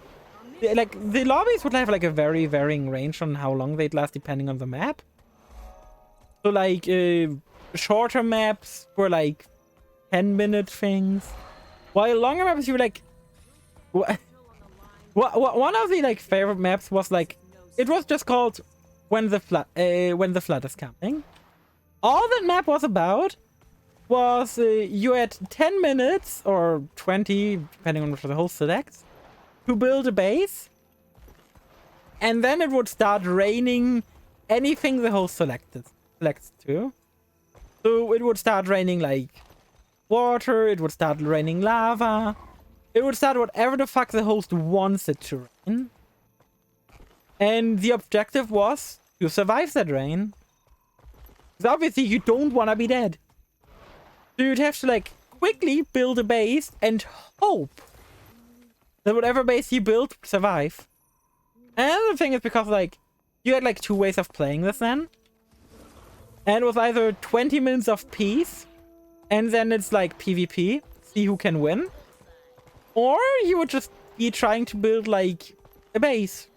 the lobbies would have like a very varying range on how long they'd last depending on the map. So like shorter maps were like 10-minute things, while longer maps you were like one of the like favorite maps was like, it was just called when the flood is coming. All that map was about was you had 10 minutes or 20 depending on what the host selects to build a base, and then it would start raining anything the host selected. selects 2. So it would start raining like water, it would start raining lava, it would start whatever the fuck the host wants it to rain. And the objective was to survive that rain. Because obviously you don't want to be dead. So you'd have to like quickly build a base and hope that whatever base you build would survive. And the thing is because like you had like 2 ways of playing this then. And it was either 20 minutes of peace and then it's like PvP, see who can win. Or you would just be trying to build like a base.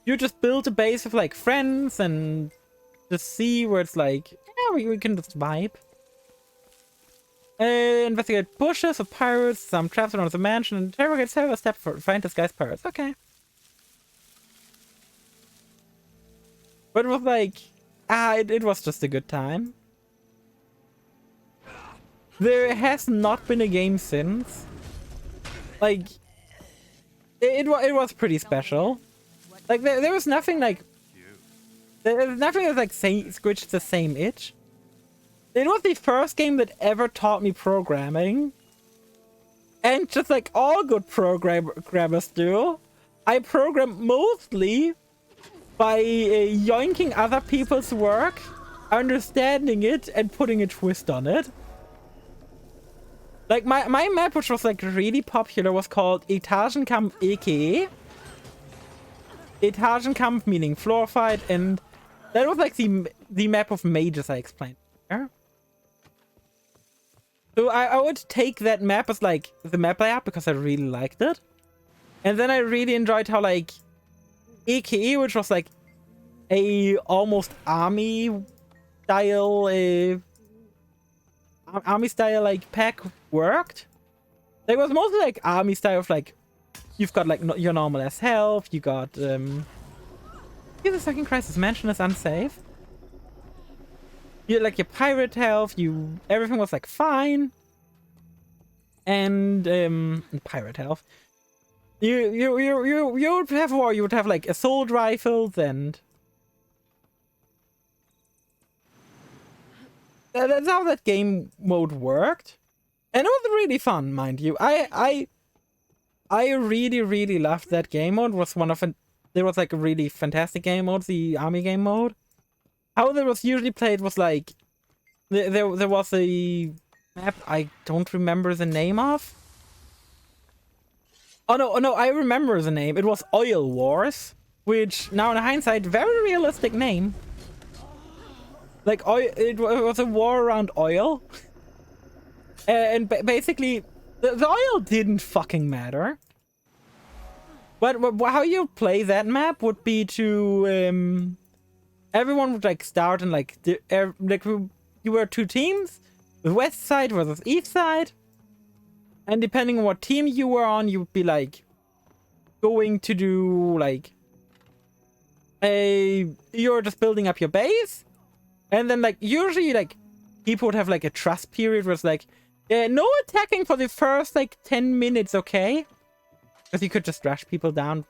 You just build a base of like friends and just see where it's like, yeah, we can just vibe. Investigate bushes of pirates, some traps around the mansion, and interrogate several steps for find disguised pirates. Okay. But it was like, it was just a good time. There has not been a game since. Like, it was pretty special. Like, there was nothing like... There's nothing that's like scratched the same itch. It was the first game that ever taught me programming. And just like all good programmers do, I program mostly by yoinking other people's work, understanding it, and putting a twist on it. Like my map, which was like really popular, was called Etagenkampf aka. Etagenkampf meaning floor fight, and that was like the map of mages I explained here. So I would take that map as like the map layout because I really liked it. And then I really enjoyed how like AKE, which was like a almost army style like pack worked. It was mostly like army style of like you've got like your normal as health, you got here's the second crisis mansion is unsafe. You had like your pirate health, everything was like fine. And pirate health. You would have war, you would have like assault rifles and that's how that game mode worked. And it was really fun, mind you. I really loved that game mode. It was there was like a really fantastic game mode, the army game mode. How it was usually played was like there was a map I don't remember the name of. Oh no, I remember the name. It was Oil Wars, which now in hindsight, very realistic name. Like oil, it was a war around oil. And basically, the oil didn't fucking matter. But how you play that map would be to everyone would like start and like you were 2 teams, the west side versus east side, and depending on what team you were on, you would be like going to do like you're just building up your base, and then like usually like people would have like a trust period where it's like no attacking for the first like 10 minutes, okay? Because you could just rush people down.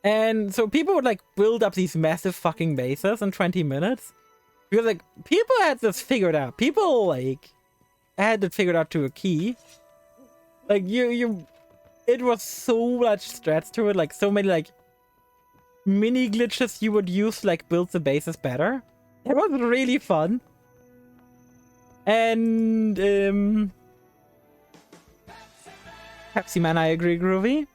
And so people would like build up these massive fucking bases in 20 minutes. Because like people had this figured out. People like had it figured out to a key. Like it was so much strats to it, like so many like mini glitches you would use to like build the bases better. It was really fun. And Pepsi Man, I agree, groovy.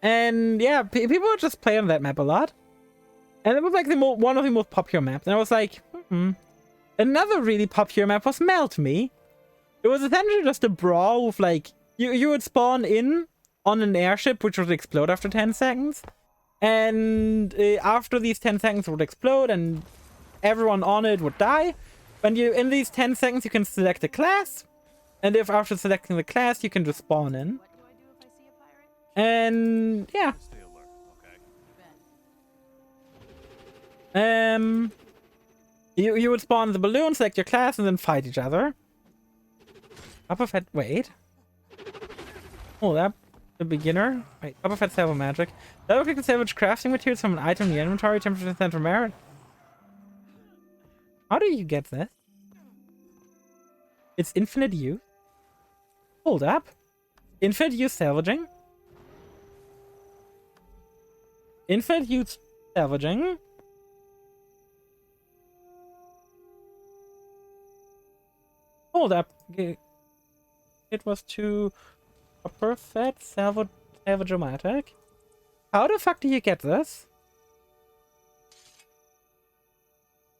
And yeah, people would just play on that map a lot. And it was like one of the most popular maps. And I was like, Another really popular map was Melt Me. It was essentially just a brawl with like, you would spawn in on an airship which would explode after 10 seconds. And after these 10 seconds would explode and everyone on it would die. And in these 10 seconds you can select a class. And if after selecting the class you can just spawn in. And yeah. You would spawn the balloon, select your class, and then fight each other. Up of head. Wait. Oh, that the beginner. Wait, Copperfed Salvage Magic. Double click to salvage crafting materials from an item in the inventory, 10% from merit. How do you get this? It's infinite use. Hold up. Infinite use salvaging. Infinite use salvaging. Hold up. It was to Copperfed Salvage-O-Matic. How the fuck do you get this?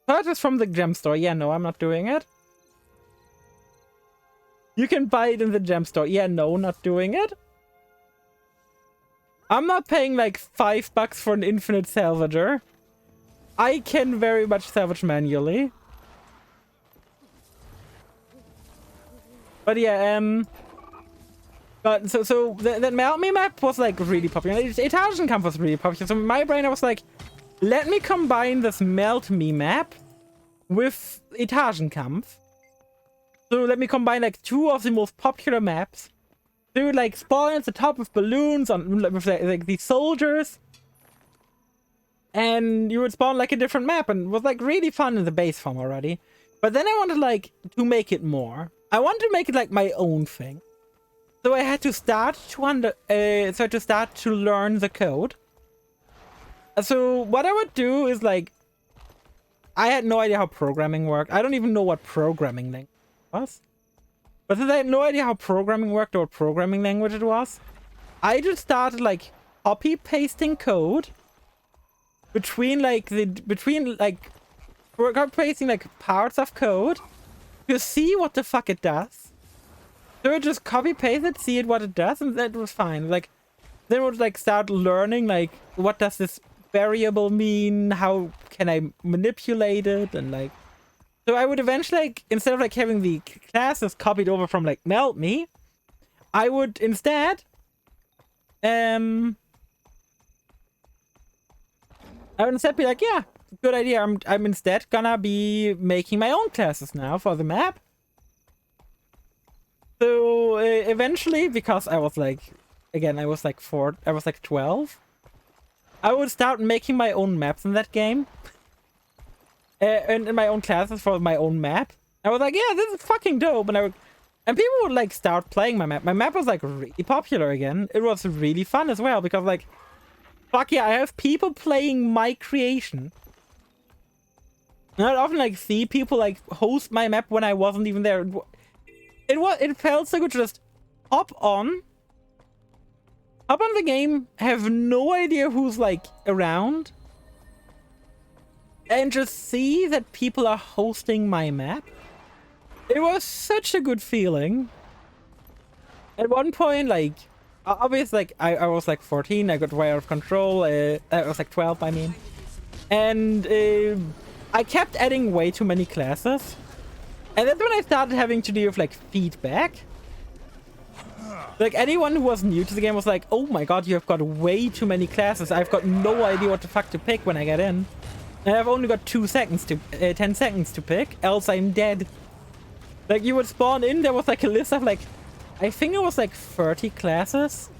Purchase from the gem store. Yeah, no, I'm not doing it. You can buy it in the gem store. Yeah, no, not doing it. I'm not paying like $5 for an infinite salvager. I can very much salvage manually. But yeah, but so that Melt Me map was like really popular. Etagen Kampf was really popular. So in my brain I was like, let me combine this Melt Me map with Etagen Kampf. So let me combine like two of the most popular maps. So you would like spawn at the top with balloons on with like these soldiers. And you would spawn like a different map, and it was like really fun in the base form already. But then I wanted like to make it more. I wanted to make it like my own thing. So I had to start to learn the code. So what I would do is like, I had no idea how programming worked. I don't even know what programming language was. But since I had no idea how programming worked or what programming language it was, I just started like copy pasting code between pasting like parts of code to see what the fuck it does. So I just copy paste it, see it what it does, and that was fine. Like then I would like start learning like what does this variable mean, how can I manipulate it, and like so I would eventually like, instead of like having the classes copied over from like Melt Me, I would instead be like, yeah, good idea. I'm instead gonna be making my own classes now for the map. So eventually, because I was like, again, I was like 12. I would start making my own maps in that game. And in my own classes for my own map. I was like, yeah, this is fucking dope. And people would like start playing my map. My map was like really popular again. It was really fun as well because like, fuck yeah, I have people playing my creation. And I'd often like see people like host my map when I wasn't even there. It felt so good to just hop on the game, have no idea who's like around, and just see that people are hosting my map. It was such a good feeling. At one point, like, obviously, like, I was like 14, I got way out of control. I was like 12, I mean. And I kept adding way too many classes. And that's when I started having to deal with like feedback. Like anyone who was new to the game was like, oh my god, you have got way too many classes. I've got no idea what the fuck to pick when I get in. And I've only got 10 seconds to pick, else I'm dead. Like you would spawn in, there was like a list of like, I think it was like 30 classes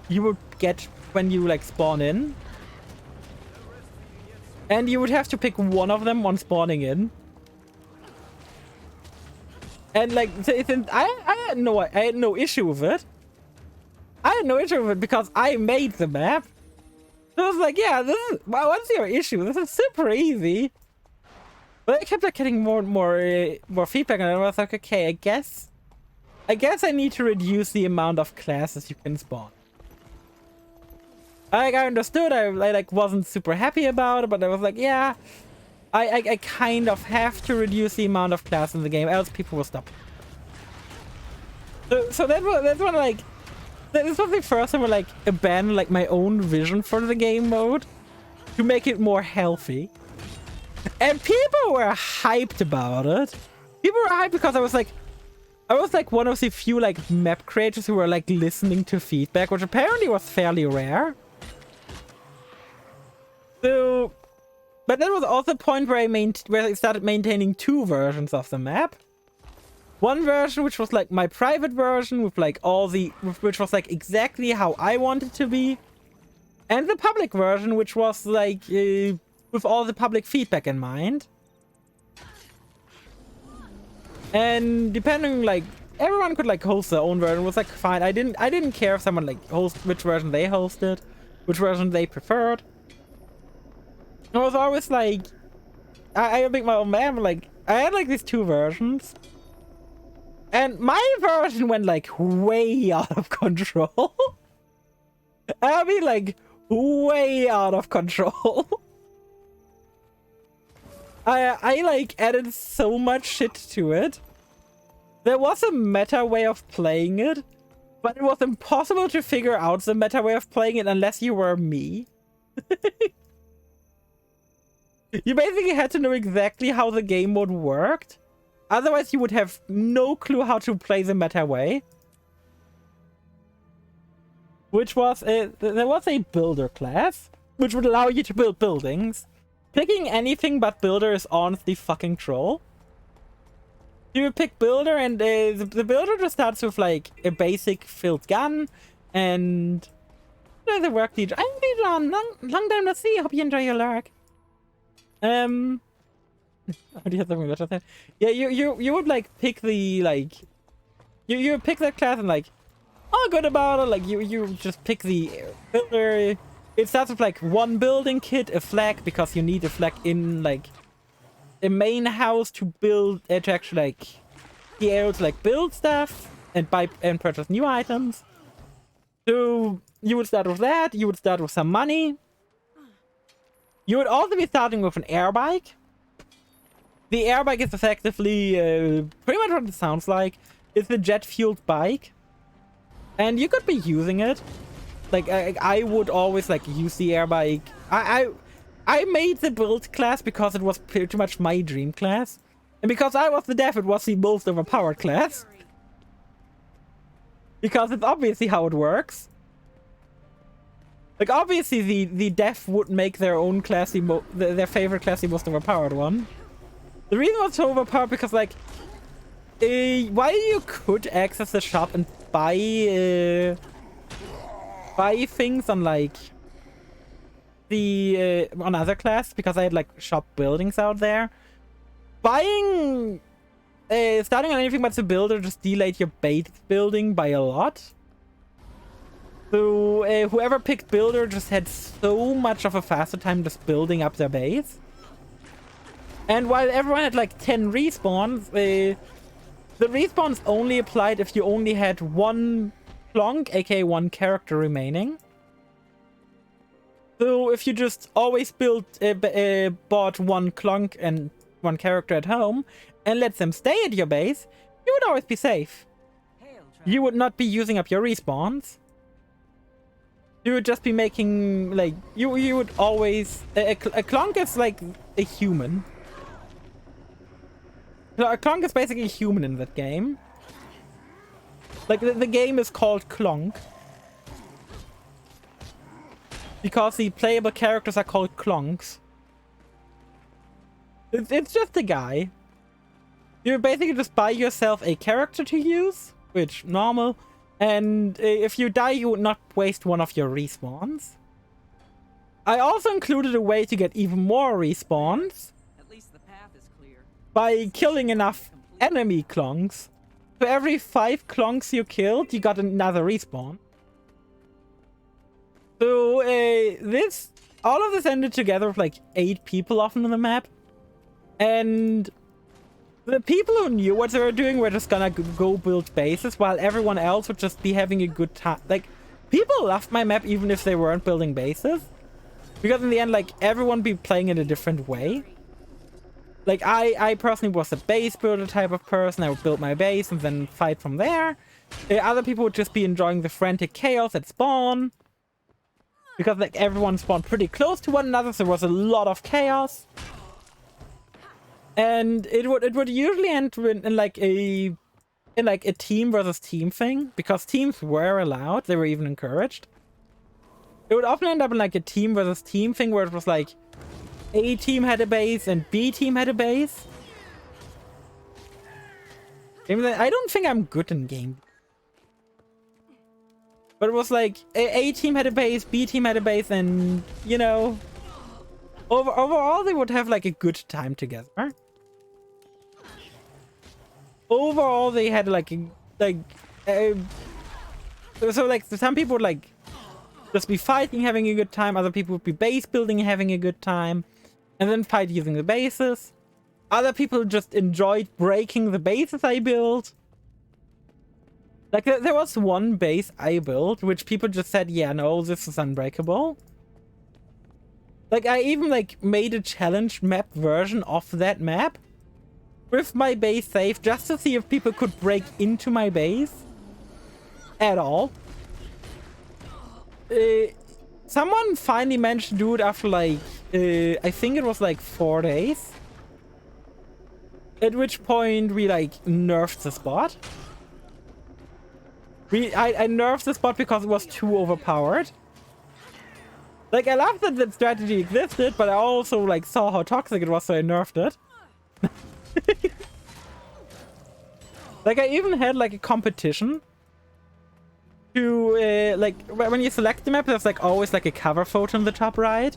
you would get when you like spawn in. And you would have to pick one of them when spawning in. And like, I had no issue with it. I had no issue with it because I made the map. So I was like, yeah, what's your issue? This is super easy. But I kept like getting more and more feedback, and I was like, okay, I guess I need to reduce the amount of classes you can spawn. Like I understood, I like wasn't super happy about it, but I was like, yeah, I kind of have to reduce the amount of classes in the game, else people will stop. So that's when like, this was the first time I like abandoned like my own vision for the game mode to make it more healthy. And people were hyped about it. People were hyped because I was like one of the few like map creators who were like listening to feedback, which apparently was fairly rare. So, but that was also the point where I started maintaining two versions of the map. One version which was like my private version with like which was like exactly how I wanted to be, and the public version which was like with all the public feedback in mind. And depending, like, everyone could like host their own version. It was like fine. I didn't care if someone like host which version they hosted, which version they preferred. It was always like I make my own map. Like I had like these two versions. And my version went like way out of control. I mean like way out of control. I like added so much shit to it. There was a meta way of playing it, but it was impossible to figure out the meta way of playing it unless you were me. You basically had to know exactly how the game mode worked. Otherwise, you would have no clue how to play the meta way. Which was there was a builder class, which would allow you to build buildings. Picking anything but builder is honestly fucking troll. You would pick builder, and the builder just starts with like a basic filled gun, and the work leader. I'm John. Long time no see. Hope you enjoy your lurk. Do you have something better to say? Yeah, you would like pick the like you would pick that class and like all good about it. Like you just pick the builder. It starts with like one building kit, a flag, because you need a flag in like the main house to build to actually like be able to like build stuff and buy and purchase new items. So you would start with that. You would start with some money. You would also be starting with an air bike. The air bike is effectively pretty much what it sounds like. It's a jet-fueled bike, and you could be using it. Like I would always like use the air bike. I made the build class because it was pretty much my dream class, and because I was the dev, it was the most overpowered class. Because it's obviously how it works. Like obviously the dev would make their own class their favorite class the most overpowered one. The reason it was so overpowered because like while you could access the shop and buy things on like the on other class, because I had like shop buildings out there, buying starting on anything but the builder just delayed your base building by a lot. So whoever picked builder just had so much of a faster time just building up their base. And while everyone had like 10 respawns, the respawns only applied if you only had one clonk, aka one character remaining. So if you just always bought one clonk and one character at home and let them stay at your base, you would always be safe. You would not be using up your respawns. You would just be making like you would always a clonk is like a human. A clonk is basically a human in that game. Like the game is called Clonk because the playable characters are called Clonks. It's just a guy. You basically just buy yourself a character to use, which normal. And if you die, you would not waste one of your respawns. I also included a way to get even more respawns. At least the path is clear. By killing enough enemy clonks. For every 5 clonks you killed, you got another respawn. So all of this ended together with like 8 people often on the map. And the people who knew what they were doing were just gonna go build bases, while everyone else would just be having a good time. Like, people loved my map even if they weren't building bases. Because in the end, like, everyone be playing in a different way. Like, I personally was a base builder type of person. I would build my base and then fight from there. Other people would just be enjoying the frantic chaos at spawn. Because, like, everyone spawned pretty close to one another, so there was a lot of chaos. And it would usually end in like a team versus team thing, because teams were allowed, they were even encouraged. It would often end up in like a team versus team thing where it was like A team had a base and B team had a base. I don't think I'm good in game. But it was like A team had a base, B team had a base, and you know, overall they would have like a good time together. Overall they had like so like some people would like just be fighting, having a good time. Other people would be base building, having a good time, and then fight using the bases. Other people just enjoyed breaking the bases I built. Like, there was one base I built, which people just said, yeah, no, this is unbreakable. Like, I even, like, made a challenge map version of that map with my base safe, just to see if people could break into my base at all. Someone finally managed to do it after, like, I think it was, like, 4 days. At which point we like nerfed the spot. I nerfed the spot because it was too overpowered. Like, I loved that that strategy existed, but I also like saw how toxic it was, so I nerfed it. Like, I even had like a competition to like when you select the map, there's like always like a cover photo in the top right,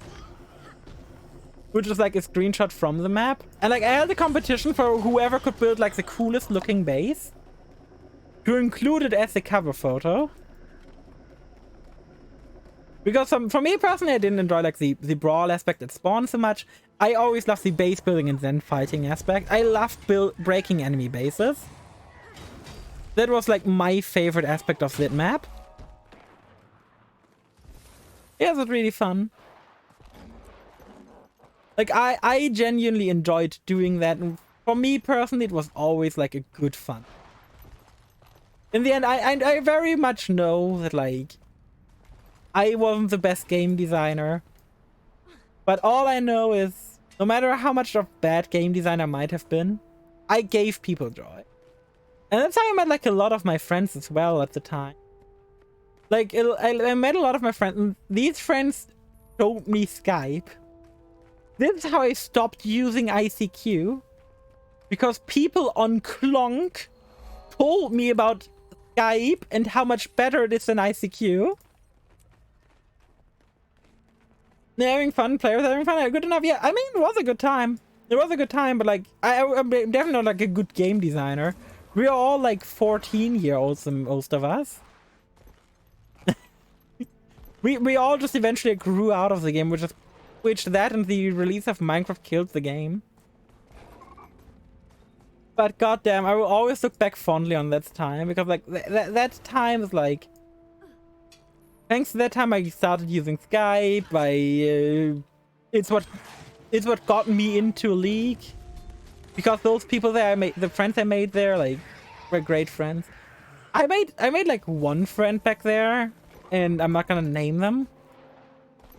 which is like a screenshot from the map. And like, I held a competition for whoever could build like the coolest looking base to include it as a cover photo. Because for me personally, I didn't enjoy like the brawl aspect at spawn so much. I always loved the base building and then fighting aspect. I loved breaking enemy bases. That was like my favorite aspect of that map. Yeah, it was really fun. Like, I genuinely enjoyed doing that, and for me personally, it was always like a good fun. In the end, I very much know that, like, I wasn't the best game designer, but all I know is, no matter how much of bad game design I might have been, I gave people joy. And that's how I met, like, a lot of my friends as well at the time. Like, I met a lot of my friends, and these friends showed me Skype. This is how I stopped using ICQ, because people on Clonk told me about Skype and how much better it is than ICQ. They're having fun, players having fun, good enough. Yeah, I mean, it was a good time. It was a good time, but like, I'm definitely not like a good game designer. We're all like 14-year-olds, most of us. we all just eventually grew out of the game, which that and the release of Minecraft killed the game. But goddamn, I will always look back fondly on that time, because like that time is like, thanks to that time I started using Skype. It's what got me into League, because those people there the friends I made there, like, were great friends. I made like one friend back there, and I'm not gonna name them.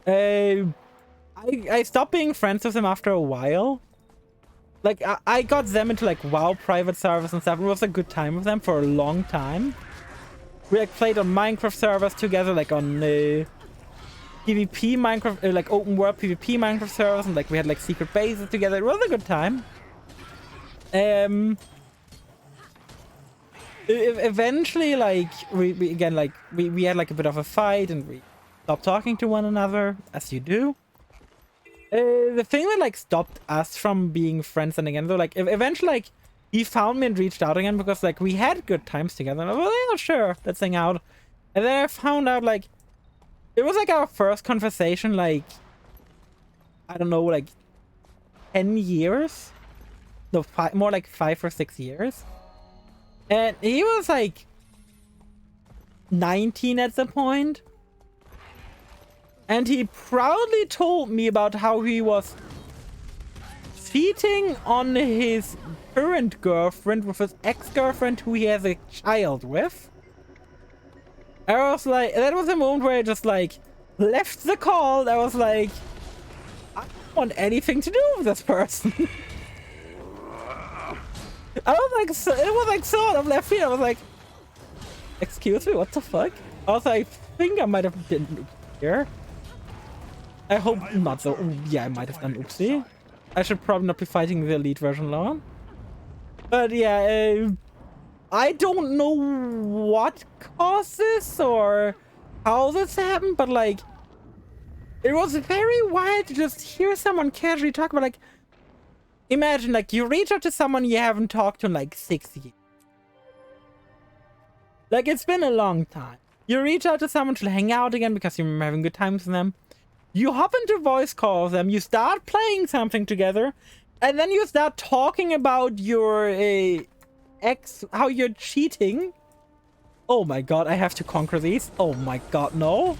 I stopped being friends with them after a while. Like, I got them into like WoW private servers and stuff. It was a good time with them for a long time. We like played on Minecraft servers together, like on PvP Minecraft, like open world PvP Minecraft servers, and like we had like secret bases together. It was a good time. Eventually, like we again, like we had like a bit of a fight, and we stopped talking to one another, as you do. The thing that like stopped us from being friends and again, though, like eventually, like, he found me and reached out again, because like we had good times together, and I was like, oh, sure, let's hang out. And then I found out, like, it was like our first conversation, like, I don't know, like 10 years, no, more like 5 or 6 years. And he was like 19 at the point. And he proudly told me about how he was cheating on his current girlfriend with his ex-girlfriend who he has a child with. I was like, that was a moment where I just like left the call. I was like, I don't want anything to do with this person. I was like, so, it was like sort of left field. I was like, excuse me, what the fuck? Also, I think I might have been here. I hope not so. Ooh, yeah, I might have done oopsie. I should probably not be fighting the elite version alone. But yeah, I don't know what caused this or how this happened, but like, it was very wild to just hear someone casually talk about, like, imagine, like, you reach out to someone you haven't talked to in like 6 years. Like, it's been a long time. You reach out to someone to hang out again because you remember having good times with them. You hop into voice call with them, you start playing something together, and then you start talking about your ex, how you're cheating. Oh my god, I have to conquer these. Oh my god, no.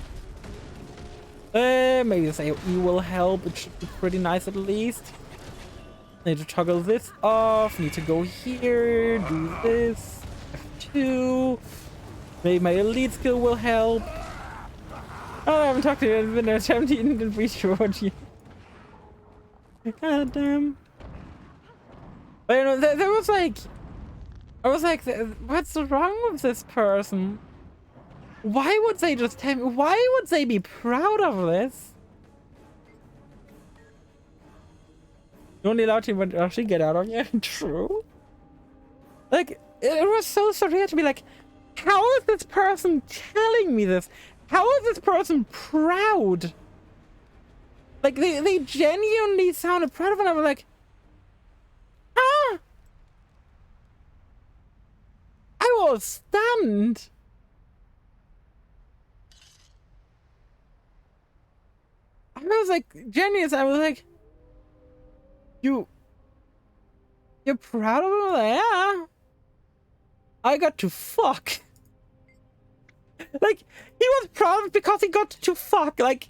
Maybe this AoE will help. It should be pretty nice at least. Need to toggle this off. Need to go here. Do this. F2. Maybe my elite skill will help. Oh, I haven't talked to you. It's been 17 and reach your you. God damn. But you know, there was like, I was like, what's wrong with this person? Why would they just tell me? Why would they be proud of this? You only allowed to actually get out on you. True. Like, it was so surreal to be like, how is this person telling me this? How is this person proud? Like, they genuinely sounded proud of it. I was like, ah! I was stunned. I was like, genius. I was like, you're proud of him? Like, yeah. I got to fuck. Like, he was proud because he got to fuck. Like,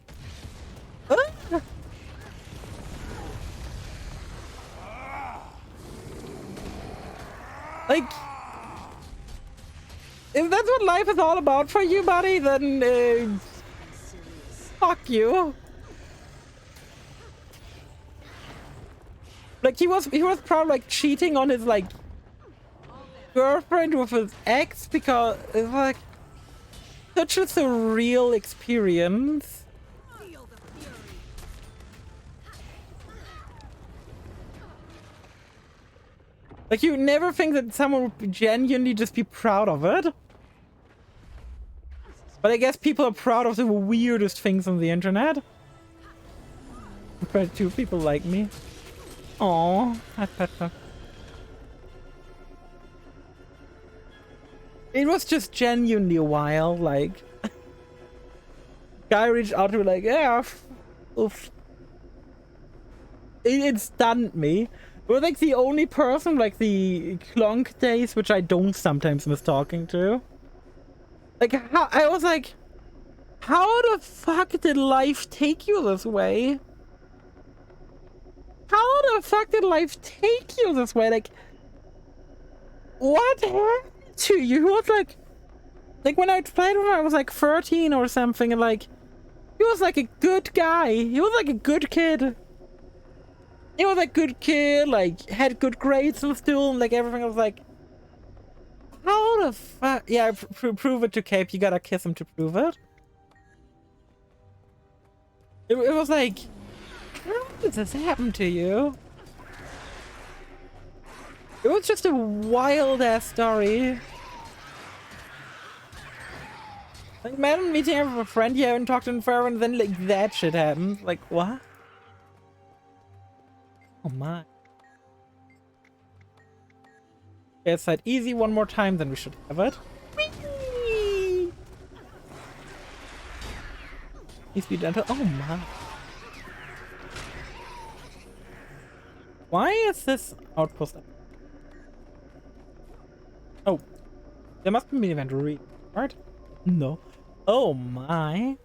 like, if that's what life is all about for you, buddy, then fuck you. Like, he was proud, like, cheating on his, like, girlfriend with his ex because it's like such a surreal experience. Like, you never think that someone would genuinely just be proud of it. But I guess people are proud of the weirdest things on the internet. Compared to people like me. Aww. It was just genuinely wild, like... Guy reached out to me like, yeah, oof. It stunned me. It was like the only person, like the Clonk days, which I don't sometimes miss talking to. Like, how, I was like, how the fuck did life take you this way? How the fuck did life take you this way? Like, what happened to you? He was like when I played with him, I was like 13 or something, and like, he was like a good guy. He was like a good kid. He was a good kid, like, had good grades and still, and like everything. I was like, how the fuck? Yeah, prove it to Cape. You gotta kiss him to prove it. It was like, how did this happen to you? It was just a wild ass story. Like, imagine meeting up with a friend you haven't talked to in forever, and then like that shit happens. Like, what? Oh my. Okay, it's that easy one more time, then we should have it. Whee! Please be gentle. Oh my. Why is this outpost? Oh. There must be an event right? No. Oh my.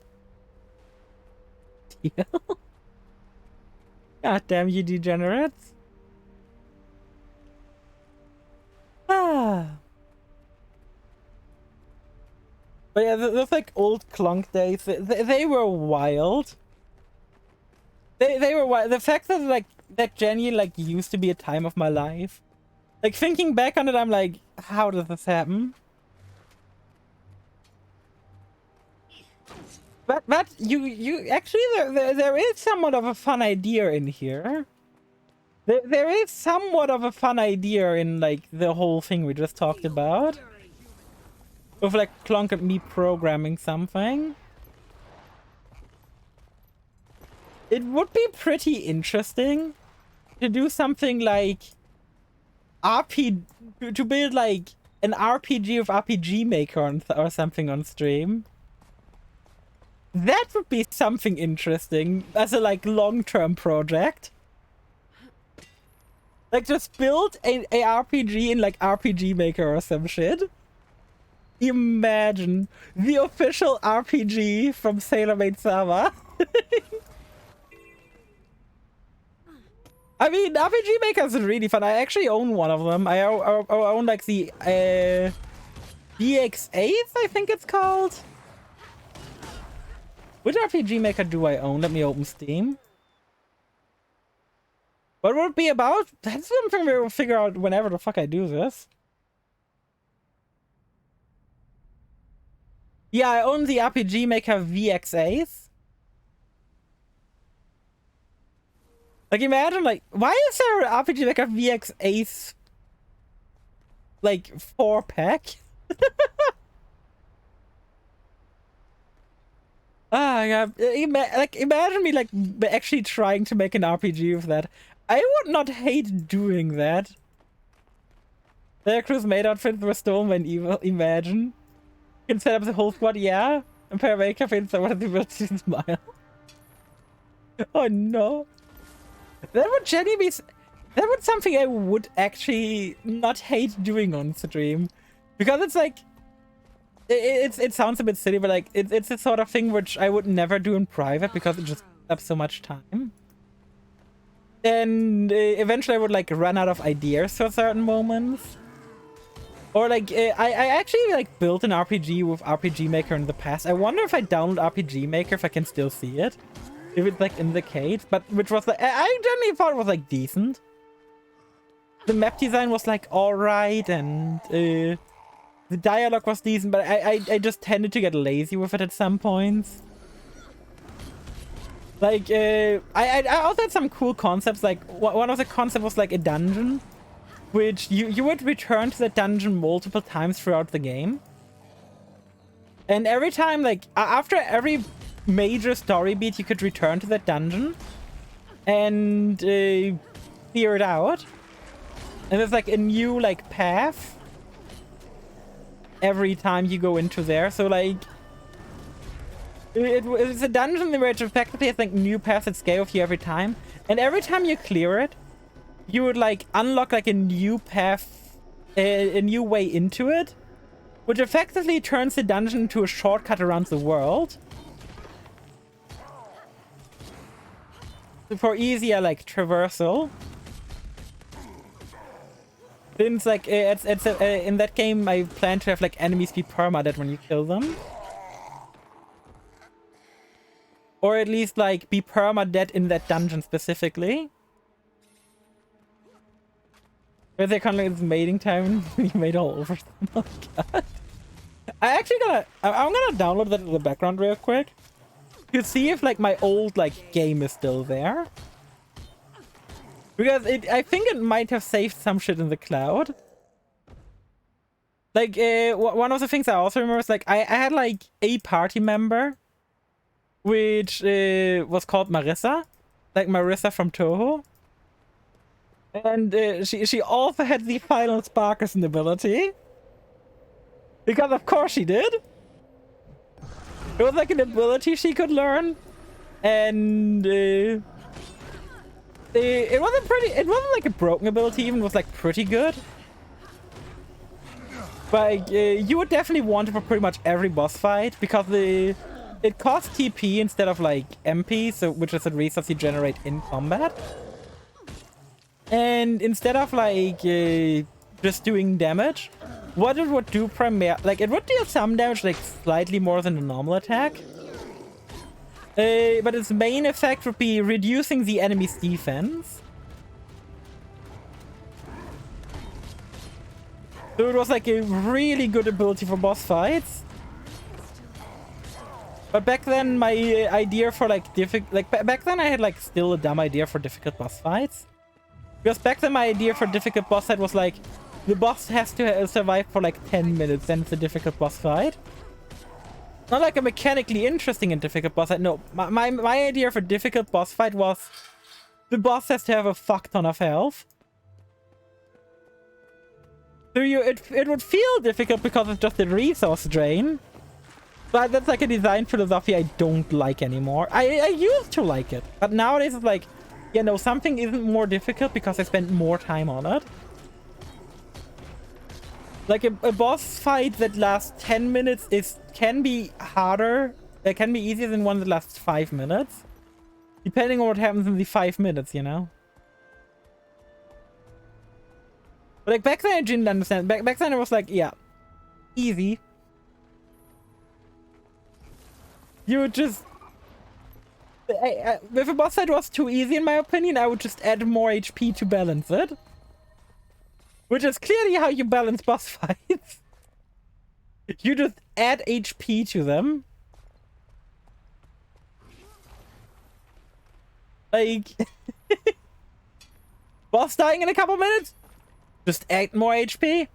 God damn you degenerates. Ah. But yeah, those like old Clonk days, they were wild. They were wild. The fact that like that genuinely like used to be a time of my life. Like, thinking back on it, I'm like, how did this happen? But you actually there is somewhat of a fun idea in here. There is somewhat of a fun idea in like the whole thing we just talked about. With like Clonk and me programming something. It would be pretty interesting to do something like to build like an RPG of RPG Maker or something on stream. That would be something interesting as a like long-term project. Like just build a RPG in like RPG Maker or some shit. Imagine the official RPG from Sailor Maid Sama. I mean, RPG Maker is really fun. I actually own one of them. I own like the BX8, I think it's called. Which RPG Maker do I own? Let me open Steam. What would it be about? That's something we'll figure out whenever the fuck I do this. Yeah, I own the RPG Maker VX8. Like, imagine, like, why is there an RPG Maker VX8 like 4-pack? Ah, yeah. Like, imagine me like actually trying to make an RPG with that. I would not hate doing that. Their crew's maid outfits were stolen when evil. Imagine. You can set up the whole squad, yeah. And pair makeup in someone has the ability to smile. Oh no. That would genuinely be. That would something I would actually not hate doing on stream, because it's like. It sounds a bit silly, but like it's the sort of thing which I would never do in private because it just takes up so much time. And eventually I would like run out of ideas for certain moments. Or like I actually like built an RPG with RPG Maker in the past. I wonder if I download RPG Maker if I can still see it. If it's like in the cage, but which was like I generally thought it was like decent. The map design was like alright, and the dialogue was decent, but I just tended to get lazy with it at some points. Like, I also had some cool concepts. Like, one of the concepts was like a dungeon, which you would return to the dungeon multiple times throughout the game. And every time, like, after every major story beat, you could return to that dungeon and clear it out. And there's like a new, like, path every time you go into there. So like it's a dungeon where it effectively has like new paths that scale with you every time, and every time you clear it you would like unlock like a new path, a new way into it, which effectively turns the dungeon into a shortcut around the world for easier like traversal. Since like in that game I plan to have like enemies be permadead when you kill them, or at least like be permadead in that dungeon specifically. Where they kind of like it's mating time and you made all over them. Oh god. I'm gonna download that in the background real quick to see if like my old like game is still there. Because I think it might have saved some shit in the cloud. Like, one of the things I also remember is, like, I had, like, a party member, which was called Marissa. Like, Marissa from Toho. And she also had the Final Sparkers ability. Because, of course, she did. It was, like, an ability she could learn. And, it wasn't like a broken ability, even. It was like pretty good. But you would definitely want it for pretty much every boss fight, because it costs TP instead of like MP, so which is a resource you generate in combat. And instead of like just doing damage, what it would do primarily, like it would deal some damage, like slightly more than a normal attack. But its main effect would be reducing the enemy's defense. So it was like a really good ability for boss fights. But back then my idea for like back then I had like still a dumb idea for difficult boss fights. Because back then my idea for difficult boss fight was like, the boss has to survive for like 10 minutes, then it's a difficult boss fight. Not like a mechanically interesting and difficult boss fight. No, my idea for difficult boss fight was the boss has to have a fuck ton of health. So it would feel difficult because it's just a resource drain. But that's like a design philosophy I don't like anymore. I used to like it. But nowadays it's like, yeah, no, something isn't more difficult because I spent more time on it. Like a boss fight that lasts 10 minutes can be harder. It can be easier than one that lasts 5 minutes. Depending on what happens in the 5 minutes, you know? But like back then I didn't understand. Back then I was like, yeah, easy. You would just... if a boss fight was too easy, in my opinion, I would just add more HP to balance it. Which is clearly how you balance boss fights. You just add HP to them. Like... boss dying in a couple minutes? Just add more HP?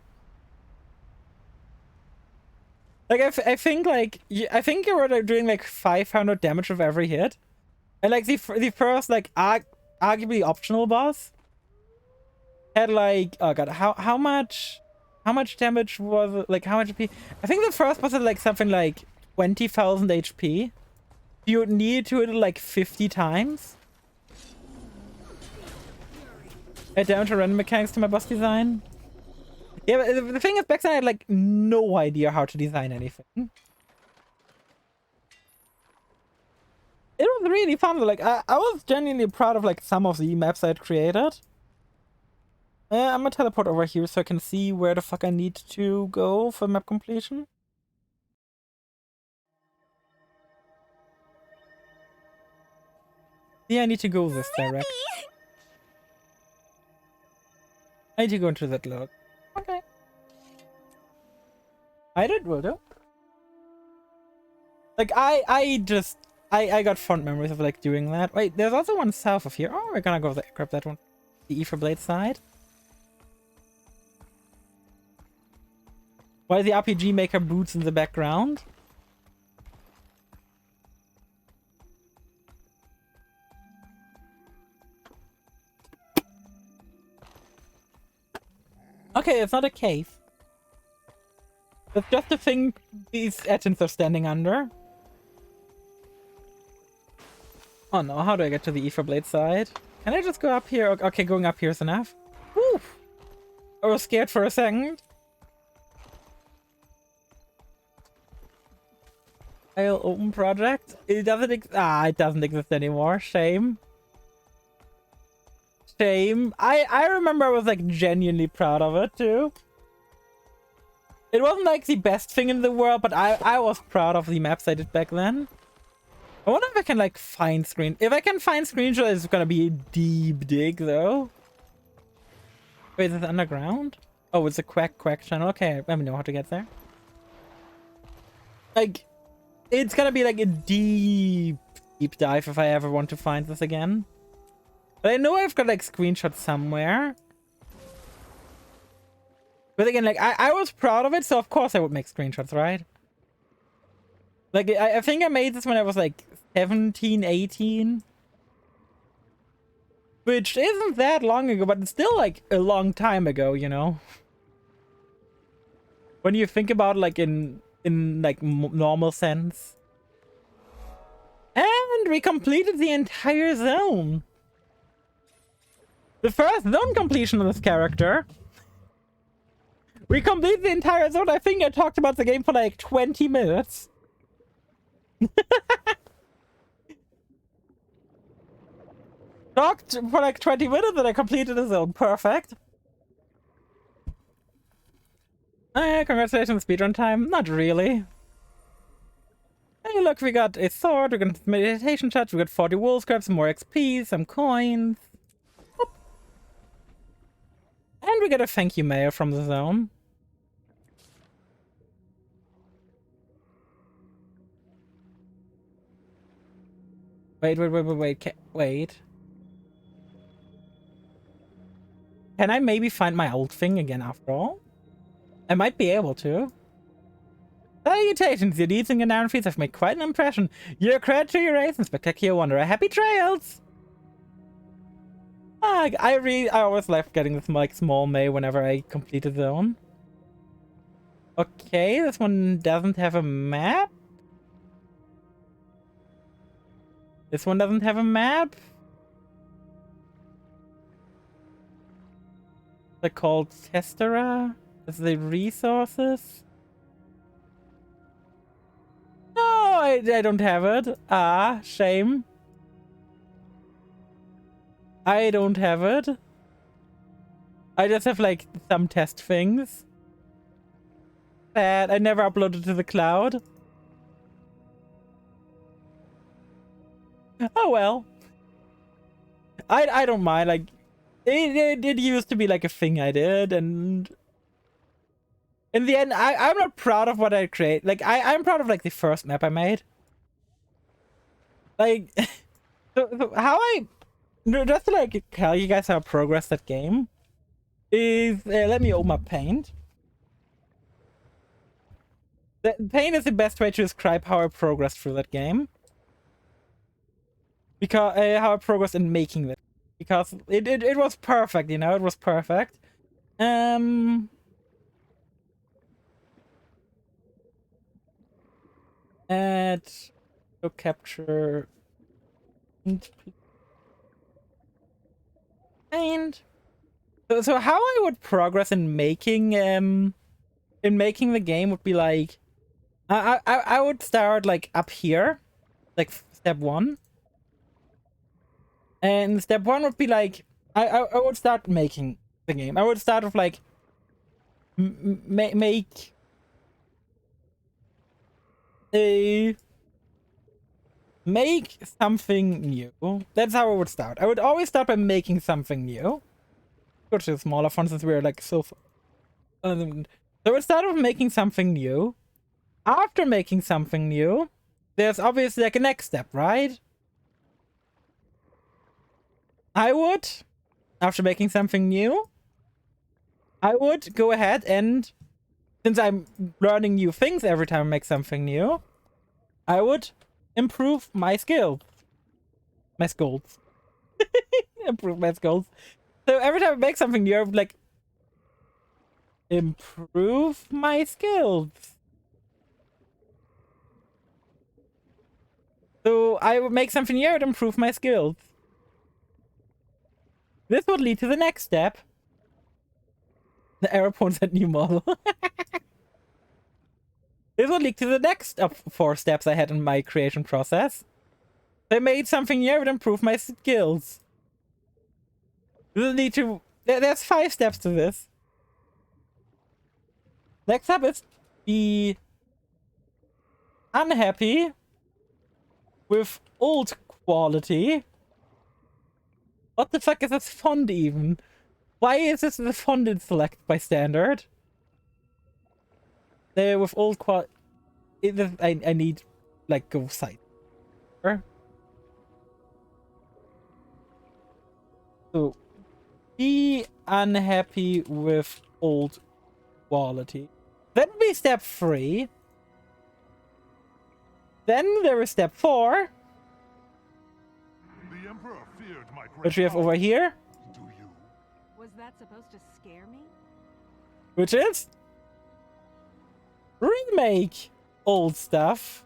Like, I think, like, I think you were like, doing, like, 500 damage with every hit. And, like, the first, like, arguably optional boss had, like, oh god, how much damage was it? Like, how much HP? I think the first boss had, like, something like 20,000 HP. You would need to hit it, like, 50 times. Add damage to random mechanics to my boss design. Yeah, but the thing is, back then I had like no idea how to design anything. It was really fun. Like I was genuinely proud of like some of the maps I had created. I'm gonna teleport over here so I can see where the fuck I need to go for map completion. Yeah, I need to go this direct. I need to go into that log. Okay. I did, will do. Like, I got fond memories of, like, doing that. Wait, there's also one south of here. Oh, we're gonna go there, grab that one. The Ether Blade side. Why is the RPG Maker boots in the background? Okay, it's not a cave. It's just a thing these Etins are standing under. Oh no, how do I get to the Ether Blade side? Can I just go up here? Okay, going up here is enough. Woo! I was scared for a second. I'll open project. It doesn't it doesn't exist anymore. Shame. Shame. I remember I was like genuinely proud of it too. It wasn't like the best thing in the world, but I was proud of the maps I did back then. I wonder if I can like find if I can find screenshots, it's gonna be a deep dig though. Wait, is it underground? Oh, it's a quack channel. Okay, let me know how to get there. Like, it's gonna be like a deep dive if I ever want to find this again. But I know I've got like screenshots somewhere. But again, like, I was proud of it, so of course I would make screenshots, right? Like, I think I made this when I was like 17, 18. Which isn't that long ago, but it's still like a long time ago, you know? When you think about it, like in like normal sense. And we completed the entire zone. The first zone completion of this character. We completed the entire zone. I think I talked about the game for like 20 minutes. Talked for like 20 minutes and I completed the zone. Perfect. Congratulations, speedrun time. Not really. Hey, look, we got a sword, we got meditation touch, we got 40 wool scraps, some more XP, some coins. Oop. And we got a thank you mail from the zone. Wait. Can I maybe find my old thing again after all? I might be able to. Salutations, your deeds and Ganaran feats have made quite an impression. Your credit to your race and spectacular wanderer. Happy trails! I always like getting this like small May whenever I complete a zone. Okay, this one doesn't have a map. This one doesn't have a map. They're called Testera. Is the resources? No, I don't have it. Ah, shame. I don't have it. I just have like some test things. Sad. I never uploaded to the cloud. Oh well. I don't mind. Like it used to be like a thing I did, and in the end, I'm not proud of what I create. Like I'm proud of like the first map I made. Like so how I just to like tell you guys how I progressed that game is let me open up Paint. Paint is the best way to describe how I progressed through that game. Because how I progressed in making it. Because it was perfect, you know, it was perfect. And so capture and so how I would progress in making the game would be like I would start like up here, like step 1. And step 1 would be like I would start making the game. I would start with like make something new. That's how I would start. I would always start by making something new. Go to the smaller font since we're like so. So I would start with making something new. After making something new, there's obviously like a next step, right? I would, after making something new, I would go ahead and, since I'm learning new things every time I make something new, I would improve my skills. My skills. Improve my skills. So every time I make something new, I would like improve my skills. So I would make something new, I would improve my skills. This would lead to the next step. The arrow points at new model. This would lead to the next of 4 steps I had in my creation process. I made something new, I would improve my skills. This would lead to... There's 5 steps to this. Next up is be unhappy with old quality. What the fuck is this font even? Why is this the font in select by standard? With old quality... I need, like, go side. So, be unhappy with old quality. Then would be step 3. Then there is step 4. The Emperor feared my great Which we have over here. Do you? Was that supposed to scare me? Which is... remake old stuff.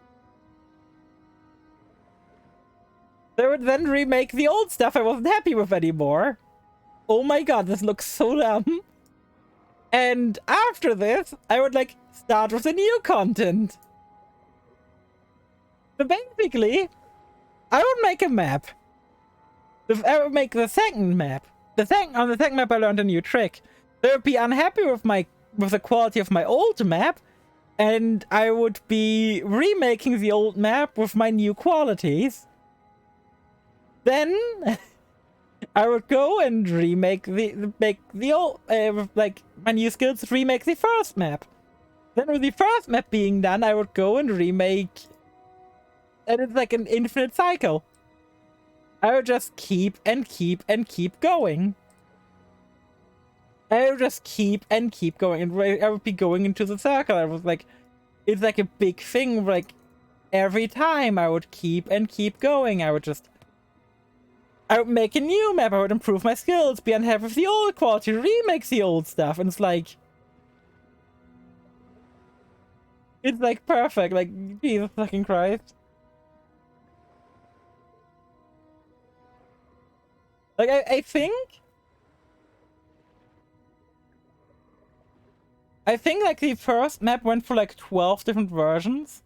They would then remake the old stuff I wasn't happy with anymore. Oh my god, this looks so dumb. And after this, I would like start with the new content. So basically, I would make a map. I would make the second map. On the second map, I learned a new trick. I would be unhappy with the quality of my old map, and I would be remaking the old map with my new qualities. Then I would go and remake the old like my new skills, remake the first map. Then with the first map being done, I would go and remake, and it's like an infinite cycle. I would just keep and keep and keep going. I would just keep and keep going, and I would be going into the circle. I was like, it's like a big thing. Like every time I would keep and keep going. I would make a new map. I would improve my skills, be unhappy with the old quality, remake the old stuff, and it's like perfect. Like Jesus fucking Christ. Like I think like the first map went for like 12 different versions.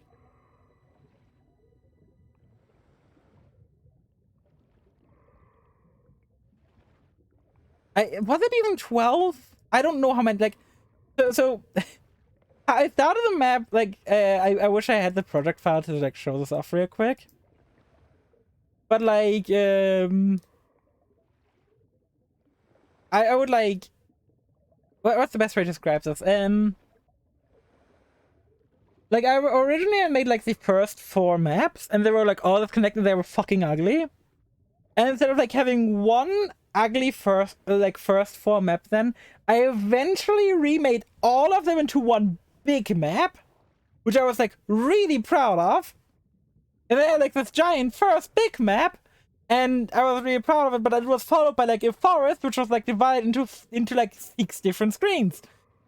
Was it even 12? I don't know how many, like, so I started the map, like, I wish I had the project file to, like, show this off real quick. But, like, I would, like, what's the best way to describe this? Like, originally I made, like, the first 4 maps, and they were, like, all connected, they were fucking ugly. And instead of, like, having one ugly first 4 maps, then I eventually remade all of them into one big map, which I was like really proud of. And then I had like this giant first big map, and I was really proud of it, but it was followed by like a forest, which was like divided into like 6 different screens.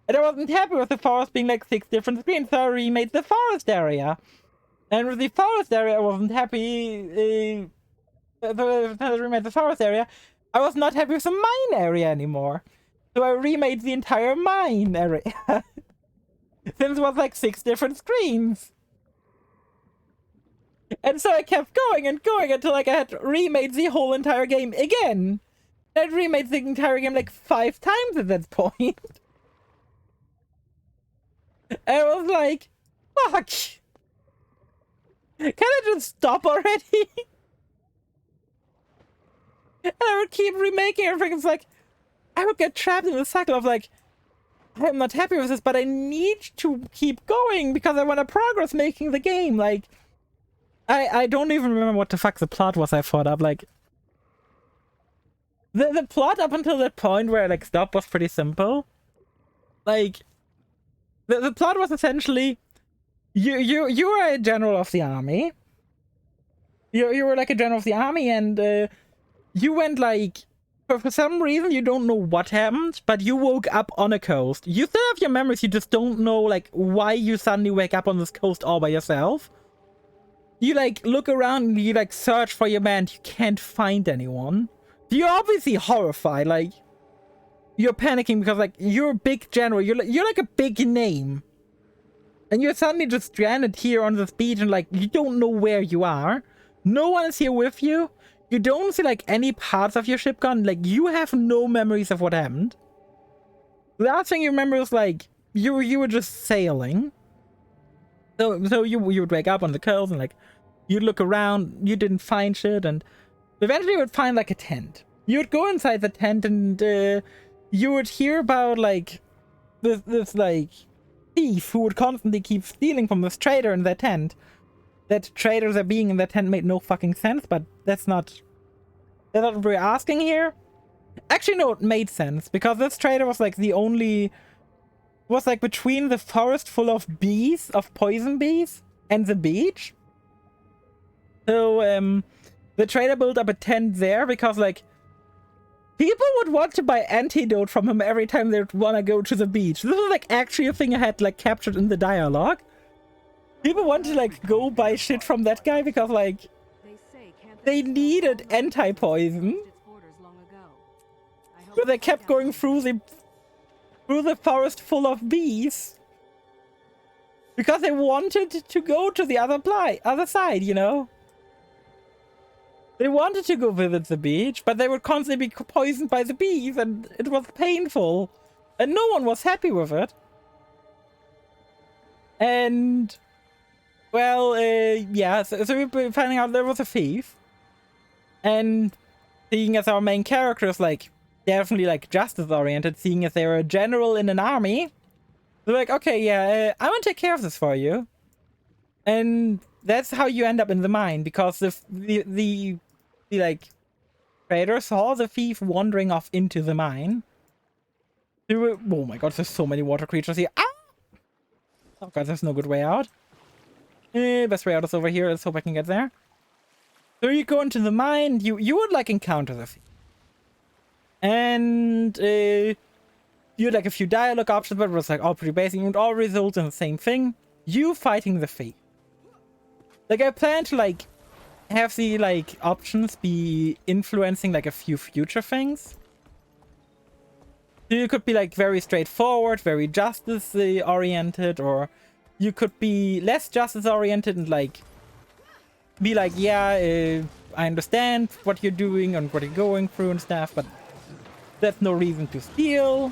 And I wasn't happy with the forest being like 6 different screens, so I remade the forest area. And with the forest area, I wasn't happy. I remade the forest area. I was not happy with the mine area anymore. So I remade the entire mine area. Since it was like 6 different screens. And so I kept going and going until like I had remade the whole entire game again. I remade the entire game like 5 times at that point. And I was like, fuck. Can I just stop already? And I would keep remaking everything. It's like, I would get trapped in the cycle of like, I'm not happy with this, but I need to keep going because I want to progress making the game. Like, I don't even remember what the fuck the plot was I thought up. Like, the plot up until that point where I like stopped was pretty simple. Like, the plot was essentially, you were a general of the army. You were like a general of the army, and you went like, for some reason you don't know what happened, but you woke up on a coast. You still have your memories, you just don't know like why you suddenly wake up on this coast all by yourself. You like look around and you like search for your band, you can't find anyone. You're obviously horrified, like you're panicking because like you're a big general, you're like a big name. And you're suddenly just stranded here on this beach and like you don't know where you are. No one is here with you. You don't see like any parts of your ship gone. Like you have no memories of what happened. The last thing you remember is like you were just sailing. So you would wake up on the coast and like you'd look around. You didn't find shit, and eventually you would find like a tent. You would go inside the tent and you would hear about like this like thief who would constantly keep stealing from this trader in their tent. That traders are being in that tent made no fucking sense, but that's not what we're asking here. Actually, no, it made sense because this trader was like the only, was like between the forest full of bees, of poison bees, and the beach. So the trader built up a tent there because like people would want to buy antidote from him every time they would want to go to the beach. This was like actually a thing I had like captured in the dialogue. People want to like go buy shit from that guy because like they needed anti-poison. But they kept going through the forest full of bees because they wanted to go to the other side, you know. They wanted to go visit the beach, but they would constantly be poisoned by the bees, and it was painful, and no one was happy with it. And well, yeah, so we were finding out there was a thief. And seeing as our main character is, like, definitely, like, justice-oriented, seeing as they were a general in an army, they're like, okay, yeah, I want to take care of this for you. And that's how you end up in the mine, because the like, trader saw the thief wandering off into the mine. Oh my god, there's so many water creatures here. Ah! Oh god, there's no good way out. Best way out is over here. Let's hope I can get there. So you go into the mine. You would like encounter the thief. And you had like a few dialogue options, but it was like all pretty basic. It would all result in the same thing. You fighting the thief. Like I plan to like have the like options be influencing like a few future things. So you could be like very straightforward, very justice oriented, or you could be less justice oriented and like be like, yeah, I understand what you're doing and what you're going through and stuff, but there's no reason to steal.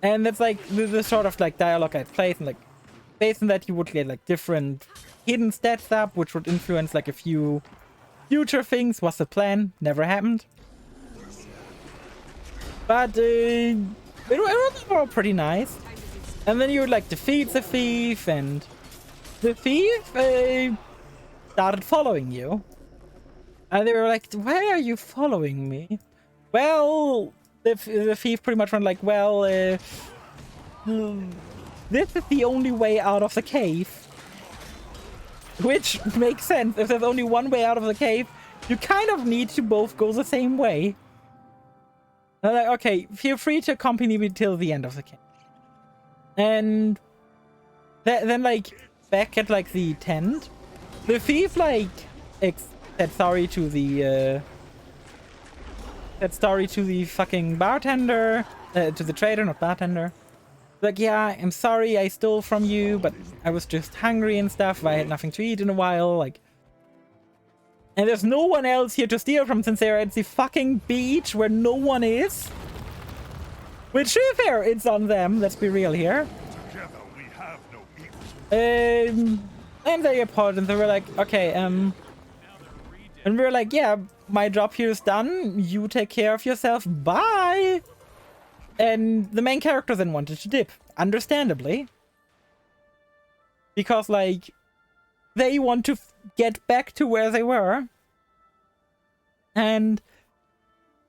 And that's like the sort of like dialogue I'd place, and like based on that you would get like different hidden stats up, which would influence like a few future things. Was the plan, never happened. But it was all pretty nice. And then you would like defeat the thief, and the thief started following you. And they were like, why are you following me? Well, the thief pretty much went like, well, this is the only way out of the cave. Which makes sense. If there's only one way out of the cave, you kind of need to both go the same way. And like, okay, feel free to accompany me till the end of the cave. And then like, back at like the tent, the thief like said sorry to the fucking bartender, to the trader, not bartender. Like, yeah, I'm sorry I stole from you, but I was just hungry and stuff. I had nothing to eat in a while, like. And there's no one else here to steal from since they're at the fucking beach where no one is. Which, to be fair, it's on them. Let's be real here. Together we have no equals. And they apologized, and they were like, okay, and we were like, yeah, my job here is done. You take care of yourself. Bye. And the main character then wanted to dip, understandably. Because, like, they want to get back to where they were. And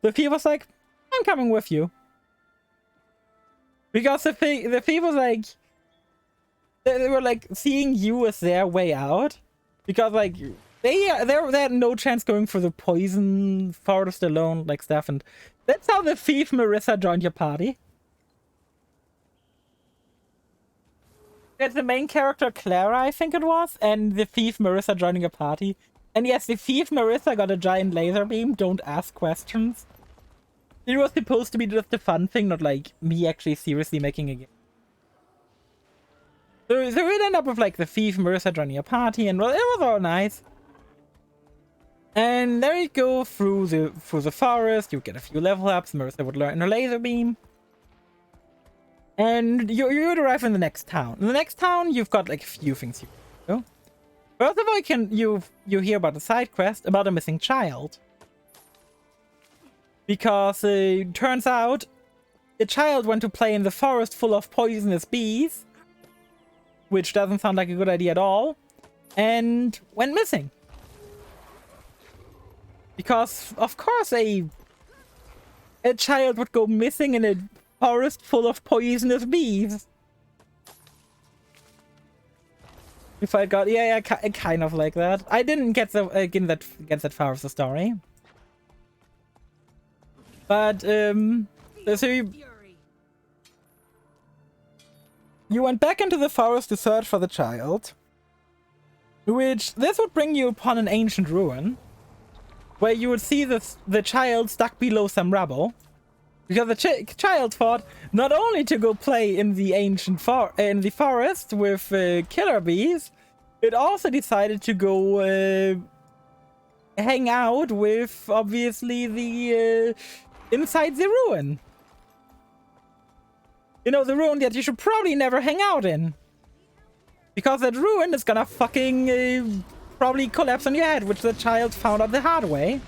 the thief was like, I'm coming with you. Because the thief was like, they were like seeing you as their way out. Because, like, they had no chance going for the poison forest alone, like stuff. And that's how the thief Marissa joined your party. That's the main character Clara, I think it was, and the thief Marissa joining a party. And yes, the thief Marissa got a giant laser beam. Don't ask questions. It was supposed to be just a fun thing, not like me actually seriously making a game. So we'd end up with like the thief Marissa joining a party, and well, it was all nice. And there you go through the forest. You get a few level ups. Marissa would learn a laser beam. And you would arrive in the next town. In the next town, you've got like a few things you can do. First of all, you hear about a side quest about a missing child. Because it turns out a child went to play in the forest full of poisonous bees, which doesn't sound like a good idea at all, and went missing. Because of course a child would go missing in a forest full of poisonous bees. If I got, yeah, kind of like that. I didn't get that far of the story. But so you went back into the forest to search for the child, which this would bring you upon an ancient ruin, where you would see the child stuck below some rubble. Because the child thought not only to go play in the ancient forest with killer bees, it also decided to go hang out with obviously the inside the ruin. You know, the ruin that you should probably never hang out in, because that ruin is gonna fucking probably collapse on your head, which the child found out the hard way.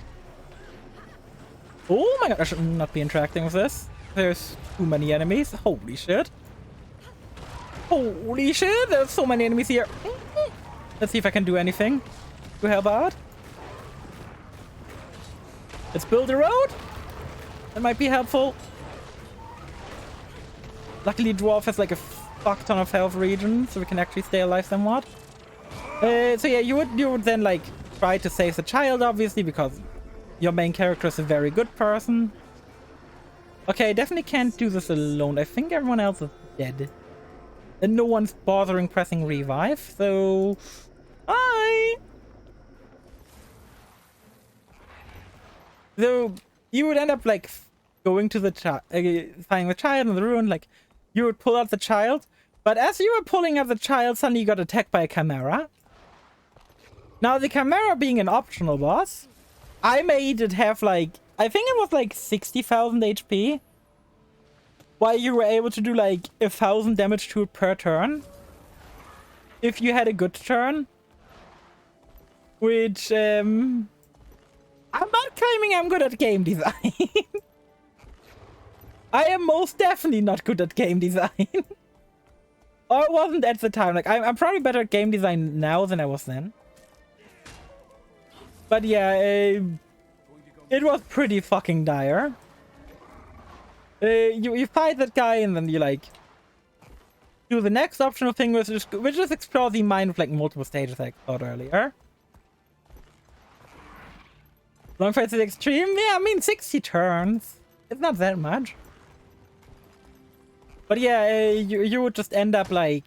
Oh my god, I should not be interacting with this. There's too many enemies. Holy shit. Holy shit, there's so many enemies here. Let's see if I can do anything to help out. Let's build a road. That might be helpful. Luckily, Dwarf has like a fuck ton of health regen, so we can actually stay alive somewhat. So yeah, you would then like try to save the child, obviously, because your main character is a very good person. Okay, I definitely can't do this alone. I think everyone else is dead. And no one's bothering pressing revive, so... Bye! So, you would end up, like, going to the child, finding the child in the ruin, like, you would pull out the child, but as you were pulling out the child, suddenly you got attacked by a chimera. Now, the chimera being an optional boss, I made it have, like, I think it was, like, 60,000 HP, while you were able to do, like, 1,000 damage to it per turn, if you had a good turn, which, I'm not claiming I'm good at game design. I am most definitely not good at game design. Or I wasn't at the time. Like, I'm probably better at game design now than I was then. But yeah, it was pretty fucking dire. You fight that guy and then you, like, do the next optional thing, which is explore the mine with, like, multiple stages I thought earlier. Long fight to the extreme? Yeah, I mean, 60 turns. It's not that much. But yeah, you would just end up, like,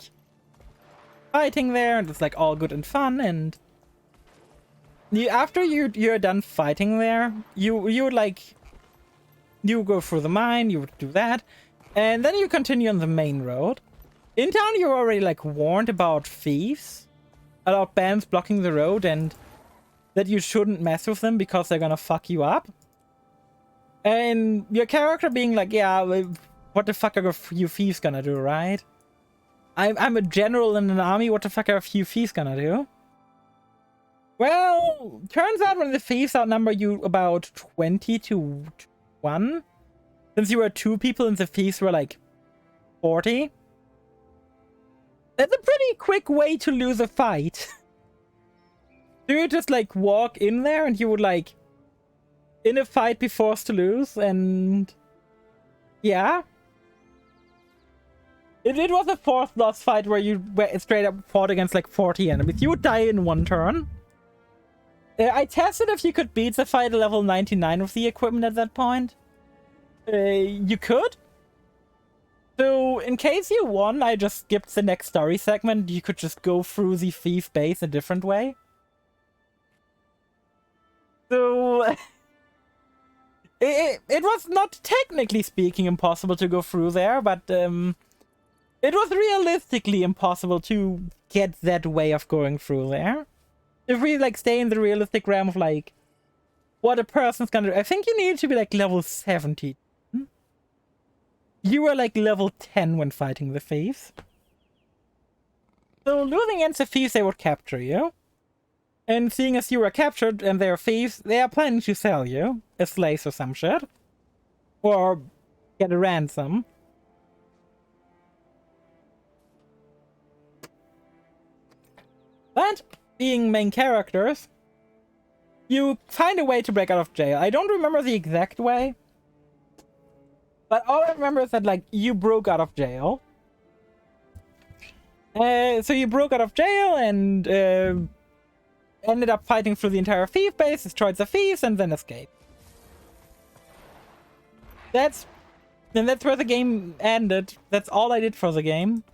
fighting there, and it's, like, all good and fun, and... after you're done fighting there, you would, like... You go through the mine, you would do that, and then you continue on the main road. In town, you're already, like, warned about thieves, about bands blocking the road, and that you shouldn't mess with them because they're gonna fuck you up. And your character being like, yeah, what the fuck are a few thieves gonna do, right? I'm a general in an army, what the fuck are a few thieves gonna do? Well, turns out when the thieves outnumber you about 20 to 1, since you were 2 people and the thieves were like 40, that's a pretty quick way to lose a fight. Do you just like walk in there and you would like in a fight be forced to lose? And yeah, it was a forced loss fight where you straight up fought against like 40 enemies. You would die in 1 turn. I tested if you could beat the fight at level 99 with the equipment at that point. You could. So in case you won, I just skipped the next story segment. You could just go through the thief base a different way. So it was not technically speaking impossible to go through there, but it was realistically impossible to get that way of going through there. If we like stay in the realistic realm of like what a person's gonna do, I think you need to be like level 70. You were like level 10 when fighting the thieves. So losing against the thieves, they would capture you. And seeing as you were captured and they're thieves, they are planning to sell you as slaves or some shit. Or get a ransom. But, being main characters, you find a way to break out of jail. I don't remember the exact way. But all I remember is that, like, you broke out of jail. So you broke out of jail and... ended up fighting through the entire thief base, destroyed the thieves, and then escaped. That's where the game ended. That's all I did for the game.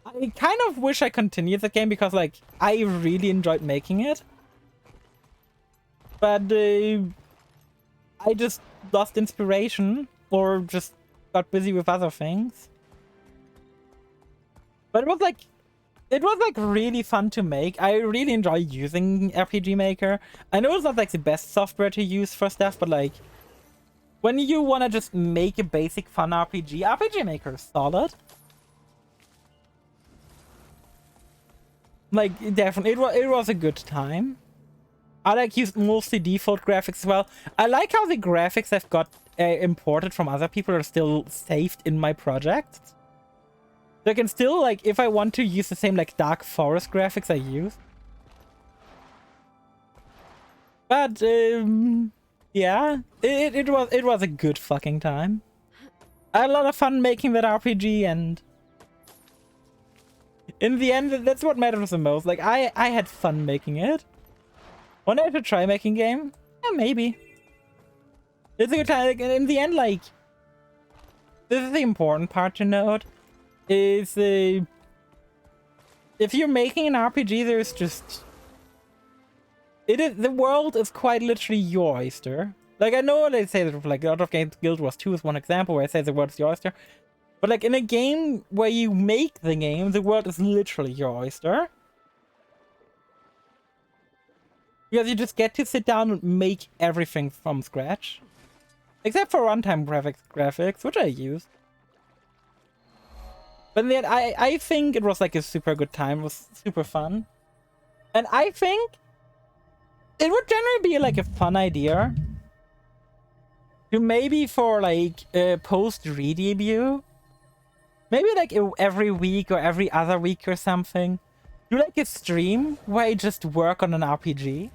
I kind of wish I continued the game because, like, I really enjoyed making it. But I just lost inspiration or just got busy with other things. But it was like really fun to make. I really enjoy using RPG Maker. I know it's not like the best software to use for stuff, but like when you want to just make a basic fun RPG Maker is solid. Like definitely, it was a good time. I like used mostly default graphics as well. I like how the graphics I've got imported from other people are still saved in my project. So I can still, like, if I want to use the same, like, Dark Forest graphics I use. But, Yeah, it was a good fucking time. I had a lot of fun making that RPG, and in the end, that's what matters the most. Like, I had fun making it. Want to try making a game? Yeah, maybe. It's a good time. Like, in the end, like, this is the important part to note. Is if you're making an RPG, there's just the world is quite literally your oyster. Like, I know they say that, like, Out of Guild Wars 2 is one example where I say the world is your oyster. But, like, in a game where you make the game, the world is literally your oyster. Because you just get to sit down and make everything from scratch. Except for runtime graphics, which I used. But in the end, I think it was, like, a super good time. It was super fun. And I think it would generally be, like, a fun idea to maybe for, like, a post-re-debut, maybe, like, every week or every other week or something, do, like, a stream where I just work on an RPG.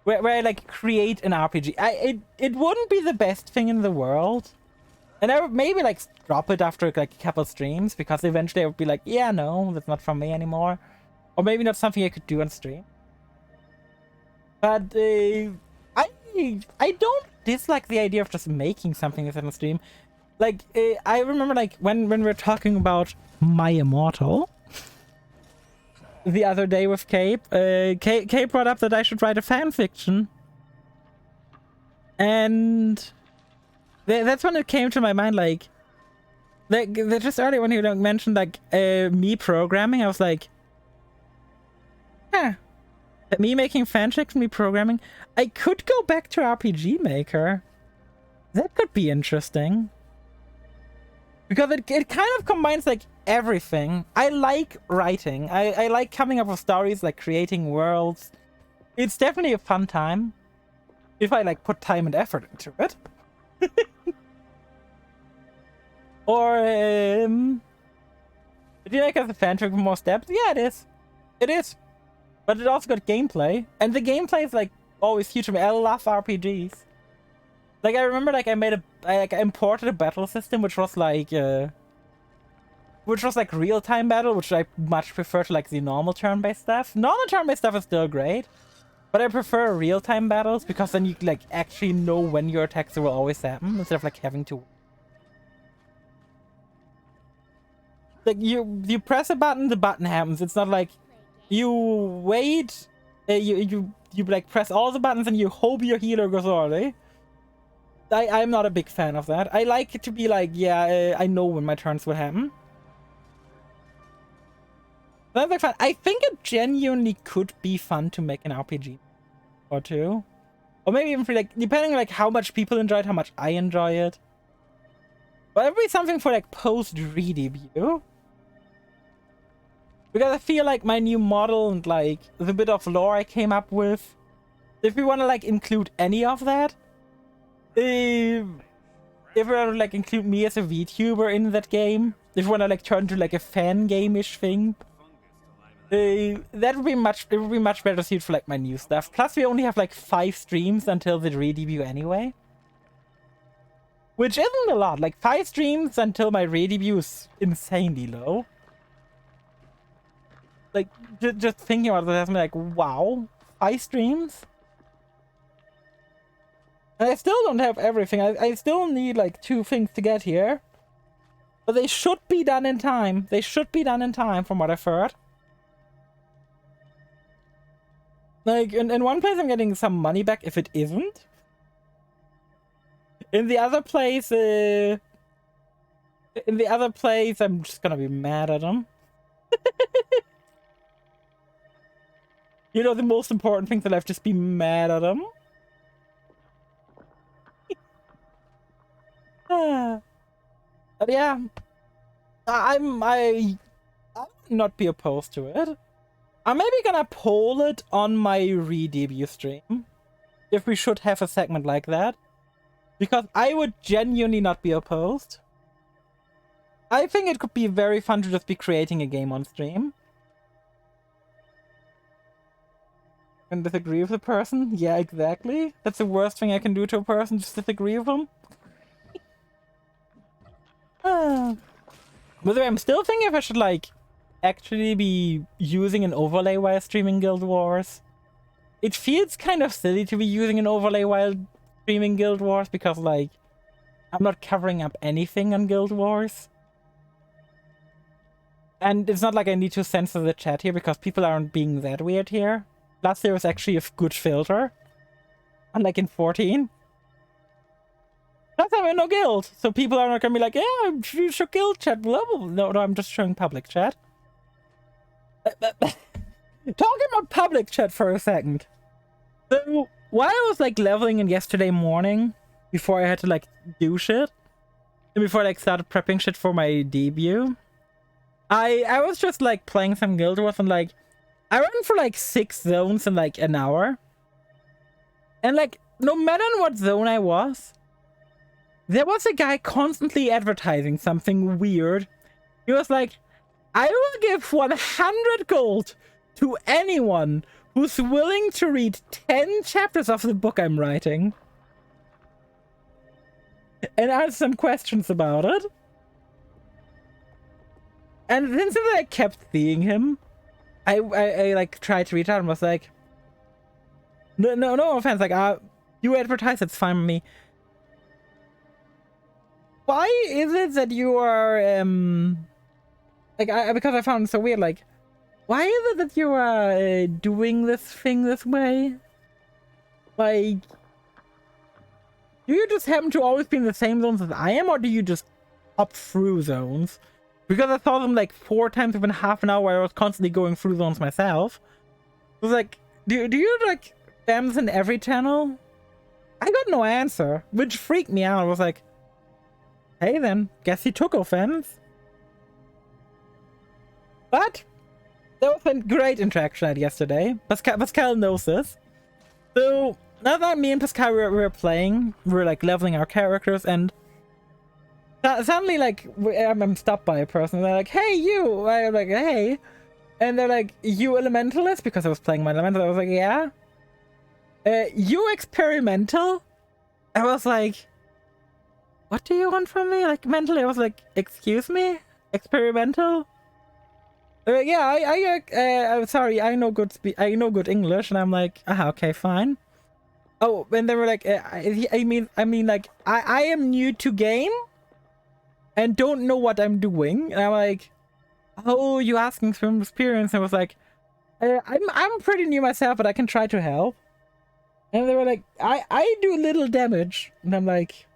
Where I, like, create an RPG. It wouldn't be the best thing in the world. And I would maybe, like, drop it after, like, a couple streams, because eventually I would be like, yeah, no, that's not for me anymore. Or maybe not something I could do on stream. But, I don't dislike the idea of just making something on stream. Like, I remember, like, when we were talking about My Immortal the other day with Cape, Cape brought up that I should write a fan fiction. And that's when it came to my mind, like just earlier when you mentioned, like, me programming, I was like, huh. Me making fanfiction, me programming. I could go back to RPG Maker. That could be interesting. Because it kind of combines, like, everything. I like writing. I like coming up with stories, like creating worlds. It's definitely a fun time. If I, like, put time and effort into it. Or, did you make us a fanfic with more steps? Yeah, it is. It is. But it also got gameplay. And the gameplay is, like, always huge to me. I love RPGs. Like, I remember, like, I imported a battle system which was like real-time battle, which I much prefer to, like, the normal turn-based stuff. Normal turn-based stuff is still great, but I prefer real-time battles because then you, like, actually know when your attacks will always happen instead of, like, having to, like, you press a button, the button happens. It's not like you wait, you like press all the buttons and you hope your healer goes early. I'm not a big fan of that. I like it to be like, yeah, I know when my turns will happen. That's like fun. I think it genuinely could be fun to make an RPG or two. Or maybe even for, like, depending on, like, how much people enjoy it, how much I enjoy it. But it would be something for, like, post-re-debut. Because I feel like my new model and, like, the bit of lore I came up with, if we want to, like, include any of that, if we want to, like, include me as a VTuber in that game, if we want to, like, turn to, like, a fan game-ish thing, that would be much better suited for, like, my new stuff. Plus, we only have, like, 5 streams until the re-debut anyway. Which isn't a lot. Like, 5 streams until my re-debut is insanely low. Like, just thinking about that, I'm like, wow, 5 streams? And I still don't have everything. I still need, like, 2 things to get here. But they should be done in time. They should be done in time, from what I've heard. Like, in one place I'm getting some money back if it isn't. In the other place, I'm just gonna be mad at them. You know, the most important thing that I've just be mad at them. But yeah, I would not be opposed to it. I'm maybe gonna poll it on my re-debut stream, if we should have a segment like that, because I would genuinely not be opposed. I think it could be very fun to just be creating a game on stream. And disagree with the person? Yeah, exactly. That's the worst thing I can do to a person, just disagree with them. By the way, I'm still thinking if I should, like, actually be using an overlay while streaming Guild Wars. It feels kind of silly to be using an overlay while streaming Guild Wars because, like, I'm not covering up anything on Guild Wars. And it's not like I need to censor the chat here because people aren't being that weird here. Plus, there was actually a good filter. Unlike in 14. Plus, I'm in no guild. So people are not gonna be like, yeah, you should guild chat, blah, blah, blah. No, I'm just showing public chat. Talking about public chat for a second. So, while I was, like, leveling in yesterday morning, before I had to, like, do shit, and before I, like, started prepping shit for my debut, I was just, like, playing some Guild Wars, and, like, I ran for, like, 6 zones in, like, an hour. And, like, no matter in what zone I was, there was a guy constantly advertising something weird. He was like, I will give 100 gold to anyone who's willing to read 10 chapters of the book I'm writing. And I had some questions about it. And then since I kept seeing him, I like tried to reach out and was like, no offense, like, you advertise, it's fine with me. Why is it that you are, like, because I found it so weird, like, why is it that you are doing this thing this way? Like, do you just happen to always be in the same zones as I am, or do you just hop through zones? Because I saw them like 4 times within half an hour where I was constantly going through zones myself. It was like, do you like spam this in every channel? I got no answer, which freaked me out. I was like, hey then, guess he took offense. But there was a great interaction I had yesterday. Pascal knows this. So now that me and Pascal were playing, we were like leveling our characters, and suddenly, like, I'm stopped by a person. They're like, hey, you. I'm like, hey. And they're like, you elementalist? Because I was playing my elemental. I was like, yeah. You experimental? I was like, what do you want from me? Like, mentally, I was like, excuse me? Experimental? Yeah, I'm sorry, I know good English. And I'm like, okay, fine. Oh, and they were like, I mean, like, I am new to game and don't know what I'm doing. And I'm like, oh, you asking from experience? And I was like, I'm pretty new myself, but I can try to help. And they were like, I do little damage. And I'm like,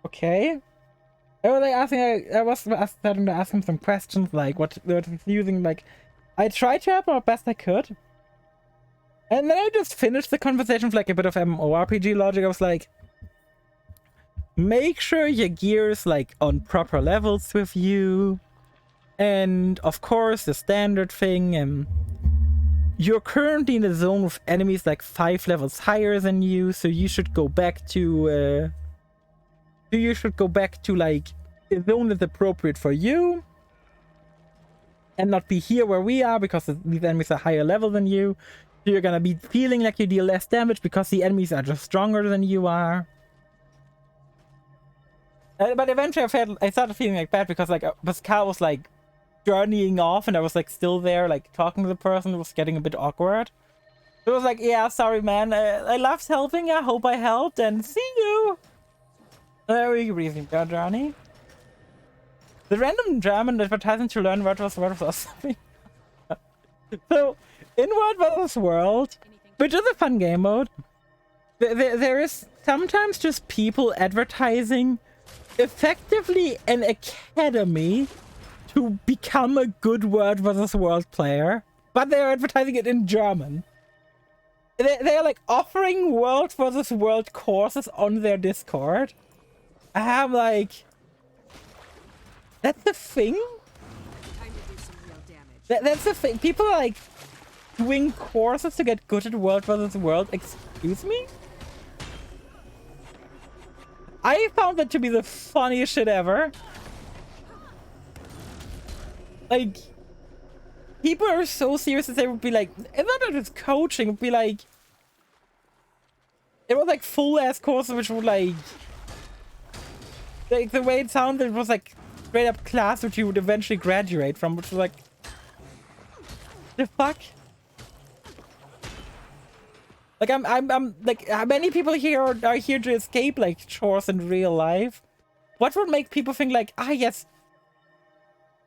okay. They were like asking, I was starting to ask him some questions, like what he's using. Like, I tried to help my best I could. And then I just finished the conversation with like a bit of MMORPG logic. I was like, make sure your gear's like on proper levels with you. And of course, the standard thing, you're currently in a zone with enemies like 5 levels higher than you, so you should go back to like a zone that's appropriate for you. And not be here where we are because these enemies are higher level than you. So you're gonna be feeling like you deal less damage because the enemies are just stronger than you are. But eventually I started feeling like bad because like Pascal was like journeying off and I was like still there like talking to the person. It was getting a bit awkward. So it was like, yeah, sorry man, I loved helping. I hope I helped and see you. We resumed our journey. The random German advertising to learn Word was something. So in Word vs. World, which is a fun game mode, there is sometimes just people advertising effectively an academy to become a good Word vs. World player, but they're advertising it in German. They're like offering World vs. World courses on their Discord. I'm like, that's the thing? That's the thing. People are like doing courses to get good at World vs. World. Excuse me? I found that to be the funniest shit ever. Like, people are so serious that they would be like, it's not that it's coaching, it would be like, it was like full ass courses which would like the way it sounded, it was like straight up class which you would eventually graduate from, which was like, the fuck? Like I'm like, how many people here are here to escape like chores in real life? What would make people think like, ah yes,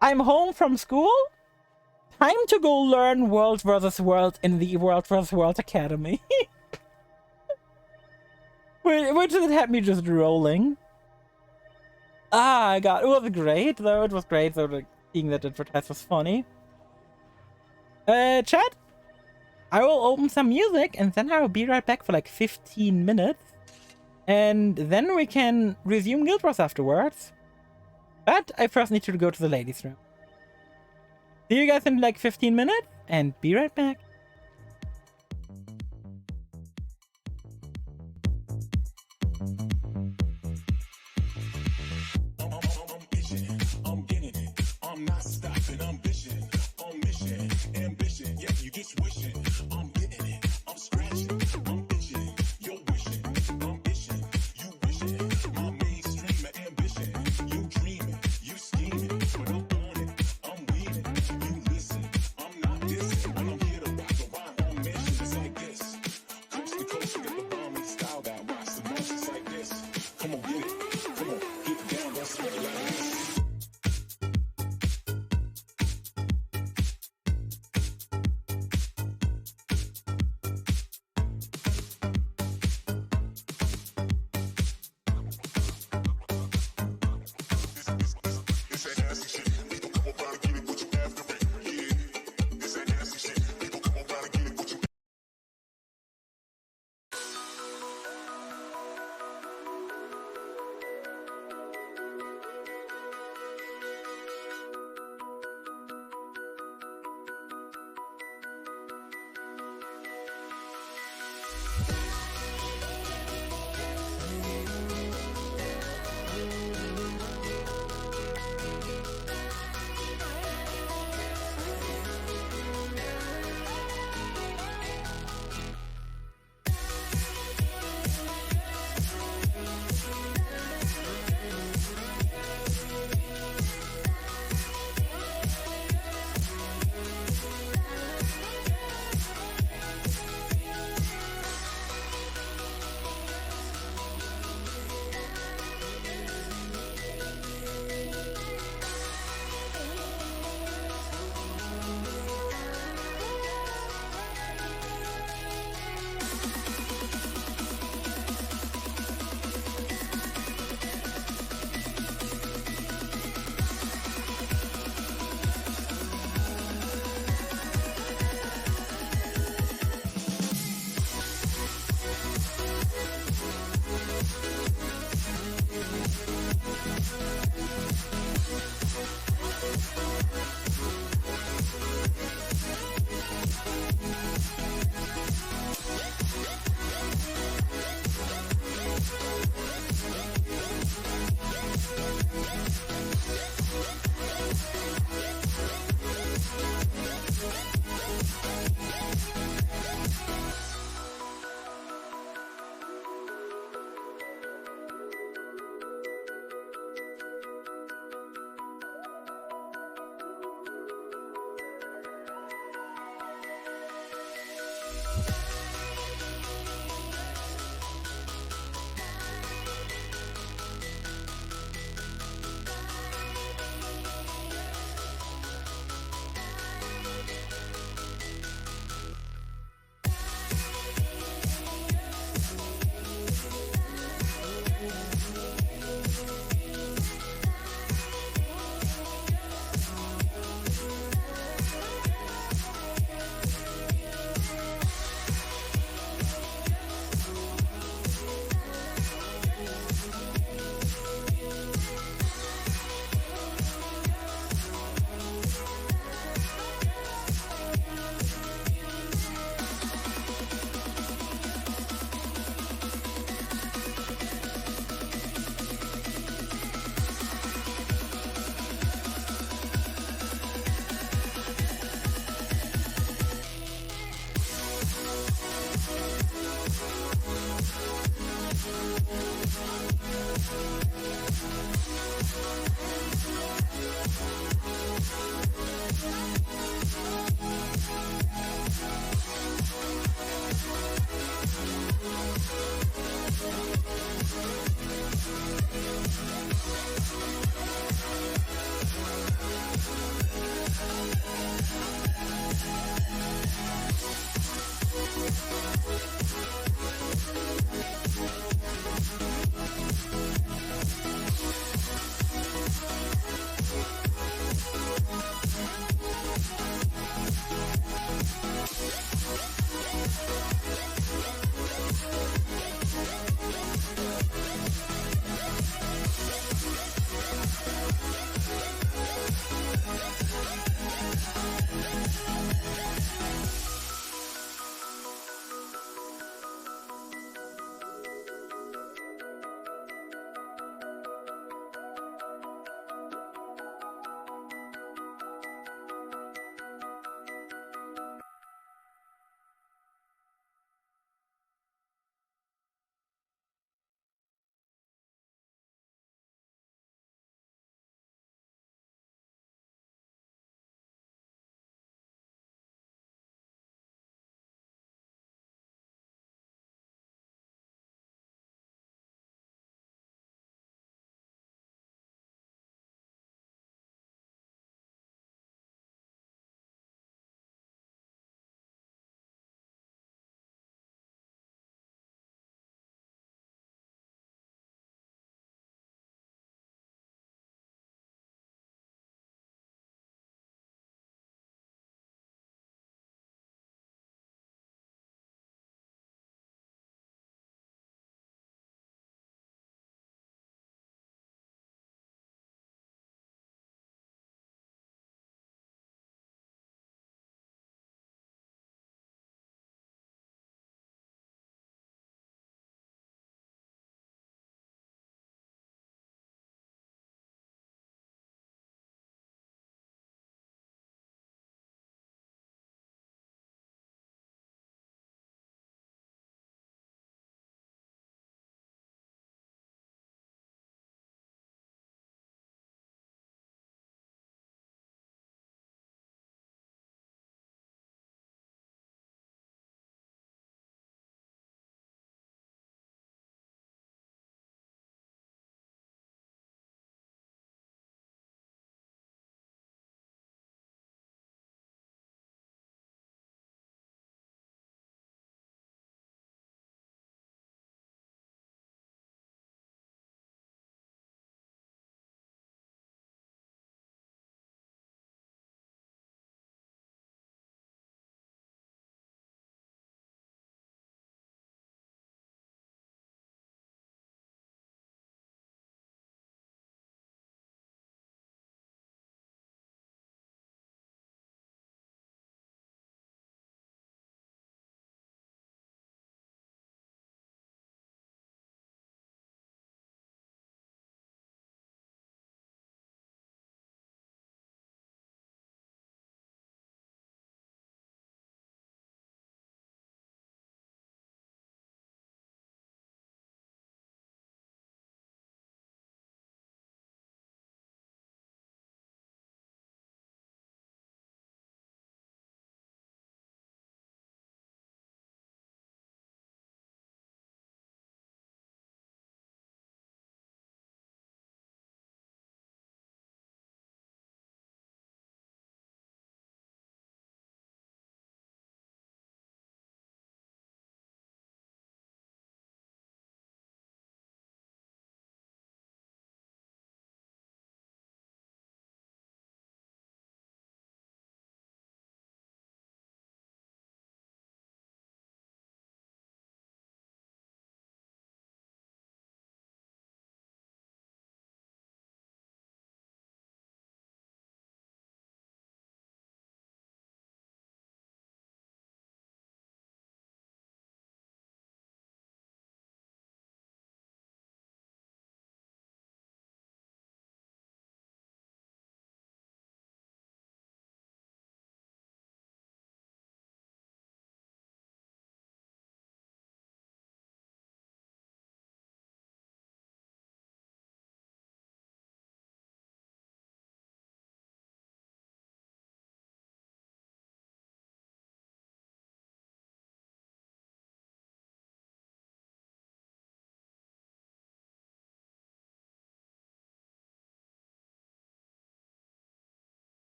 I'm home from school? Time to go learn World vs. World in the World vs. World Academy. Which just had me just rolling. Ah, God, it was great though. It was great though. Like, seeing that advertisement was funny. Chat. I will open some music and then I will be right back for like 15 minutes. And then we can resume Guild Wars afterwards. But I first need to go to the ladies' room. See you guys in like 15 minutes and be right back. I'm getting it. I'm not stopping. I'm vision. On mission. Ambition. Yeah, you just wishing. I'm getting it. I'm scratching. I'm itching. You're wishing. I'm itching. You wishing. My mainstream ambition. You dreaming. You scheming. But I'm on it. I'm weaving. You listen. I'm not dissing. When I'm here to rock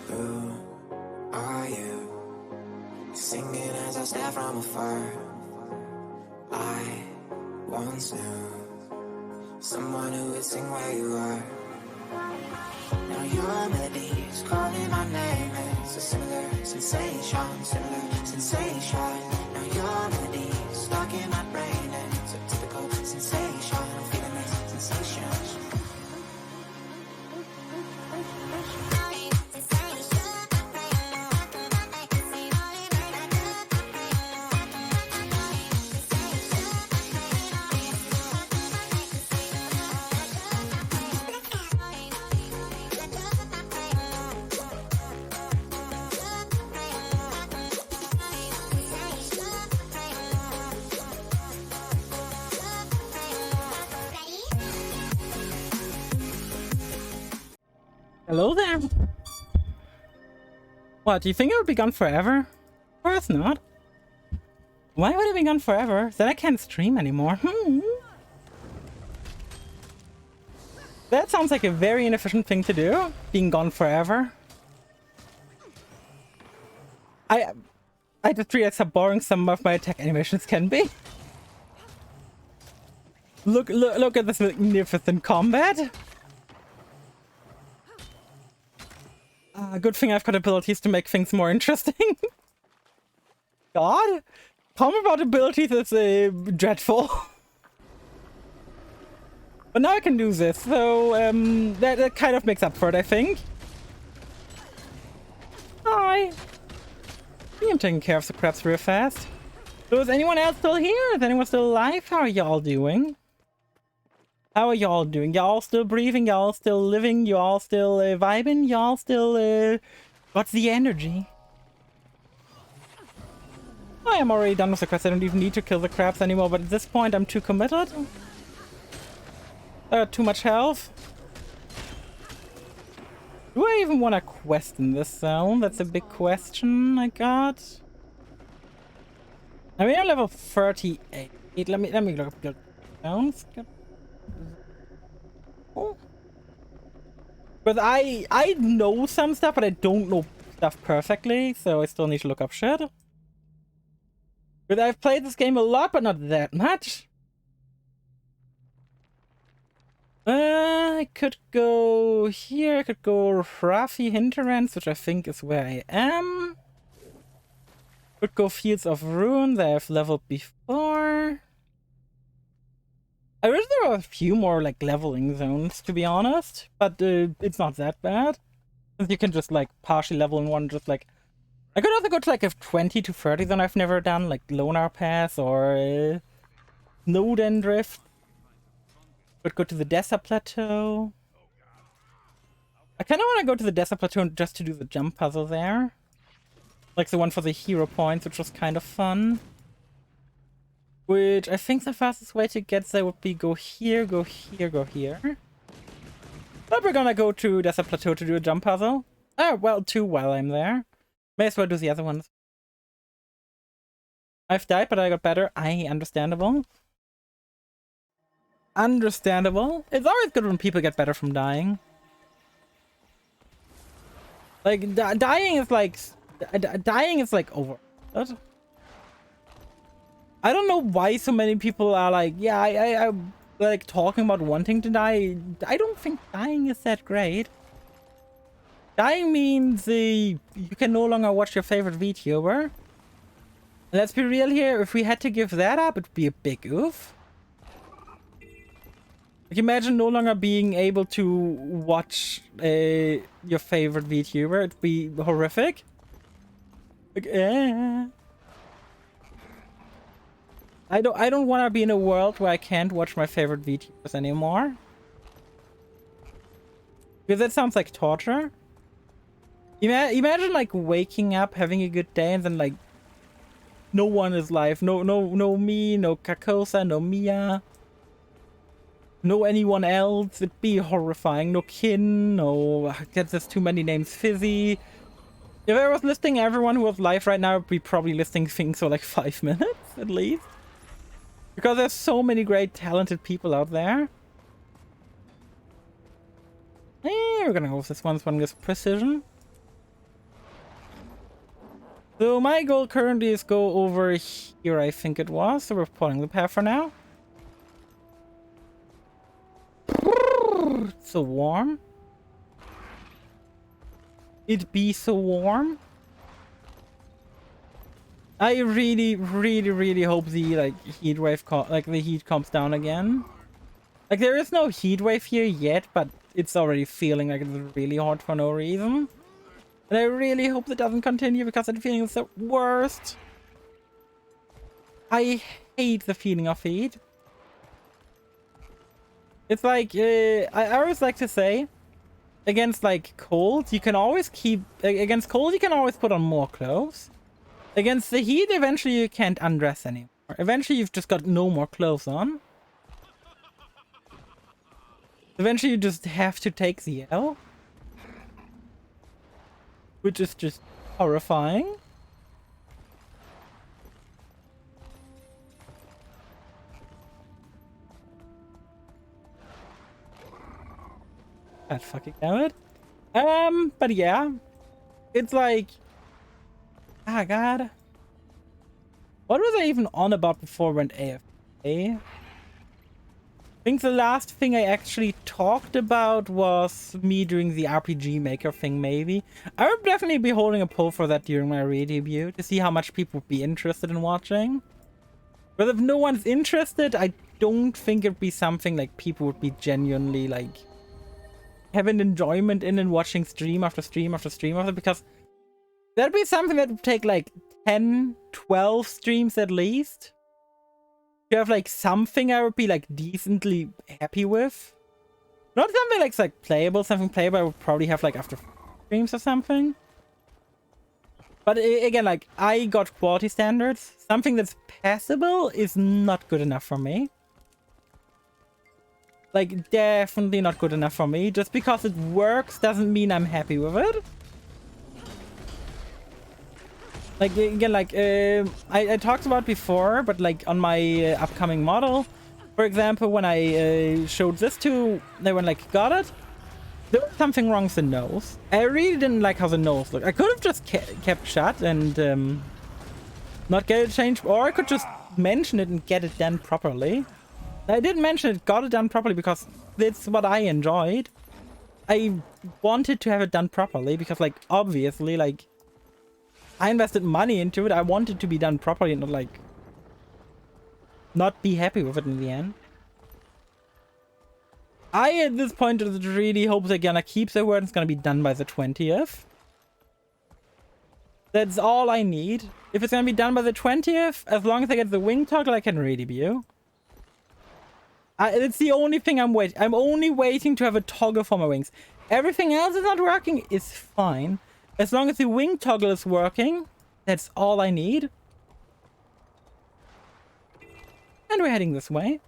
Who are you? Singing as I stare from afar. I once knew someone who would sing where you are. Now your melody is calling my name. It's a similar sensation, similar sensation. Now your melody is stuck in my brain, and it's a typical sensation. I'm feeling this sensation. Hello there. What, do you think it would be gone forever? Of course not. Why would it be gone forever? Then I can't stream anymore. That sounds like a very inefficient thing to do, being gone forever. I just realized how boring some of my attack animations can be. Look at this magnificent combat. Good thing I've got abilities to make things more interesting. God, combat abilities is dreadful. But now I can do this, so that kind of makes up for it, I think. Hi. I'm taking care of the crabs real fast. So is anyone else still here? Is anyone still alive? How are y'all doing? How are y'all doing? Y'all still breathing? Y'all still living? Y'all still vibing? Y'all still what's the energy? I am already done with the quest. I don't even need to kill the crabs anymore, but at this point I'm too committed. Too much health. Do I even want to quest in this zone? That's a big question I got. I mean, I'm level 38. Let me look down. Oh. But I know some stuff, but I don't know stuff perfectly, so I still need to look up shit. But I've played this game a lot, but not that much. I could go here. I could go Rafi Hinterlands, which I think is where I am. Could go Fields of Ruin that I've leveled before. I wish there were a few more like leveling zones, to be honest, but it's not that bad. You can just like partially level in one, just like I could also go to like a 20 to 30 zone I've never done, like Lonar Pass or Snowden Drift. Could go to the Desert Plateau. I kind of want to go to the Desert Plateau just to do the jump puzzle there. Like the one for the hero points, which was kind of fun. Which I think the fastest way to get there would be go here, go here, go here. But we're gonna go to Desert Plateau to do a jump puzzle. Oh, well, two while I'm there. May as well do the other ones. I've died, but I got better. Understandable. Understandable. It's always good when people get better from dying. Like, dying is like... dying is like over. I don't know why so many people are like, yeah, I like talking about wanting to die. I don't think dying is that great. Dying means you can no longer watch your favorite VTuber. Let's be real here, if we had to give that up, it'd be a big oof. Like, imagine no longer being able to watch your favorite VTuber. It'd be horrific. Like, I don't want to be in a world where I can't watch my favorite VTubers anymore. Because that sounds like torture. Imagine like waking up, having a good day, and then like no one is live. No me, no Kakosa, no Mia. No anyone else. It'd be horrifying. No Kin, no... There's too many names. Fizzy. If I was listing everyone who was live right now, I'd be probably listing things for like 5 minutes at least. Because there's so many great talented people out there. We're gonna go with this one. This one gives precision. So my goal currently is go over here, I think it was. So we're pulling the path for now. It's so warm. It be so warm. I really hope the like heat wave the heat comes down again. Like there is no heat wave here yet, but it's already feeling like it's really hot for no reason. And I really hope that doesn't continue because that feeling is the worst. I hate the feeling of heat. It's like, I always like to say, against like cold, you can always against cold you can always put on more clothes. Against the heat, eventually you can't undress anymore. Eventually you've just got no more clothes on. Eventually you just have to take the L. Which is just horrifying. God fucking damn it. But yeah. It's like... Ah, God. What was I even on about before I went AFK? I think the last thing I actually talked about was me doing the RPG Maker thing, maybe. I would definitely be holding a poll for that during my re-debut to see how much people would be interested in watching. But if no one's interested, I don't think it'd be something like people would be genuinely like having enjoyment in and watching stream after stream after stream after, because that'd be something that would take like 10, 12 streams at least. To have like something I would be like decently happy with. Not something like playable, something playable I would probably have like after streams or something. But again, like I got quality standards. Something that's passable is not good enough for me. Like definitely not good enough for me. Just because it works doesn't mean I'm happy with it. Like, again, like, I talked about before, but like on my upcoming model, for example, when I showed this to, they went like, got it? There was something wrong with the nose. I really didn't like how the nose looked. I could have just kept shut and not get it changed, or I could just mention it and get it done properly. I did mention it, got it done properly, because it's what I enjoyed. I wanted to have it done properly, because like, obviously, like, I invested money into it. I want it to be done properly and not like not be happy with it in the end. I at this point really hope they're gonna keep their word. It's gonna be done by the 20th. That's all I need. If it's gonna be done by the 20th, as long as I get the wing toggle, I can re-debut. It's the only thing I'm waiting. I'm only waiting to have a toggle for my wings. Everything else is not working. Is fine. As long as the wing toggle is working, that's all I need. And we're heading this way.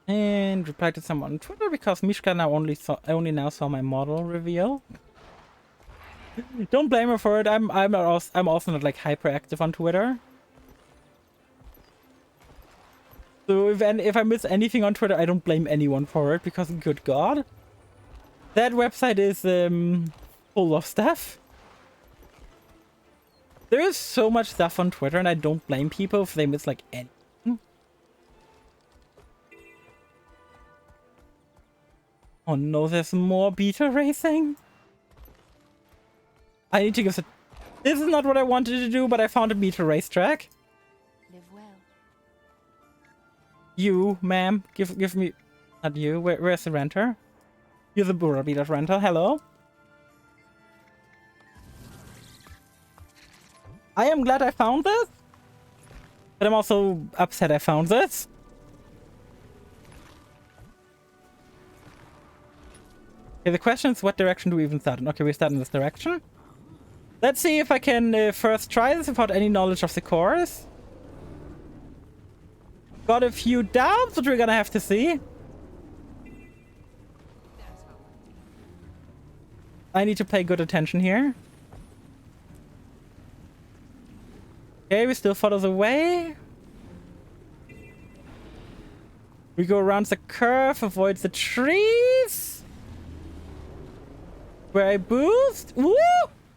And replied to someone on Twitter because Mishka now only now saw my model reveal. Don't blame her for it. I'm also not like hyperactive on Twitter. So if I miss anything on Twitter, I don't blame anyone for it, because good God, that website is full of stuff. There is so much stuff on Twitter, and I don't blame people if they miss like anything. Oh no, there's more beta racing. I need to give it. This is not what I wanted to do, but I found a beta racetrack. Live well. You, ma'am, give me. Not you. Where's the renter? You're the Bura beta renter. Hello. I am glad I found this, but I'm also upset I found this. Okay, the question is, what direction do we even start in? Okay, we start in this direction. Let's see if I can first try this without any knowledge of the course. Got a few doubts, but we're gonna have to see. I need to pay good attention here. Okay, we still follow the way. We go around the curve, avoid the trees. Where I boost. Woo!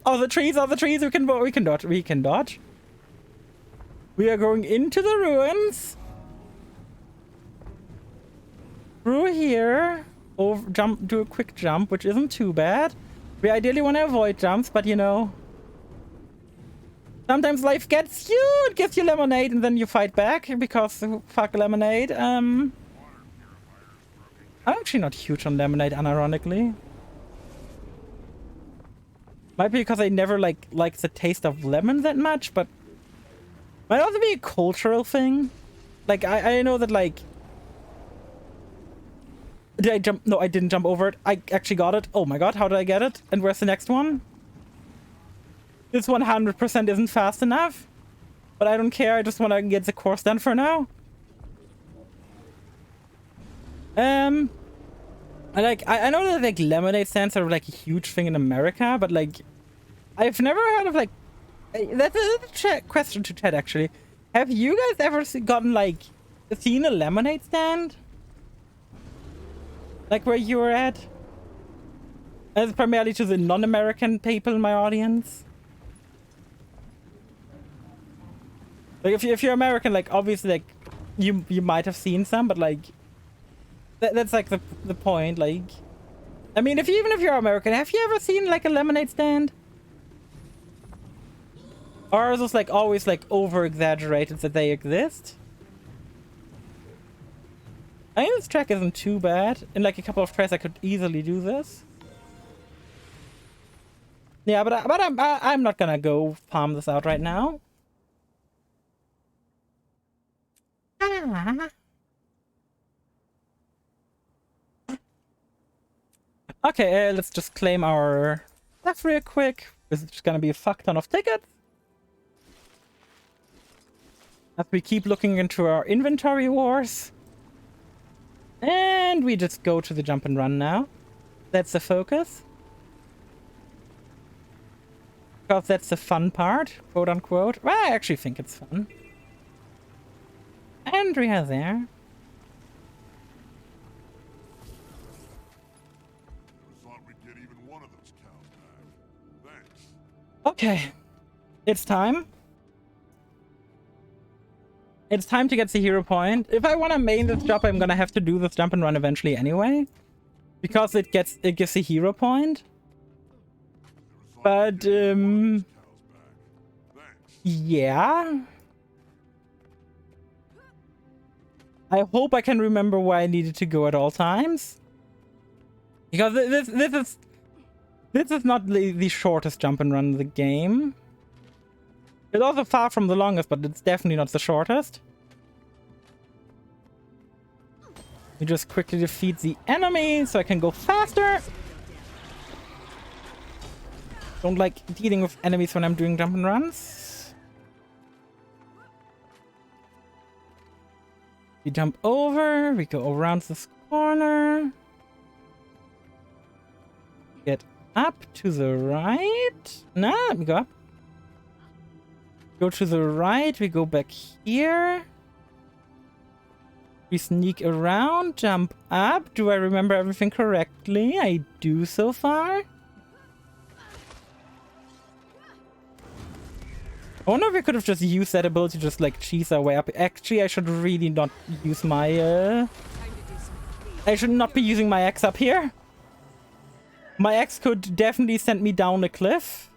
Oh, the trees are the trees. We can dodge. We can dodge. We are going into the ruins. Through here. Over, jump, do a quick jump, which isn't too bad. We ideally want to avoid jumps, but you know, sometimes life gets you. It gives you lemonade, and then you fight back because fuck lemonade. I'm actually not huge on lemonade, unironically. Might be because I never like the taste of lemon that much, but might also be a cultural thing. Like I know that like. Did I jump? No, I didn't jump over it. I actually got it. Oh my god, how did I get it? And where's the next one? This 100% isn't fast enough. But I don't care, I just want to get the course done for now. I know that like lemonade stands are like a huge thing in America, but like I've never heard of like That's a question to Ted, actually. Have you guys ever gotten, like, seen a lemonade stand? Like where you were at? It's primarily to the non-American people in my audience. Like, if you're American, like, obviously, like, you might have seen some, but, like, that's, like, the point, like... I mean, even if you're American, have you ever seen, like, a lemonade stand? Or are those, like, always, like, over-exaggerated that they exist? I think this track isn't too bad. In, like, a couple of tries, I could easily do this. Yeah, but I'm not gonna go farm this out right now. Okay, let's just claim our stuff real quick. This is just gonna be a fuck ton of tickets. As we keep looking into our inventory wars. And we just go to the jump and run now. That's the focus. Because that's the fun part, quote unquote. Well, I actually think it's fun. Andrea there. Thought we'd get even one of those cows back. Thanks. Okay. It's time. It's time to get the hero point. If I want to main this job, I'm gonna have to do this jump and run eventually anyway. Because it gives a hero point. But, yeah. I hope I can remember where I needed to go at all times. Because this is not the shortest jump and run in the game. It's also far from the longest, but it's definitely not the shortest. We just quickly defeat the enemy so I can go faster. Don't like dealing with enemies when I'm doing jump and runs. We jump over, we go around this corner. Get up to the right. No, let me go up. Go to the right, we go back here. We sneak around, jump up. Do I remember everything correctly? I do so far. I wonder if we could have just used that ability to just like cheese our way up. Actually, I should really not use my I should not be using my axe up here. My axe could definitely send me down a cliff.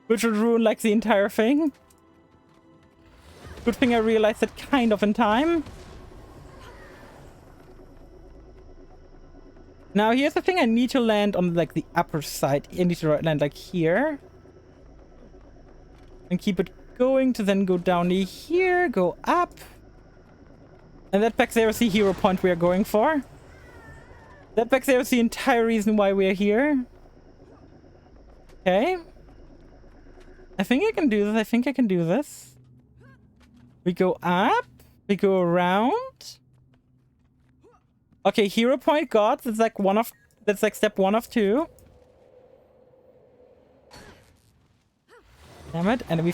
Which would ruin, like, the entire thing. Good thing I realized it kind of in time. Now, here's the thing. I need to land on, like, the upper side. I need to land, like, here. And keep it going to then go down here, go up. And that back there is the hero point we are going for. That back there is the entire reason why we are here. Okay. I think I can do this. I think I can do this. We go up. We go around. Okay, hero point got. That's like that's like step 1 of 2. Damn it. Enemy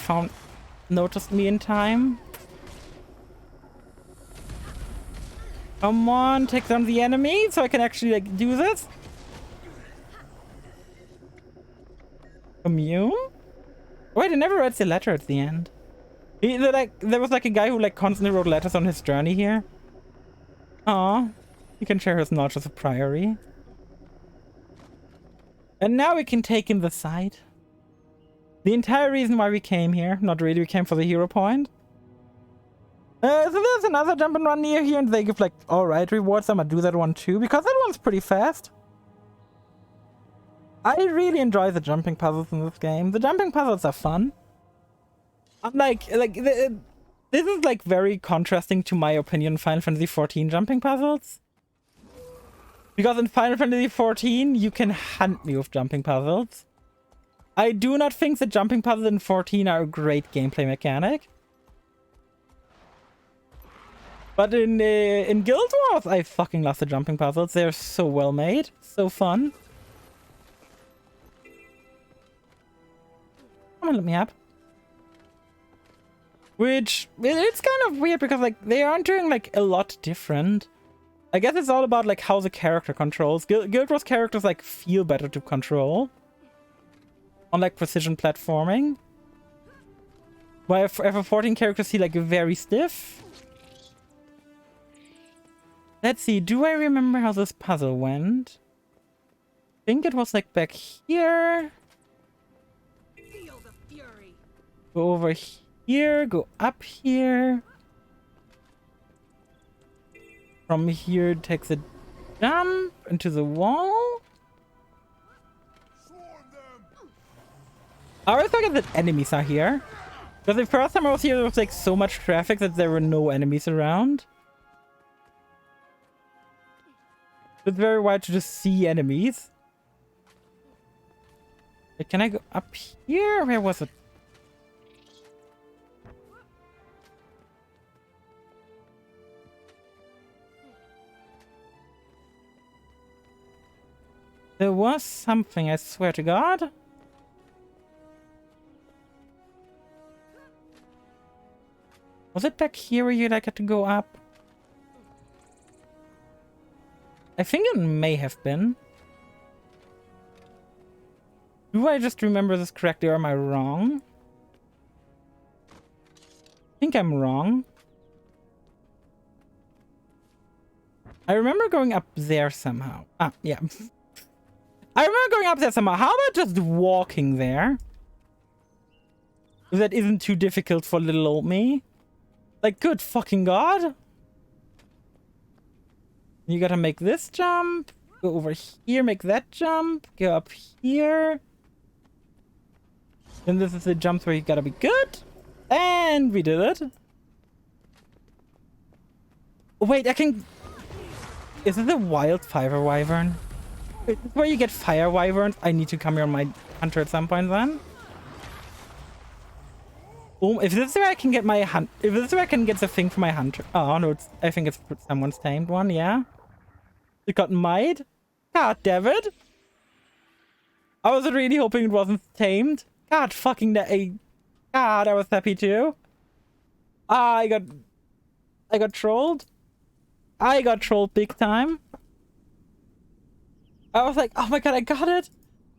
noticed me in time. Come on, take down the enemy so I can actually like do this. Commune? Wait, I never read the letter at the end. There was like a guy who like constantly wrote letters on his journey here. Aw, you can share his knowledge as a priory. And now we can take in the side. The entire reason why we came here, not really, we came for the hero point. So there's another jump and run near here, and they give like, alright, rewards. I'm gonna do that one too, because that one's pretty fast. I really enjoy the jumping puzzles in this game. The jumping puzzles are fun. Unlike, this is like very contrasting to my opinion Final Fantasy XIV jumping puzzles. Because in Final Fantasy XIV, you can hunt me with jumping puzzles. I do not think the jumping puzzles in 14 are a great gameplay mechanic. But in Guild Wars, I fucking love the jumping puzzles. They're so well made, so fun. Come on, let me up. Which, it's kind of weird because, like, they aren't doing, like, a lot different. I guess it's all about, like, how the character controls. Guild Wars characters, like, feel better to control. On, like, precision platforming. While FF14 characters feel, like, very stiff. Let's see, do I remember how this puzzle went? I think it was, like, back here. Feel the fury. Go over here, go up here. From here, it takes a jump into the wall. I always forget that enemies are here. Because the first time I was here, there was like so much traffic that there were no enemies around. It's very wild to just see enemies. Wait, can I go up here? Where was it? There was something, I swear to God. Was it back here where you like had to go up? I think it may have been. Do I just remember this correctly or am I wrong? I think I'm wrong. I remember going up there somehow. Ah, yeah. I remember going up there somehow. How about just walking there? If that isn't too difficult for little old me. Like, good fucking God. You gotta make this jump. Go over here, make that jump. Go up here. Then this is the jumps where you gotta be good. And we did it. Wait, I can... Is it a wild fire wyvern? Is this where you get fire wyverns? I need to come here on my hunter at some point then. Oh, if this is where I can get my hunt... If this is where I can get the thing for my hunter... Oh, no, it's... I think it's someone's tamed one, yeah. It got might. God damn it. I was really hoping it wasn't tamed. God fucking... God, I was happy too. Ah, I got trolled. I got trolled big time. I was like, oh my God, I got it.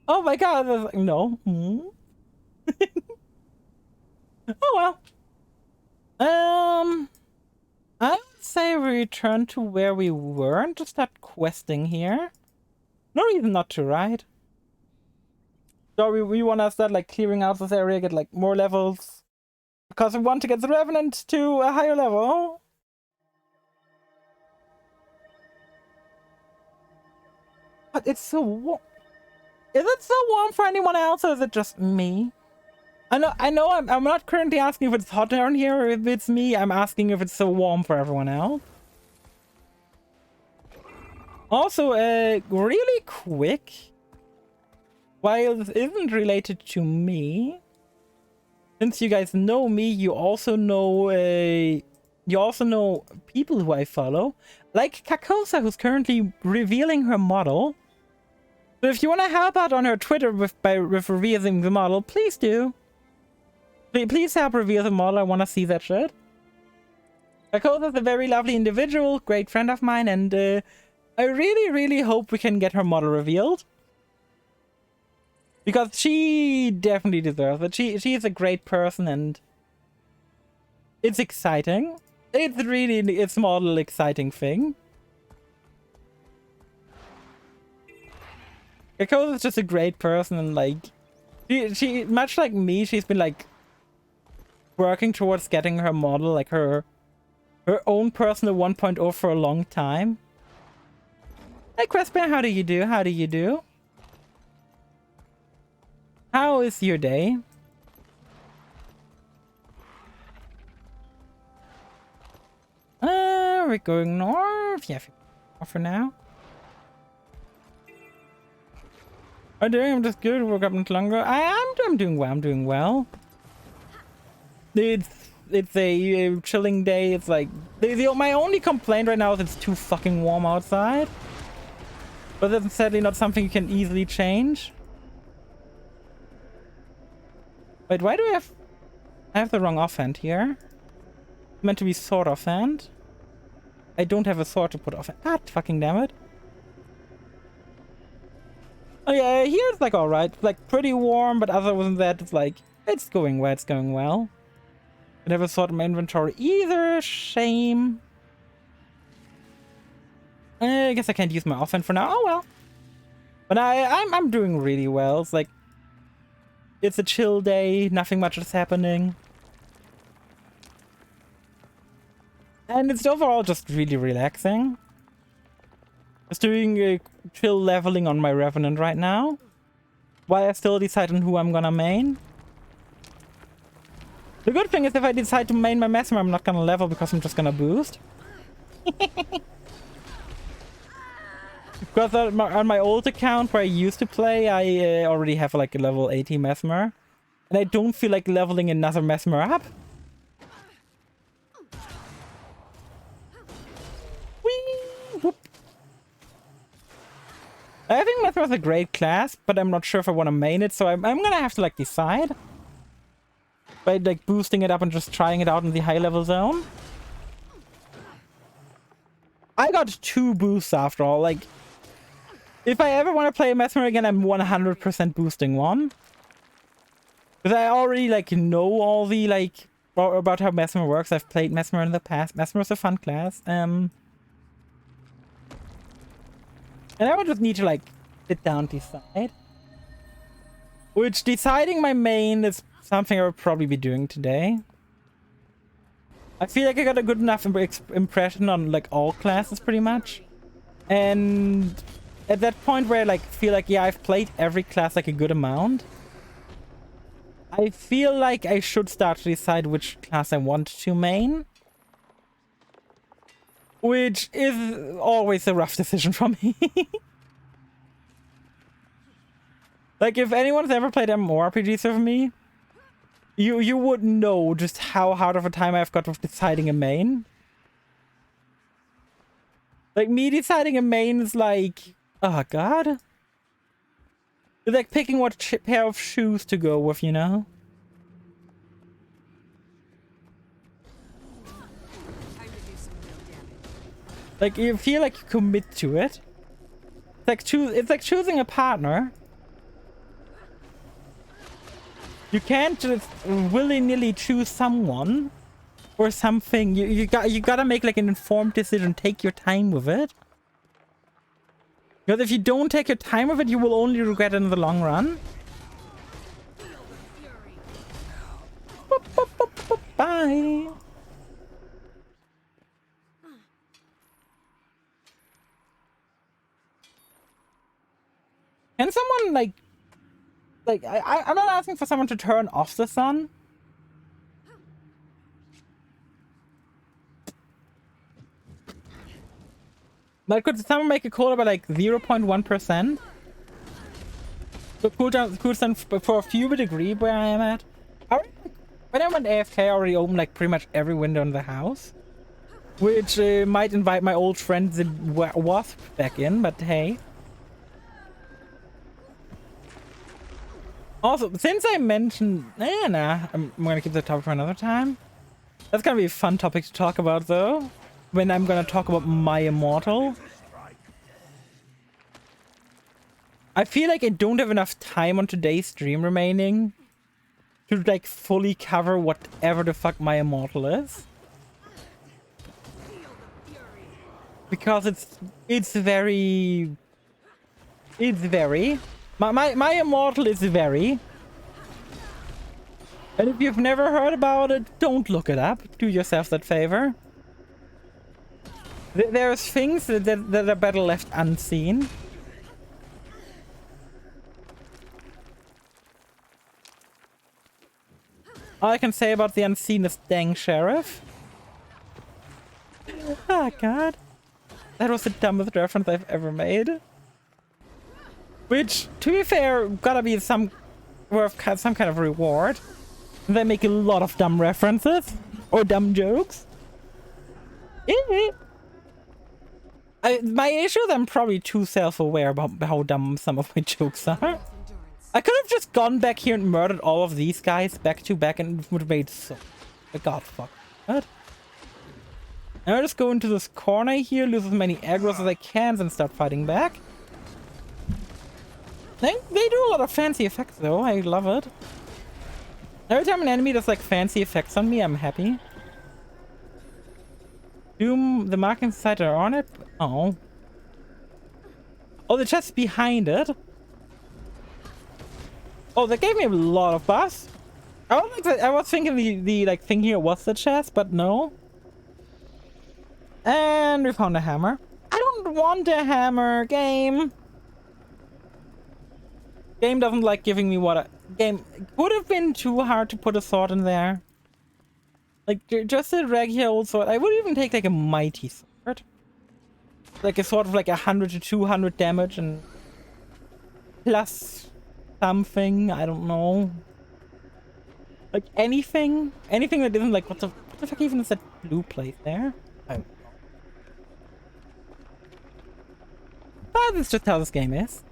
Oh my God. I was like, no. Oh well. I would say we return to where we were and just start questing here. No reason not to, right? So we want to start like clearing out this area, get like more levels. Because we want to get the Revenant to a higher level. But it's so warm. Is it so warm for anyone else or is it just me? I know I'm not currently asking if it's hot down here or if it's me. I'm asking if it's so warm for everyone else. Also, really quick. While this isn't related to me, since you guys know me, you also know people who I follow, like Kakosa, who's currently revealing her model. So if you want to help out on her Twitter with revealing the model, please do. Please help reveal the model. I want to see that shit. Kakosa's a very lovely individual, great friend of mine, and I really, really hope we can get her model revealed. Because she definitely deserves it. She is a great person and it's exciting. It's really a small exciting thing. Kakosa is just a great person and like she much like me, she's been like working towards getting her model, like her own personal 1.0 for a long time. Hey Crespin, how do you do? How do you do? How is your day? We're going north. Yeah, for now. I'm just good. Woke up not longer. I'm doing well. I'm doing well. It's a chilling day. It's like my only complaint right now is it's too fucking warm outside. But that's sadly not something you can easily change. Wait, why do I have the wrong offhand here? It's meant to be sword offhand. I don't have a sword to put offhand. God fucking damn it. Oh yeah, here it's like alright. Like pretty warm, but other than that, it's like it's going well, it's going well. I don't have a sword in my inventory either. Shame. I guess I can't use my offhand for now. Oh well. But I'm doing really well. It's like it's a chill day, nothing much is happening. And it's overall just really relaxing. Just doing a chill leveling on my Revenant right now. While I still decide on who I'm gonna main. The good thing is if I decide to main my Mesmer, I'm not gonna level because I'm just gonna boost. Because on my old account where I used to play, I already have like a level 80 Mesmer. And I don't feel like leveling another Mesmer up. Whee! Whoop. I think Mesmer is a great class, but I'm not sure if I want to main it, so I'm gonna have to like decide. By like boosting it up and just trying it out in the high level zone. I got 2 boosts after all, like... If I ever want to play Mesmer again, I'm 100% boosting one. Because I already, like, know all the, like, about how Mesmer works. I've played Mesmer in the past. Mesmer is a fun class. And I would just need to, like, sit down, decide. Which, deciding my main is something I would probably be doing today. I feel like I got a good enough impression on, like, all classes, pretty much. And... at that point where I like feel like, yeah, I've played every class like a good amount. I feel like I should start to decide which class I want to main. Which is always a rough decision for me. Like, if anyone's ever played MMORPGs with me, you would know just how hard of a time I've got with deciding a main. Like, me deciding a main is like... oh god. It's like picking what pair of shoes to go with, you know? Like, you feel like you commit to it. It's like choosing a partner. You can't just willy-nilly choose someone or something. You gotta make like an informed decision. Take your time with it. Because if you don't take your time with it, you will only regret it in the long run. Bye. Can someone like I'm not asking for someone to turn off the sun. But could someone make a call about like 0.1%? So cooldown for a few degree where I am at. When I went AFK, I already opened like pretty much every window in the house. Which might invite my old friend the Wasp back in, but hey. Also, since I mentioned... I'm gonna keep the topic for another time. That's gonna be a fun topic to talk about though. When I'm gonna talk about my Immortal. I feel like I don't have enough time on today's stream remaining to like fully cover whatever the fuck my Immortal is. Because it's very... My Immortal is very... And if you've never heard about it, don't look it up. Do yourself that favor. There's things that are better left unseen. All I can say about the unseen is dang sheriff. Oh god. That was the dumbest reference I've ever made. Which, to be fair, gotta be some kind of reward. They make a lot of dumb references. Or dumb jokes. My issue is I'm probably too self-aware about how dumb some of my jokes are. I could have just gone back here and murdered all of these guys back to back and it would have made so... God fuck. What? Now I just go into this corner here, lose as many aggro's as I can, and start fighting back. They do a lot of fancy effects though, I love it. Every time an enemy does like fancy effects on me, I'm happy. Doom, the markings inside are on it. Oh. Oh, the chest's behind it. Oh, that gave me a lot of buffs. I was thinking the like thing here was the chest, but no. And we found a hammer. I don't want a hammer, game. Game doesn't like giving me what game would have been too hard to put a sword in there. Like just a regular old sword. I would even take like a mighty sword. Like a sword of like 100 to 200 damage and plus something, I don't know. Like anything that isn't like what the fuck even is that blue plate there? I don't know. But that's just how this game is.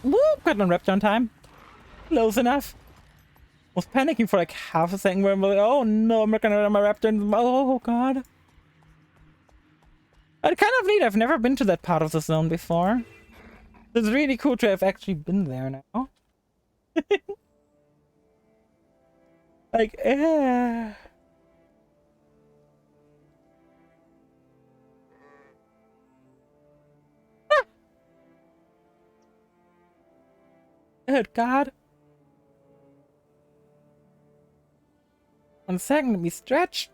Whoop! Got on Raptor on time. Close enough. Was panicking for like half a second where I'm like, oh no, I'm not gonna run my Raptor. And, oh god. I kind of neat. I've never been to that part of the zone before. It's really cool to have actually been there now. Like, Good God. 1 second, let me stretch.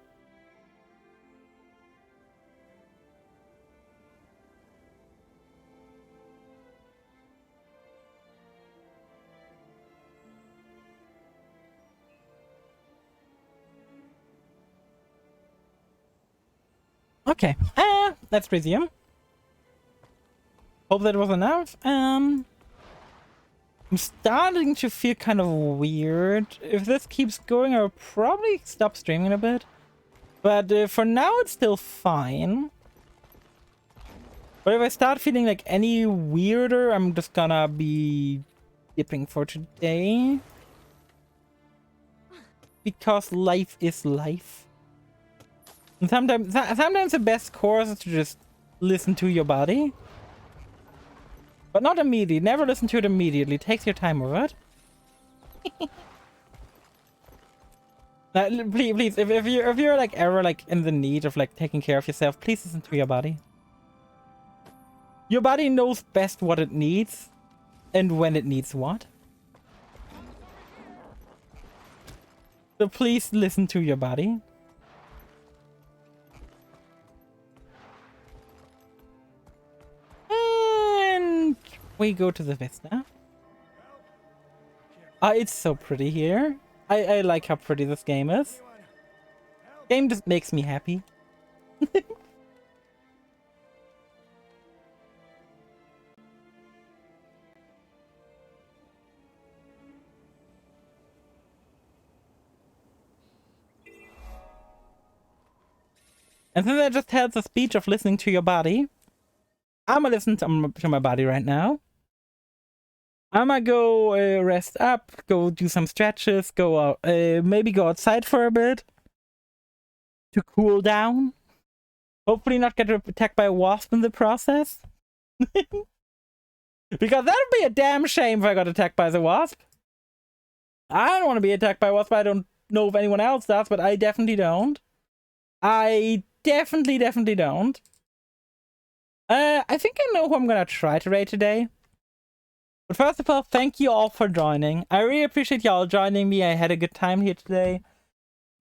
Okay, let's resume. Hope that was enough. I'm starting to feel kind of weird. If this keeps going, I'll probably stop streaming a bit. But for now, it's still fine. But if I start feeling like any weirder, I'm just gonna be dipping for today. Because life is life. And sometimes the best course is to just listen to your body. But not immediately. Never listen to it immediately. Take your time with it. Please, if you're like ever like in the need of like taking care of yourself, please listen to your body. Your body knows best what it needs and when it needs what. So please listen to your body. And we go to the Vista. It's so pretty here. I like how pretty this game is. Game just makes me happy. And then that just tells the speech of listening to your body. I'm gonna listen to my body right now. I'm gonna go rest up, go do some stretches, go out, maybe go outside for a bit to cool down. Hopefully not get attacked by a wasp in the process. Because that would be a damn shame if I got attacked by the wasp. I don't want to be attacked by a wasp. I don't know if anyone else does, but I definitely don't. I definitely don't. I think I know who I'm gonna try to raid today. But first of all, thank you all for joining. I really appreciate y'all joining me. I had a good time here today.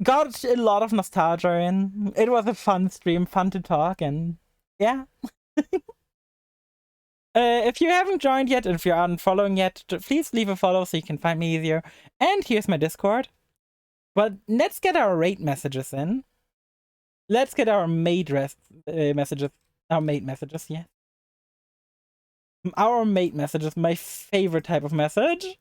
Got a lot of nostalgia in. It was a fun stream, fun to talk, and yeah. If you haven't joined yet, and if you aren't following yet, please leave a follow so you can find me easier. And here's my Discord. But let's get our raid messages in. Let's get our mate messages. Our mate messages, yeah. Our mate messages, my favorite type of message.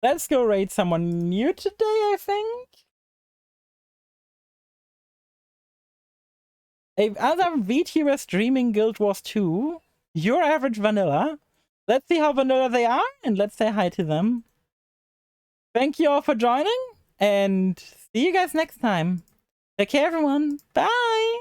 Let's go raid someone new today, I think. Another VTuber streaming Guild Wars 2. your average vanilla. Let's see how vanilla they are, and let's say hi to them. Thank you all for joining, and see you guys next time. Take care, everyone. Bye!